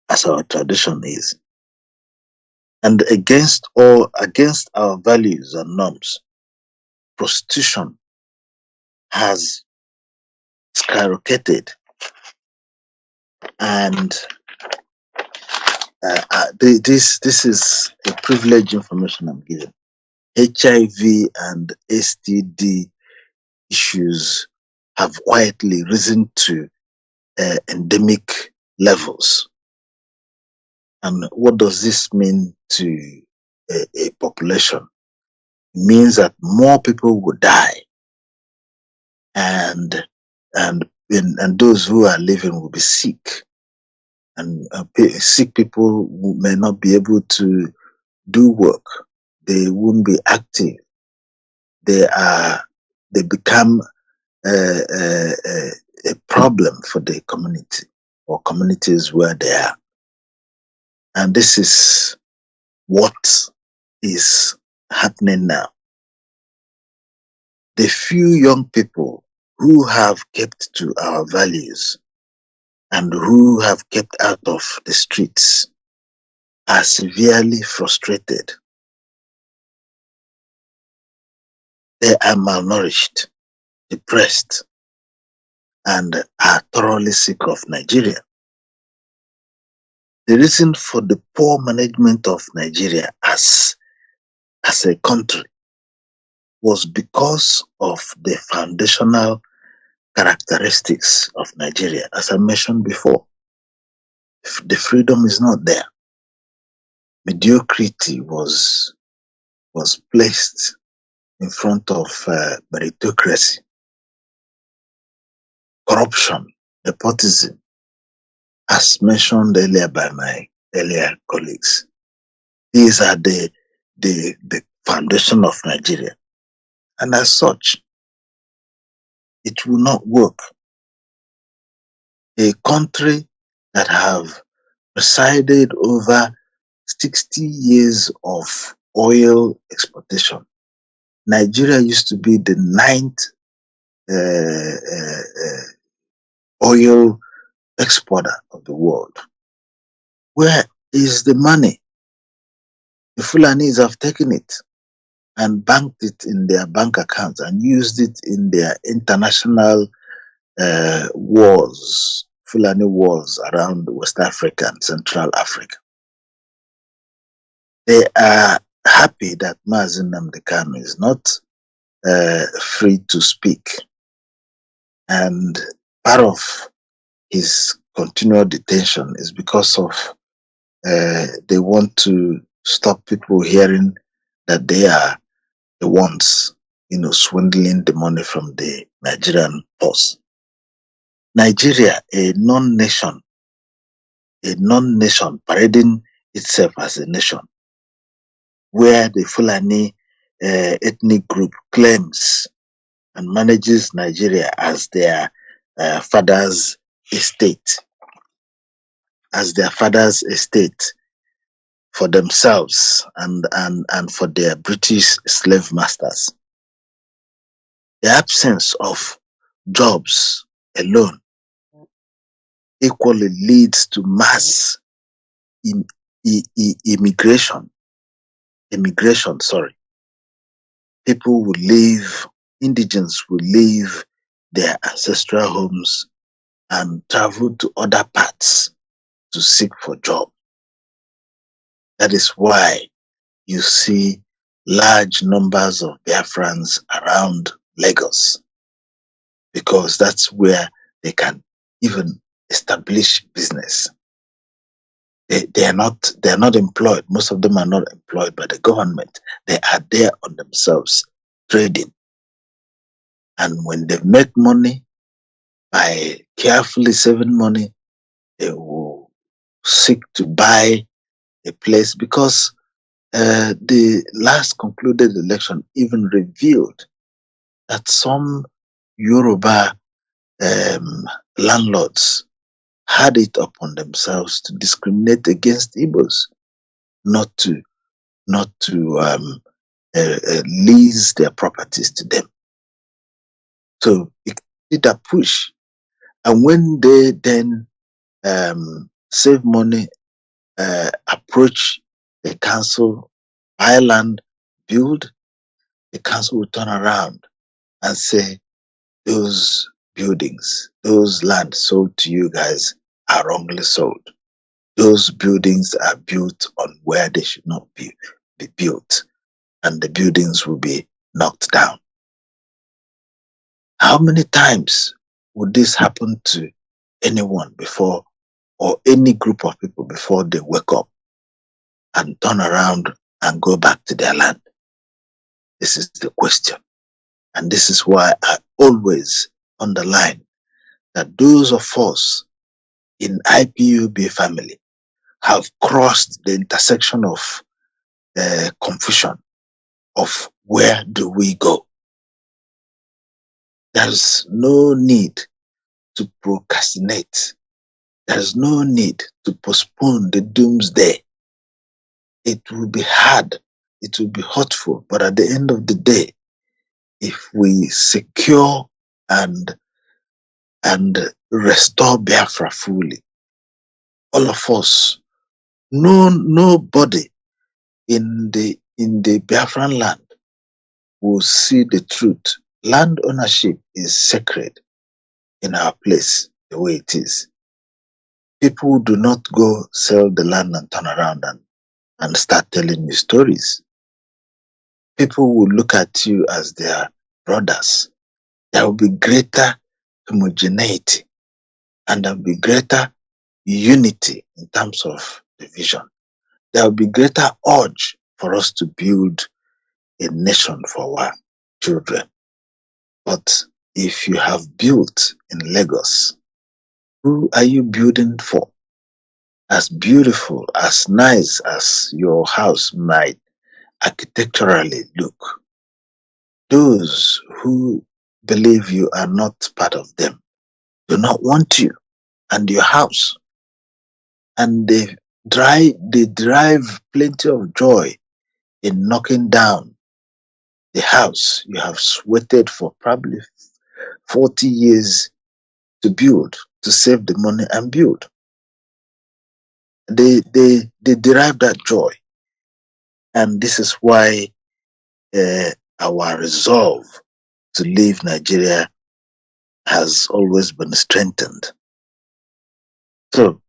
Speaker 5: as our tradition is. And against our values and norms, prostitution has skyrocketed, and this is a privileged information I'm giving. HIV and STD issues have quietly risen to endemic levels. And what does this mean to a population? It means that more people will die, and those who are living will be sick, and sick people may not be able to do work. They won't be active. They become a problem for the community or communities where they are. And this is what is happening now. The few young people who have kept to our values and who have kept out of the streets are severely frustrated. They are malnourished, depressed, and are thoroughly sick of Nigeria. The reason for the poor management of Nigeria as a country was because of the foundational characteristics of Nigeria. As I mentioned before, the freedom is not there. Mediocrity was placed in front of meritocracy, corruption, nepotism, as mentioned earlier by my earlier colleagues. These are the foundation of Nigeria. And as such, it will not work. A country that have presided over 60 years of oil exploitation. Nigeria used to be the 9th oil exporter of the world. Where is the money? The Fulanis have taken it and banked it in their bank accounts and used it in their international wars, Fulani wars around West Africa and Central Africa. They are happy that Mazi Nnamdi Kanu is not free to speak. And part of his continual detention is because of they want to stop people hearing that they are the ones, swindling the money from the Nigerian purse. Nigeria, a non-nation parading itself as a nation, where the Fulani ethnic group claims and manages Nigeria as their father's estate, for themselves and for their British slave masters. The absence of jobs alone equally leads to mass immigration. People will leave, indigents will leave their ancestral homes and travel to other parts to seek for job. That is why you see large numbers of Biafrans around Lagos, because that's where they can even establish business. They are not employed. Most of them are not employed by the government. They are there on themselves, trading. And when they make money, by carefully saving money, they will seek to buy a place, because the last concluded election even revealed that some Yoruba landlords had it upon themselves to discriminate against Igbos, not to lease their properties to them. So it did a push, and when they then save money, approach the council, buy land, build, the council will turn around and say, those buildings, those land sold to you guys are wrongly sold. Those buildings are built on where they should not be built, and the buildings will be knocked down. How many times would this happen to anyone before, or any group of people before they wake up and turn around and go back to their land? This is the question. And this is why I always underline that those of us in IPUB family have crossed the intersection of confusion of where do we go. There's no need to procrastinate. There's no need to postpone the doomsday. It will be hard. It will be hurtful. But at the end of the day, if we secure and restore Biafra fully, all of us, nobody in the Biafran land will see the truth. Land ownership is sacred in our place, the way it is. People do not go sell the land and turn around and start telling you stories. People will look at you as their brothers. There will be greater homogeneity and there will be greater unity in terms of the vision. There will be greater urge for us to build a nation for our children. But if you have built in Lagos, who are you building for? As beautiful, as nice as your house might architecturally look, those who believe you are not part of them do not want you and your house. And they derive plenty of joy in knocking down the house you have waited for probably 40 years to build, to save the money and build. They derive that joy. And this is why our resolve to leave Nigeria has always been strengthened. So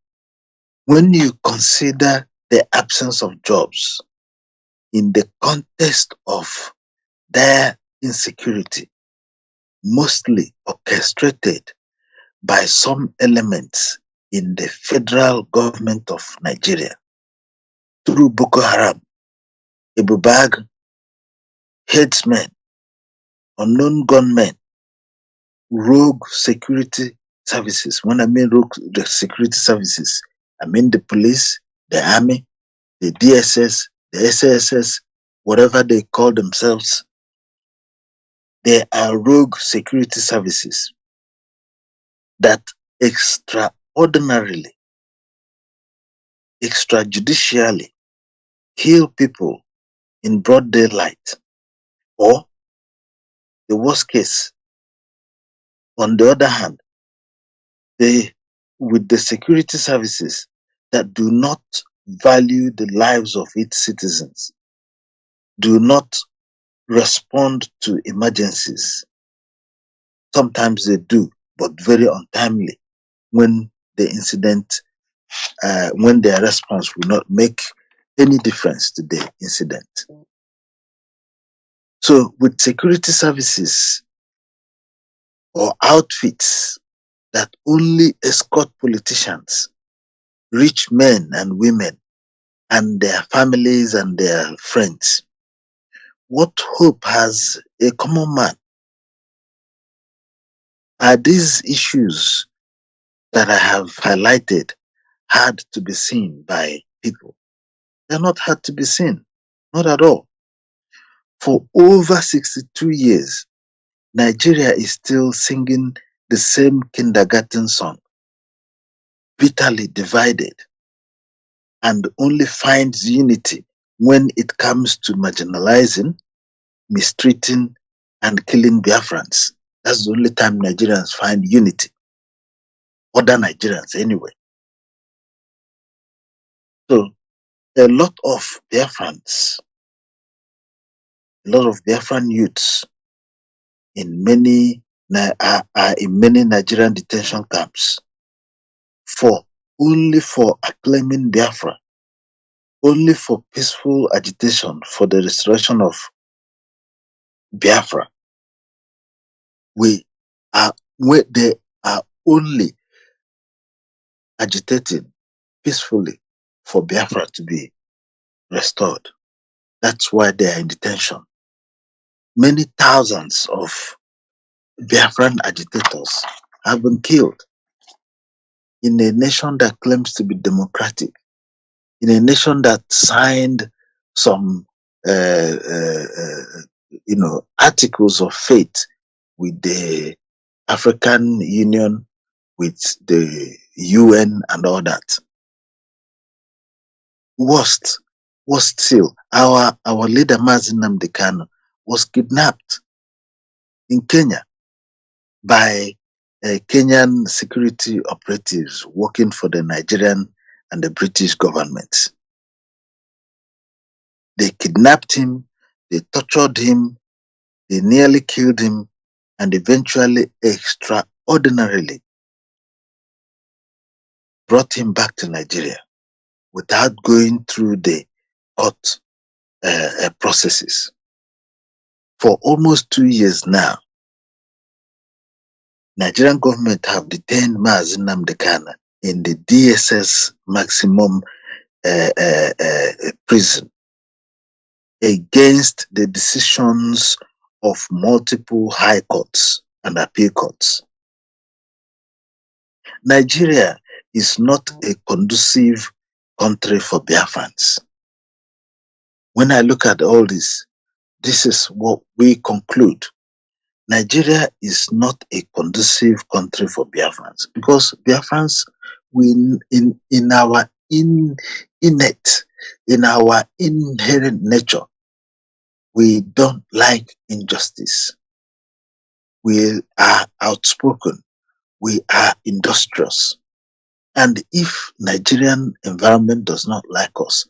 Speaker 5: when you consider the absence of jobs in the context of their insecurity, mostly orchestrated by some elements in the federal government of Nigeria through Boko Haram, Ibubag, headsmen, unknown gunmen, rogue security services. When I mean rogue security services, I mean the police, the army, the DSS, the SSS, whatever they call themselves. They are rogue security services that extraordinarily, extrajudicially kill people in broad daylight, or the worst case, on the other hand, they, with the security services that do not value the lives of its citizens, do not respond to emergencies. Sometimes they do, but very untimely when the incident, when their response will not make any difference to the incident. So with security services or outfits that only escort politicians, rich men and women, and their families and their friends, what hope has a common man? Are these issues that I have highlighted hard to be seen by people? They're not hard to be seen, not at all. For over 62 years, Nigeria is still singing the same kindergarten song, bitterly divided, and only finds unity when it comes to marginalizing, mistreating, and killing Biafrans. That's the only time Nigerians find unity. Other Nigerians, anyway. So, a lot of Biafrans, a lot of Biafran youths in many are in many Nigerian detention camps only for acclaiming Biafra, only for peaceful agitation for the restoration of Biafra. They are only agitating peacefully for Biafra to be restored. That's why they are in detention. Many thousands of Biafran agitators have been killed in a nation that claims to be democratic, in a nation that signed some, articles of faith with the African Union, with the UN and all that. Worst still, our leader Mazi Nnamdi Kanu was kidnapped in Kenya by Kenyan security operatives working for the Nigerian and the British governments. They kidnapped him, they tortured him, they nearly killed him, and eventually, extraordinarily, brought him back to Nigeria without going through the court processes. For almost 2 years now, Nigerian government have detained Mazi Nnamdi Kanu in the DSS maximum prison against the decisions of multiple high courts and appeal courts. Nigeria is not a conducive country for Biafrans. When I look at all this, this is what we conclude. Nigeria is not a conducive country for Biafrans, because Biafrans, in our innate, in our inherent nature, we don't like injustice. We are outspoken. We are industrious. And if Nigerian environment does not like us,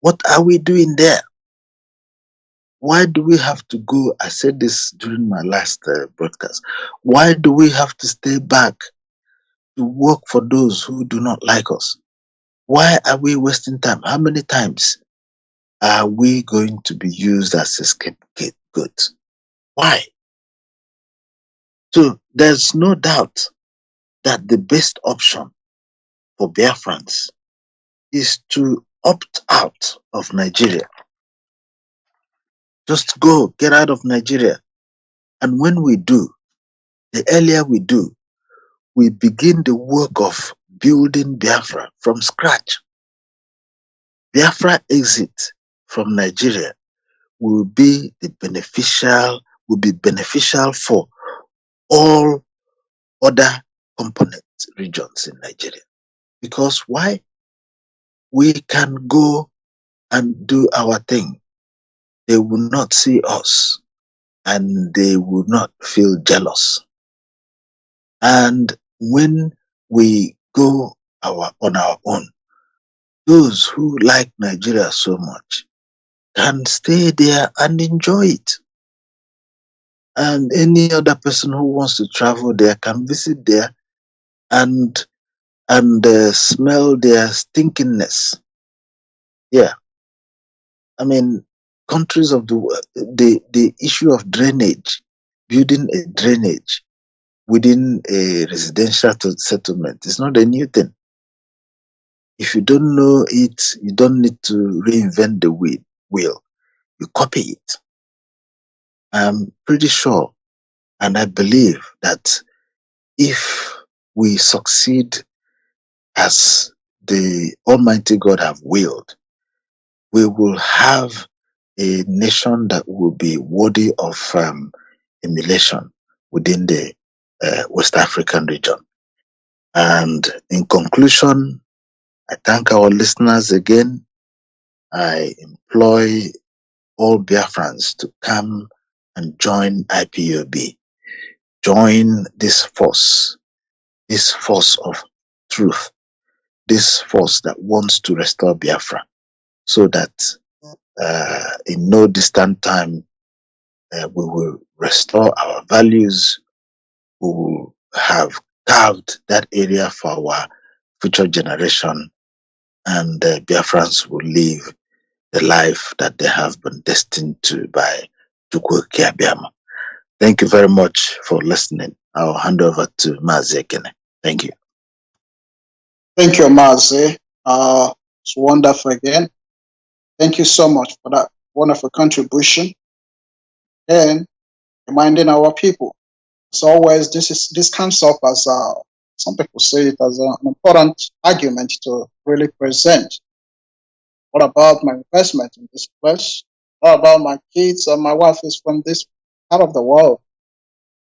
Speaker 5: what are we doing there? Why do we have to go? I said this during my last broadcast. Why do we have to stay back to work for those who do not like us? Why are we wasting time? How many times are we going to be used as a scapegoat? Why? So there's no doubt that the best option for Biafrans is to opt out of Nigeria. Just go, get out of Nigeria. And when we do, the earlier we do, we begin the work of building Biafra from scratch. Biafra exit from Nigeria will be beneficial for all other component regions in Nigeria. Because why? We can go and do our thing. They will not see us and they will not feel jealous. And when we go on our own, those who like Nigeria so much can stay there and enjoy it. And any other person who wants to travel there can visit there and smell their stinkiness. Yeah. I mean, countries of the world, the issue of drainage, building a drainage within a residential settlement is not a new thing. If you don't know it, you don't need to reinvent the wheel. You copy it. I'm pretty sure and I believe that if we succeed as the Almighty God have willed, we will have a nation that will be worthy of emulation within the West African region. And in conclusion, I thank our listeners again. I employ all Biafrans to come and join IPOB. Join this force of truth, this force that wants to restore Biafra, so that in no distant time we will restore our values. We will have carved that area for our future generation, and Biafrans will live the life that they have been destined to by Chukwueke Abiama. Thank you very much for listening. I'll hand over to Mazi Iyke. Thank you.
Speaker 3: Thank you, Mazi. It's wonderful again. Thank you so much for that wonderful contribution and reminding our people. As always, this comes up as some people say it as an important argument to really present. What about my investment in this place? What about my kids and my wife is from this part of the world?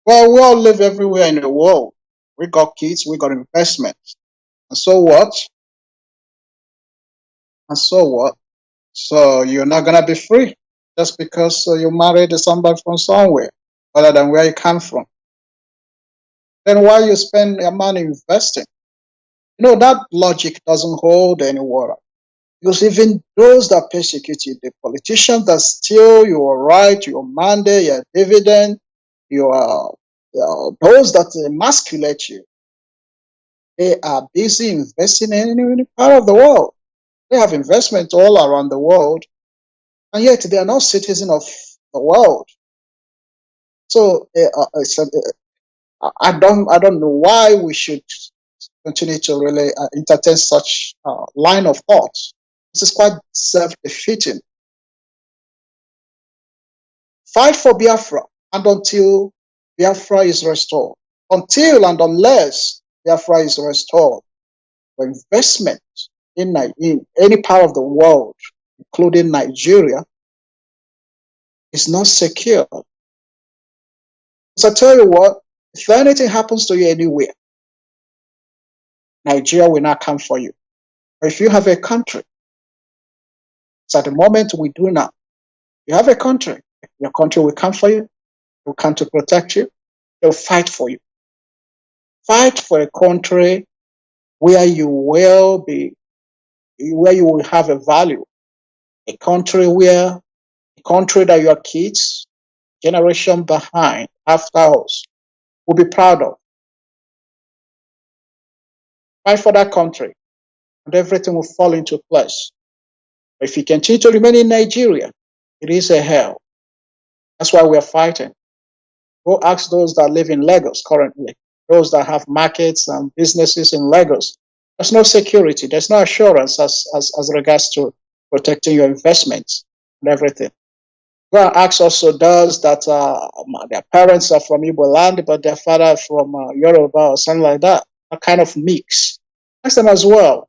Speaker 3: Well, we all live everywhere in the world. We got kids, we got investments. And so what? And so what? So you're not going to be free just because you married somebody from somewhere other than where you come from. Then why you spend your money investing? You know, that logic doesn't hold any water. Because even those that persecute you, the politicians that steal your right, your mandate, your dividend, those that emasculate you, they are busy investing in any part of the world. They have investments all around the world, and yet they are not citizens of the world. So I don't know why we should continue to really entertain such line of thought. This is quite self-defeating. Fight for Biafra, and until Biafra is restored, until and unless Biafra is restored, the investment in any part of the world, including Nigeria, is not secure. So I tell you what, if anything happens to you anywhere, Nigeria will not come for you. But if you have a country, so at the moment we do now, you have a country, your country will come for you, will come to protect you, they'll fight for you. Fight for a country where you will have a value, a country that your kids, generation behind, after us, will be proud of. Fight for that country, and everything will fall into place. If you continue to remain in Nigeria, it is a hell. That's why we are fighting. Go ask those that live in Lagos currently, those that have markets and businesses in Lagos. There's no security, there's no assurance as regards to protecting your investments and everything. Go and ask also those that their parents are from Igbo land, but their father is from Yoruba or something like that, a kind of mix. Ask them as well.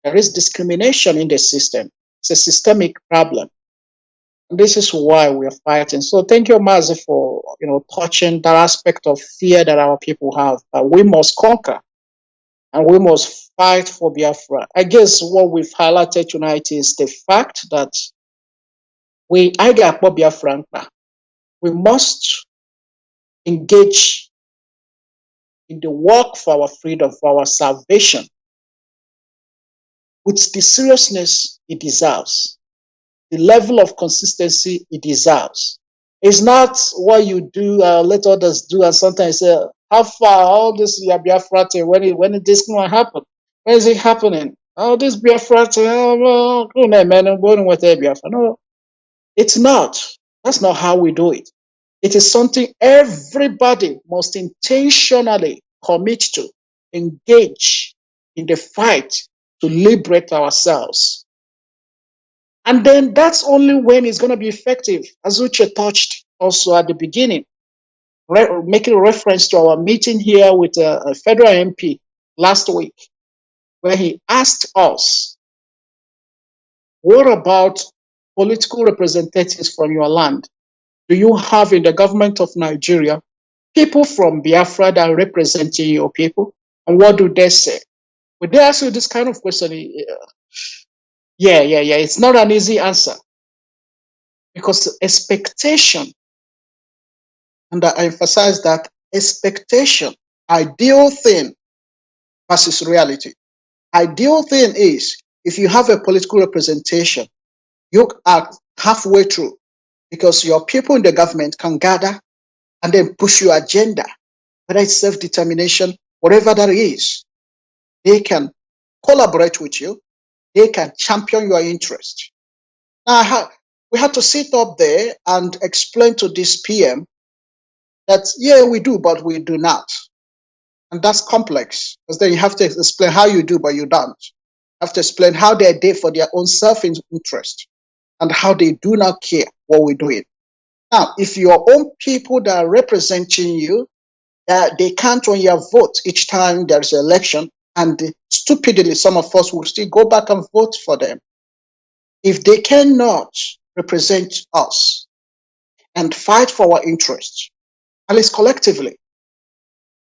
Speaker 3: There is discrimination in the system. It's a systemic problem. And this is why we're fighting. So thank you, Mazi, for touching that aspect of fear that our people have. We must conquer and we must fight for Biafra. I guess what we've highlighted tonight is the fact that we must engage in the work for our freedom, for our salvation, with the seriousness it deserves, the level of consistency it deserves. It's not what you do, let others do, and sometimes say, how far all this Biafra thing, when is this going to happen? When is it happening? Oh, this Biafra thing, no, it's not. That's not how we do it. It is something everybody must intentionally commit to, engage in the fight to liberate ourselves. And then that's only when it's going to be effective, as Uche touched also at the beginning, making reference to our meeting here with a federal MP last week, where he asked us, what about political representatives from your land? Do you have in the government of Nigeria people from Biafra that are representing your people? And what do they say? When they ask you this kind of question, it's not an easy answer. Because expectation, and I emphasize that expectation, ideal thing versus reality. Ideal thing is if you have a political representation, you are halfway through because your people in the government can gather and then push your agenda, whether it's self-determination, whatever that is. They can collaborate with you. They can champion your interest. Now, we have to sit up there and explain to this PM that, yeah, we do, but we do not. And that's complex because then you have to explain how you do, but you don't. You have to explain how they're there for their own self-interest and how they do not care what we're doing. Now, if your own people that are representing you, they can't on your vote each time there's an election, and stupidly, some of us will still go back and vote for them. If they cannot represent us and fight for our interests, at least collectively.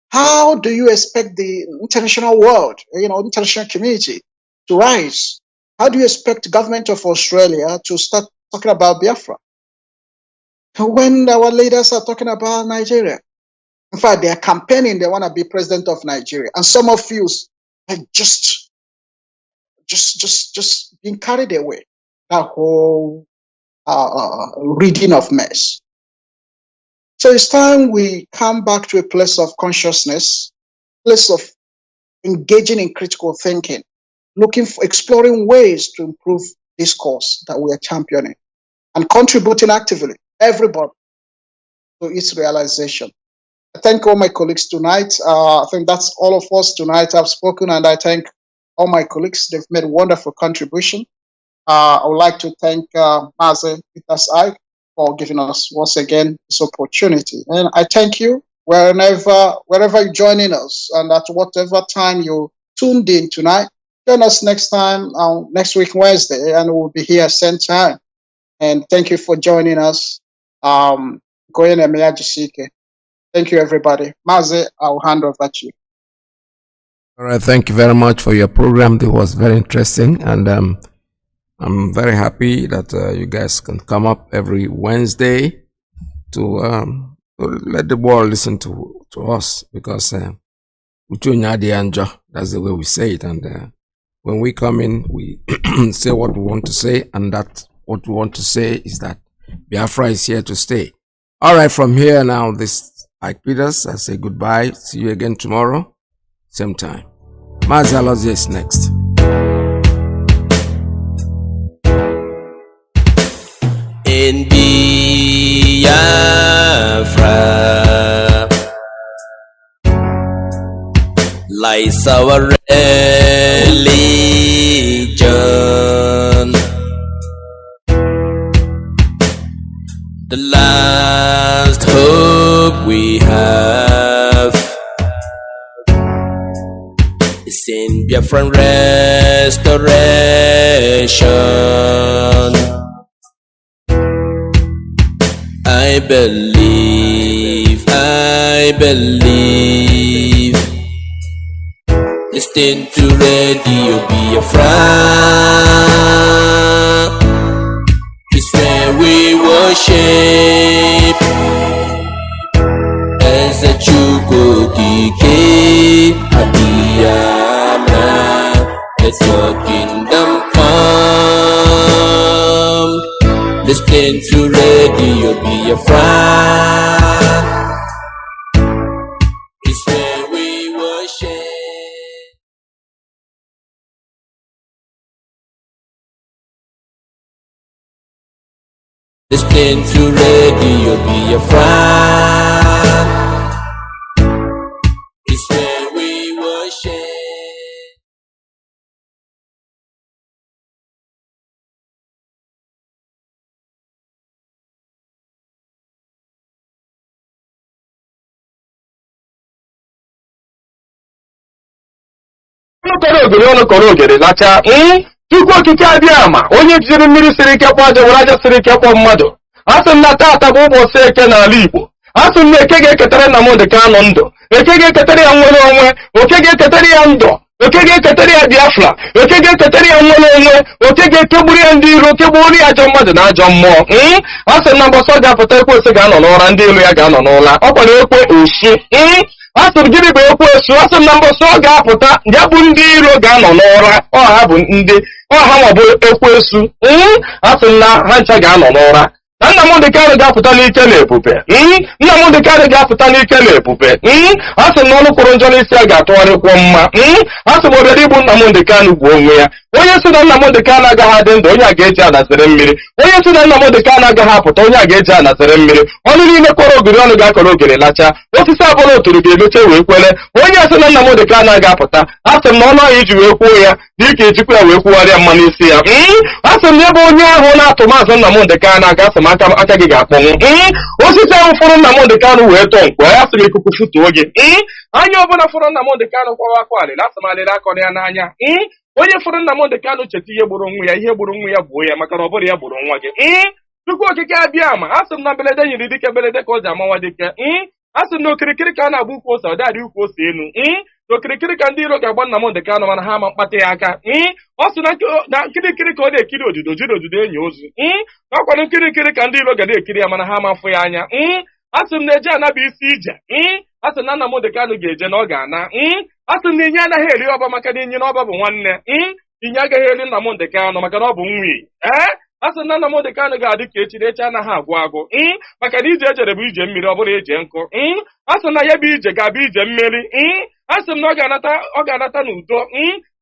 Speaker 3: How do you expect the international world, international community to rise? How do you expect the government of Australia to start talking about Biafra when our leaders are talking about Nigeria? In fact, they are campaigning, they want to be president of Nigeria. And some of you are just being carried away. That whole reading of mess. So it's time we come back to a place of consciousness, place of engaging in critical thinking, exploring ways to improve this course that we are championing, and contributing actively, everybody, to its realization. I thank all my colleagues tonight. I think that's all of us tonight. I've spoken, and I thank all my colleagues. They've made a wonderful contribution. I would like to thank Mazi Iyke for giving us once again this opportunity. And I thank you wherever you're joining us, and at whatever time you tuned in tonight. Join us next time, next week, Wednesday, and we'll be here same time. And thank you for joining us. Thank you, everybody. Mazi, I'll hand over to you.
Speaker 1: All right, thank you very much for your program. It was very interesting, and I'm very happy that you guys can come up every Wednesday to let the world listen to us, because that's the way we say it. And when we come in, we say what we want to say, and that what we want to say is that Biafra is here to stay. All right, from here now, this Ike Peters, I say goodbye. See you again tomorrow, same time. Mazi Iyke is next.
Speaker 6: In Biafra lies our religion, the last hope we have is in Biafran restoration. I believe, listen to Radio Biafra, it's where we worship as a Chukotike Abiyama. Let your kingdom come. Listen to Radio Biafra, it's where we worship. Listen to Radio Biafra, it's where we worship.
Speaker 2: kọrọ ogere lacha Chukwu okike abịama onye jiri mmiri siri ike kwa aja were aja siri ike kwa mmadụ. Asị m na taata bụ ụbọchị eke n'ala Igbo. Asị m na eke ga-eketara Nnamdi Kanu ndụ, eke ga-eketara ya nwere onwe, oke ga-eketara ya ndụ, oke ga-eketara ya Biafra, oke ga-eketara ya nwere onwe, oke ga-ekegburu ya ndị iro, kegburu ya ajọ mmadụ na ajọ mmụọ. Asị m na mbọsọ ga-apụta ekwesị ga-anọ n'ụra, ndị ilo ya ga-anọ n'ụla. Ọ kwara ekwe osu. Asị m gịnị bụ ekwesu? Asị m na mbọsọ ọ ga-apụta, ya bụ ndị iro ga-anọ n'ụra. Ọha bụ ndị ọha maọbụ ekwesu. Asị m na ha ncha ga-anọ n'ụra. Na Nnamdi Kanu ga-apụta n'ike na ebube. Nnamdi Kanu ga-apụta n'ike na ebube. Asị m na ọnụ kwụrụ njọ n'isi a ga-atụgharịkwọ mma. Asị m obodo igbu Nnamdi Kanu bụ onwe ya. Onye si na Nnamdi Kanu agaghị adị ndụ, onye a ga-eji anazere mmiri. Onye si na Nnamdi Kanu agaghị apụta, onye a ga-eji anazere mmiri. Ọnụ niile kọrọ ogiri ọnụ ga-akọrọ ogiri lacha. Osisi abụla oturu ga-emeche wee kwele. Onye si na Nnamdi Kanu agaghị apụta, asị m na ọnụ ahụ iji wee kwuo ya dịka ejikwa ya wee kwugharịa mma n'isi ya. Asị m na ebe onye ahụ na-atụ maazị Nnamdi Kanu aga-asị m aka gị ga-akpọnwụ. Osisi ahụ fụrụ Nnamdi Kanu wee tọọ nkwe, asị m ikuku futuo gị. Anya ọbụla fụrụ Nnamdi Kanu kwawa akwa alịla, asị m alịla akọrọ ya n'anya. Onye fụrụ Nnamdi Kanu cheta ihe gburu nwa ya, ihe gburu nwa ya gbuo ya, maka na ọ bụrụ ya gburu nwa gị. Chukwu okike abịama, asị m na mberede nyiri dike mberede ka ọ ji amawa dike.
Speaker 7: Asị m na okirikiri ka a na-agba ukwu ose ọ dadị ukwu ose enu na okirikiri ka ndị iro ga-agba Nnamdi Kanu mana ha ama mkpata ya aka ọ sị na nkirikiri ka ọ na-ekiri odudo jiri odudo enyi ozu ọkwanụ nkirikiri ka ndị iro ga na-ekiri ya mana ha ama mfụ ya anya asị m na eje anaba isi ije asị na Nnamdi Kanu ga-eje na ọ ga-ana asị m na inye anaghị eri ọba maka na inye na ọba bụ nwanne inye agaghị eri Nnamdi Kanu maka na ọ bụ nwi asị na Nnamdi Kanu ga-adị ka echi na echi anaghị agwụ agwụ maka na ije ejere bụ ije mmiri ọ bụrụ eje nkụ asị na ya bụ ije ga-abụ ije mmeri asị m na ọ ga-anata n'udo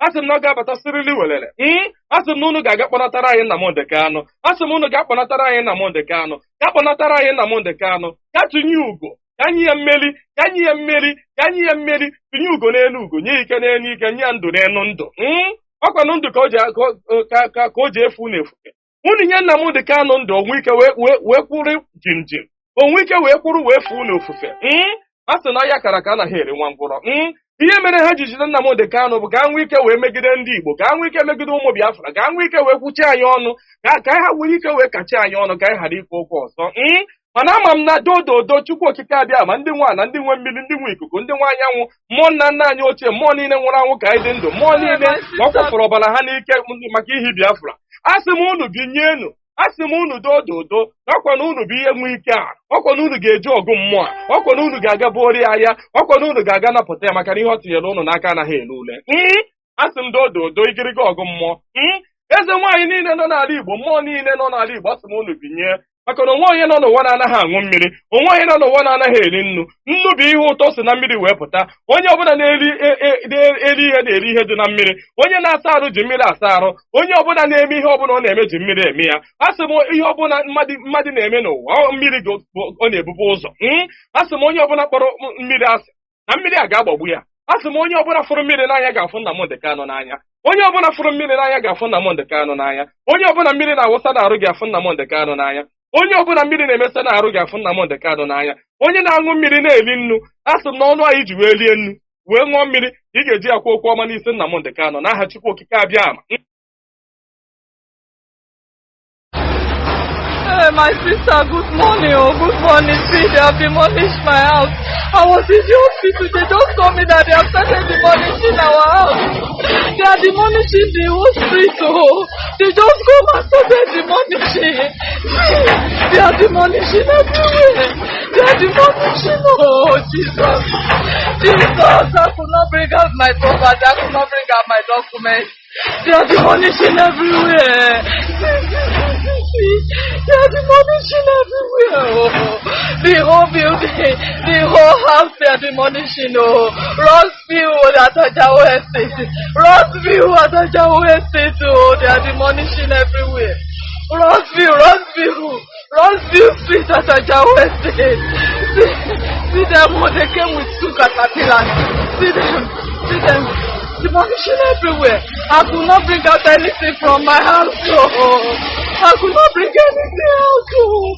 Speaker 7: asị m na ọ ga-abata sirili welere asị m na unu ga-aga kpọnatara anyị Nnamdi Kanu asị m unu ga-akpọnatara anyị Nnamdi Kanu ga kpọnatara anyị Nnamdi Kanu ga tụnye ugo ka nye ya mmeri ka nye ya mmeri ka nye ya mmeri tụnye ugo n'elu ugo nye ike n'elu ike nye ya ndụ n'elu ndụ ọkwanụ ndụ ka o ji efu na-efufe unu nye Nnamdi Kanu ndụ onwe ike wee kwụrụ jinjin onwe ike wee kwụrụ wee fuo n'ofufe a sị na ya kara ka anaghị eri nwa ngwụrọ ihe mere ha ji jide Nnamdi Kanu bụ ka ha nwee ike wee megide ndị Igbo ka ha nwee ike megide ụmụ Biafra ka ha nwee ike wee kwuchi anyị ọnụ ka ha nwee ike wee kachi anyị ọnụ ka anyị ghara ikwu okwu ọzọ mana ama m na dododo Chukwu okike abịa ma ndị nwa na ndị nwe mmiri ndị nwe ikuku ndị nwe anyanwụ mmụọ nna nna anyị ochie mmụọ niile nwụrụ anwụ ka anyị dị ndụ mmụọ niile ma ọ kwafụrụ ọbara ha n'ike maka ihi Biafra asị m unu binyenu asị m unu dododo ọkwa na unu bụ ihe nwe ike a ọkwa na unu ga-eji ọgụ mmụọ a ọkwa na unu ga-aga bori ahịa ọkwa na unu ga-aga napụta ya maka na ihe ọ tinyere unu n'aka anaghị ele ule asị m dododo igiriga ọgụ mmụọ eze nwaanyị niile nọ n'ala Igbo mmụọ niile nọ n'ala Igbo asị m unu binye maka na onwe onye nọ n'ụwa na-anaghị aṅụ mmiri onwe onye nọ n'ụwa na-anaghị eri nnu nnu bụ ihe ụtọ si na mmiri wee pụta onye ọbụla na-eri ihe na-eri ihe dị na mmiri onye na-asa arụ ji mmiri asa arụ onye ọbụla na-eme ihe ọbụla ọ na-eme ji mmiri eme ya asị m ihe ọbụla mmadụ na-eme n'ụwa mmiri ọ na-ebube ụzọ asị m onye ọbụla kpọrọ mmiri asị na mmiri a ga-agbagbu ya asị m onye ọbụla fụrụ mmiri n'anya ga-afụ Nnamdi Kanu n'anya onye ọbụla fụrụ mmiri n'anya ga-afụ Nnamdi Kanu n'anya onye ọbụla mmiri na-awụsa n'arụ ga-afụ Nnamdi Kanu n'anya onye ọbụla mmiri na-emesa n'arụ ga-afụ Nnamdi Kanu n'anya onye na-aṅụ mmiri na-eli nnu asị m na ọnụ anyị ji wee lie nnu wee ṅụọ mmiri ka ị ga-eji akwa okwu ọma n'isi Nnamdi Kanu n'aha Chukwu okike abịa ama.
Speaker 8: My sister, good morning. Oh, good morning. See, they have demolished my house. I was in the hospital. They just told me that they have started demolishing our house. They are demolishing the whole street. Oh, they just come and started demolishing. They are demolishing everywhere. They are demolishing. Oh, Jesus. Jesus, I could not bring out my property. I could not bring out my documents. They are demolishing everywhere. They are demolishing everywhere. Oh, the whole building, the whole house, they are demolishing. Oh, Rossville at Ajawo Estate. Rossville at Ajawo Estate. Oh, they are demolishing everywhere. Rossville Street at Ajawo Estate. See them, oh, they came with two caterpillars. See them. Demolition everywhere. I could not bring out anything from my house. Oh, I could not bring anything out. Oh.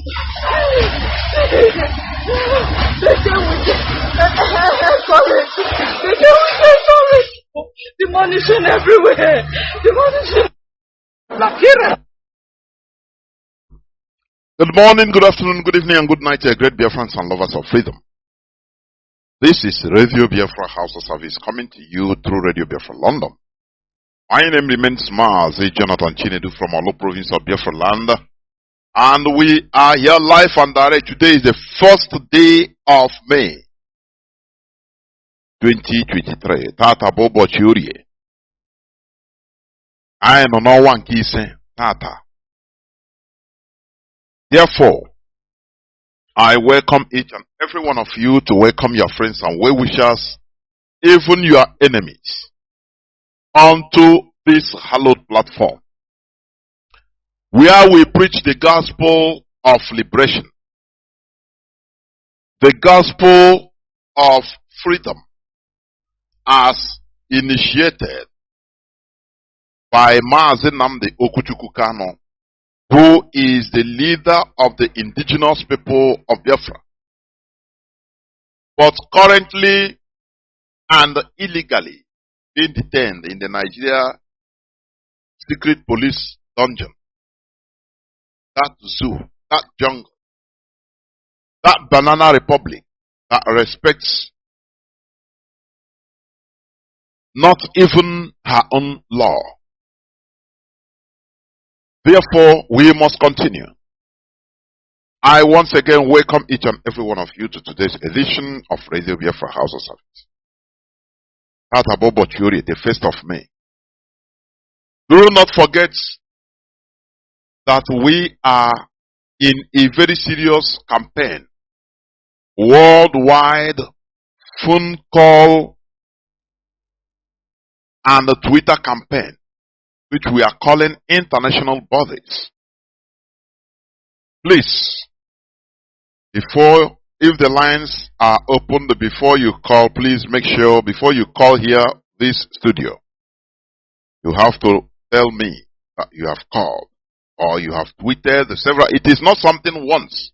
Speaker 8: They came with storage. They came with storage. Demolition everywhere. Demolition.
Speaker 9: Good morning, good afternoon, good evening, and good night, great Biafrans and lovers of freedom. This is Radio Biafra House of Service coming to you through Radio Biafra London. My name remains Mazi Jonathan Chinedu from Olo province of Biafra land. And we are here live and direct. Today is the first day of May 2023. Tata Bobo Chiurie. I am no one kise Tata. Therefore, I welcome each and every one of you to welcome your friends and well-wishers, even your enemies, onto this hallowed platform, where we preach the gospel of liberation, the gospel of freedom, as initiated by Mazi Nnamdi Kanu, who is the leader of the indigenous people of Biafra, but currently and illegally being detained in the Nigeria secret police dungeon, that zoo, that jungle, that banana republic that respects not even her own law. Therefore, we must continue. I once again welcome each and every one of you to today's edition of Radio Biafra House of Service. Atabobochuri, the 1st of May. Do not forget that we are in a very serious campaign. Worldwide phone call and a Twitter campaign, which we are calling international bodies. Please, if the lines are opened before you call, please make sure before you call here this studio, you have to tell me that you have called or you have tweeted several. It is not something once.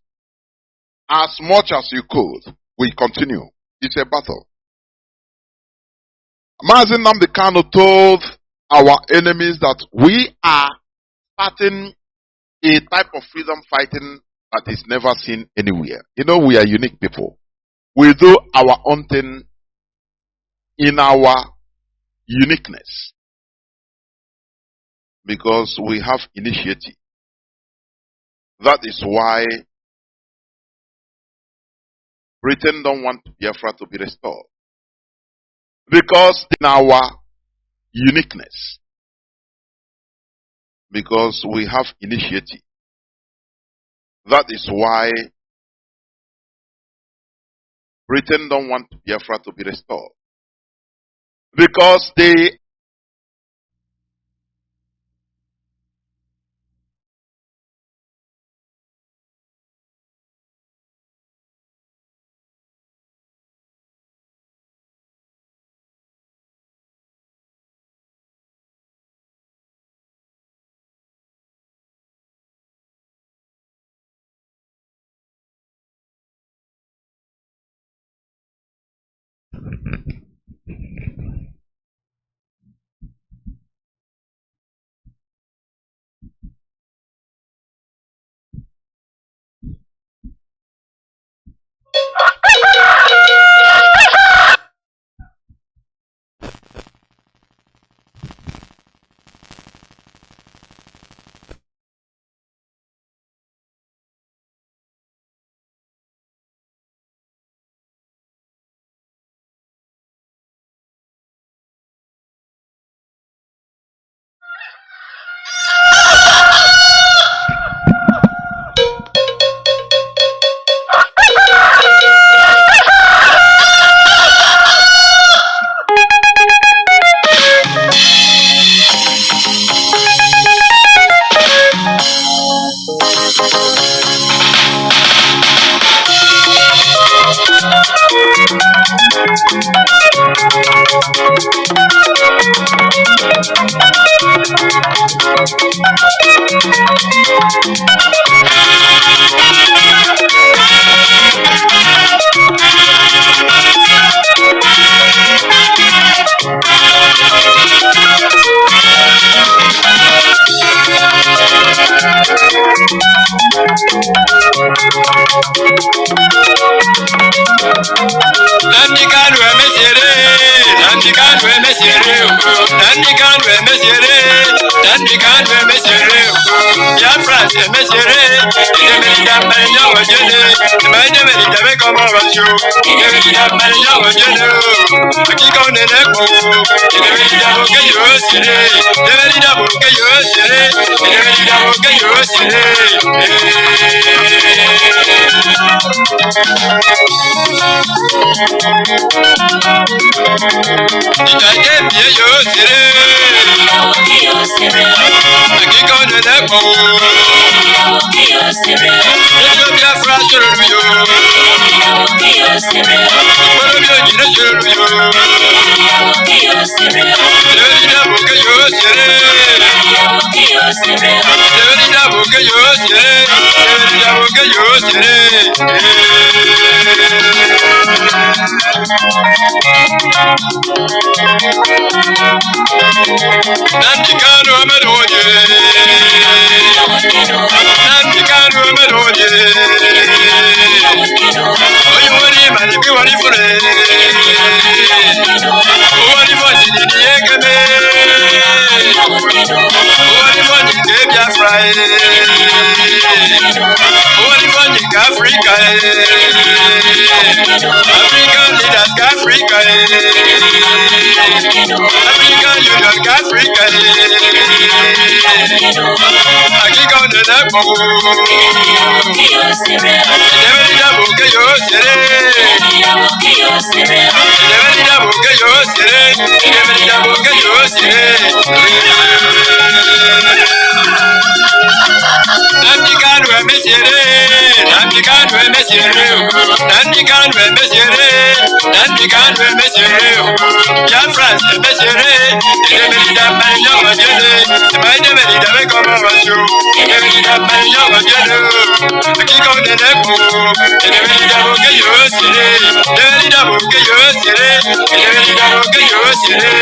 Speaker 9: As much as you could, we continue. It's a battle. Mazi Nnamdi told our enemies that we are starting a type of freedom fighting that is never seen anywhere. You know, we are unique people. We do our own thing in our uniqueness because we have initiative. That is why Britain don't want Biafra to be restored. Because in our uniqueness, because we have initiative. That is why Britain don't want Biafra to be restored. Because they
Speaker 10: Biafra, Africa, African leaders, Africa, African Union, Africa, I keep on the level. Never did I book your city. Never did I book your city. Never did I book your city. Nnamdi Kanu emesiere, Nnamdi Kanu emesiere, Nnamdi Kanu emesiere, Nnamdi Kanu emesiere, Biafrans emesiere, Edemerida Mariya Wajede, Edemerida Bekomo Washu, Edemerida Mariya Wajede, Akiko Neneko, Edemerida Boke Yosire, Edemerida Boke Yosire, Edemerida Boke Yosire.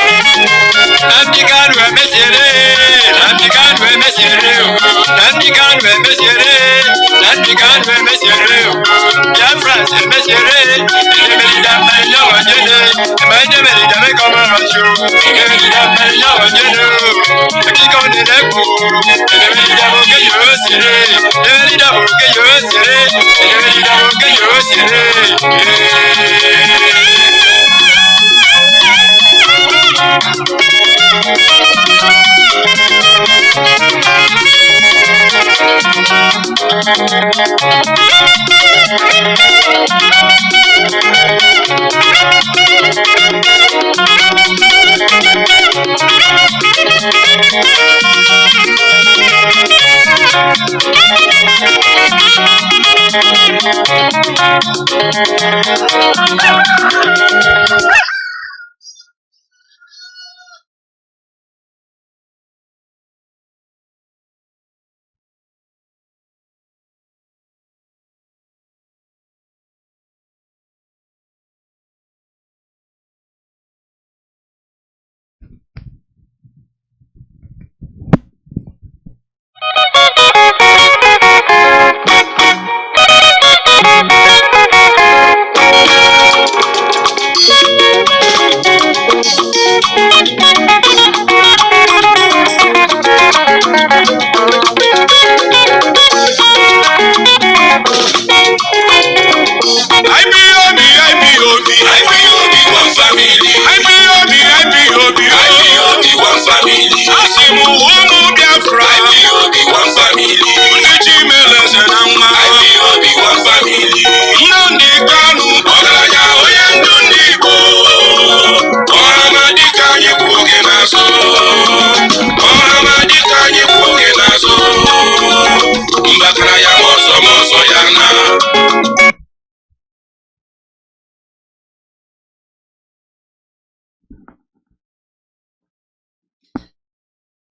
Speaker 10: Nnamdi Kanu emesiere, Nnamdi Kanu emesiere, Nnamdi Kanu emesiere, Nnamdi Kanu emesiere, Biafrans emesiere, Edemerida Mariya Wajede, Edemerida Bekomo Washu, Edemerida Mariya Wajede, Akiko Neneko, Edemerida Boke Yosire, Edemerida Boke Yosire, Edemerida Boke Yosire.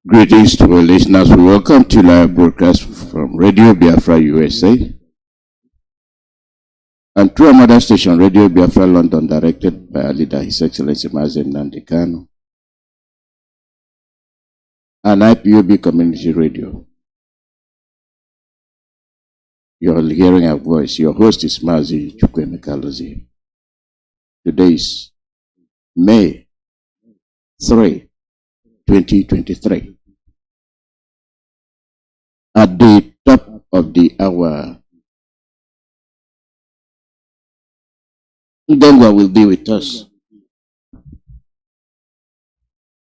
Speaker 11: Greetings to our listeners. We welcome to live broadcast from Radio Biafra USA and through another station, Radio Biafra London, directed by our leader, His Excellency Mazi Nnamdi Kanu, and IPOB Community Radio. You're hearing our voice. Your host is Mazi Iyke. Today is May 3, 2023. At the top of the hour, Ndengwa will be with us.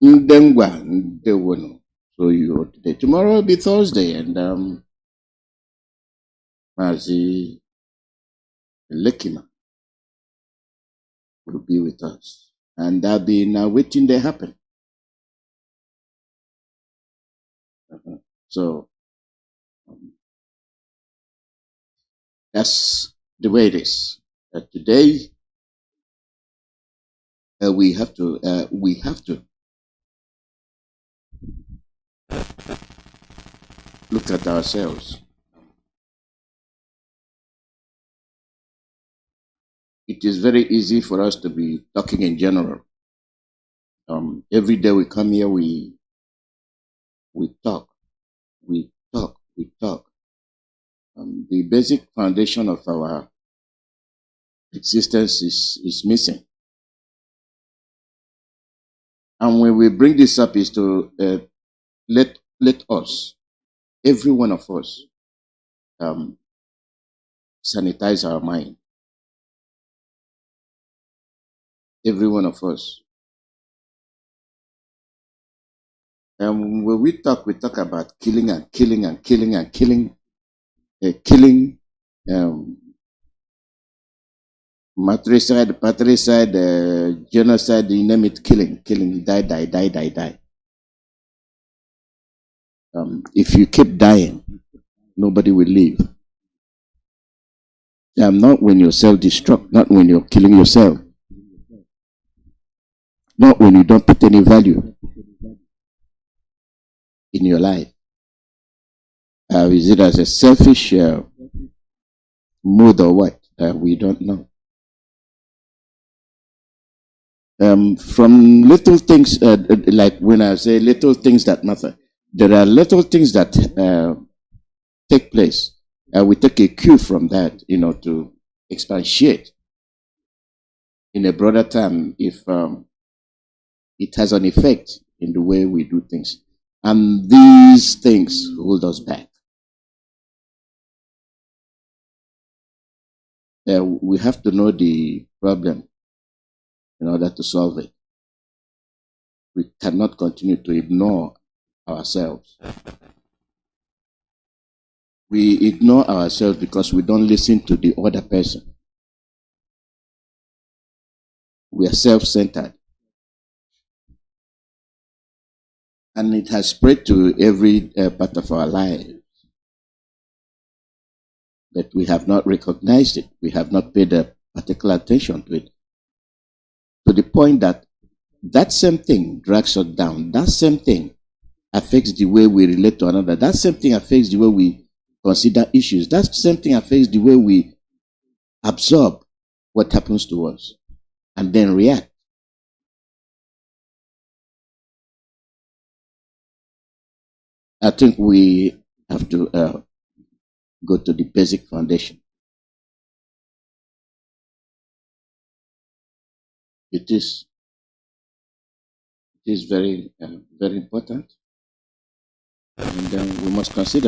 Speaker 11: Ndengwa, Ndewono. So you today. Tomorrow will be Thursday, and Mazi Lekima will be with us. And I've been waiting to happen. So that's the way it is. Today we have to look at ourselves. It is very easy for us to be talking in general. Every day we come here, we talk. The basic foundation of our existence is missing. And when we bring this up is to let us, every one of us, sanitize our mind. Every one of us. And when we talk about killing and killing and killing and killing, patricide, genocide, you name it, killing, die. If you keep dying, nobody will live. Not when you're self-destruct, not when you're killing yourself, not when you don't put any value in your life. Is it as a selfish mood or what? We don't know. From little things, like when I say little things that matter, there are little things that take place. We take a cue from that, to expatiate in a broader term if it has an effect in the way we do things. And these things hold us back. We have to know the problem in order to solve it. We cannot continue to ignore ourselves. We ignore ourselves because we don't listen to the other person. We are self-centered. And it has spread to every part of our lives. But we have not recognized it. We have not paid a particular attention to it. To the point that that same thing drags us down. That same thing affects the way we relate to another. That same thing affects the way we consider issues. That same thing affects the way we absorb what happens to us and then react. I think we have to go to the basic foundation. It is very, very important, and we must consider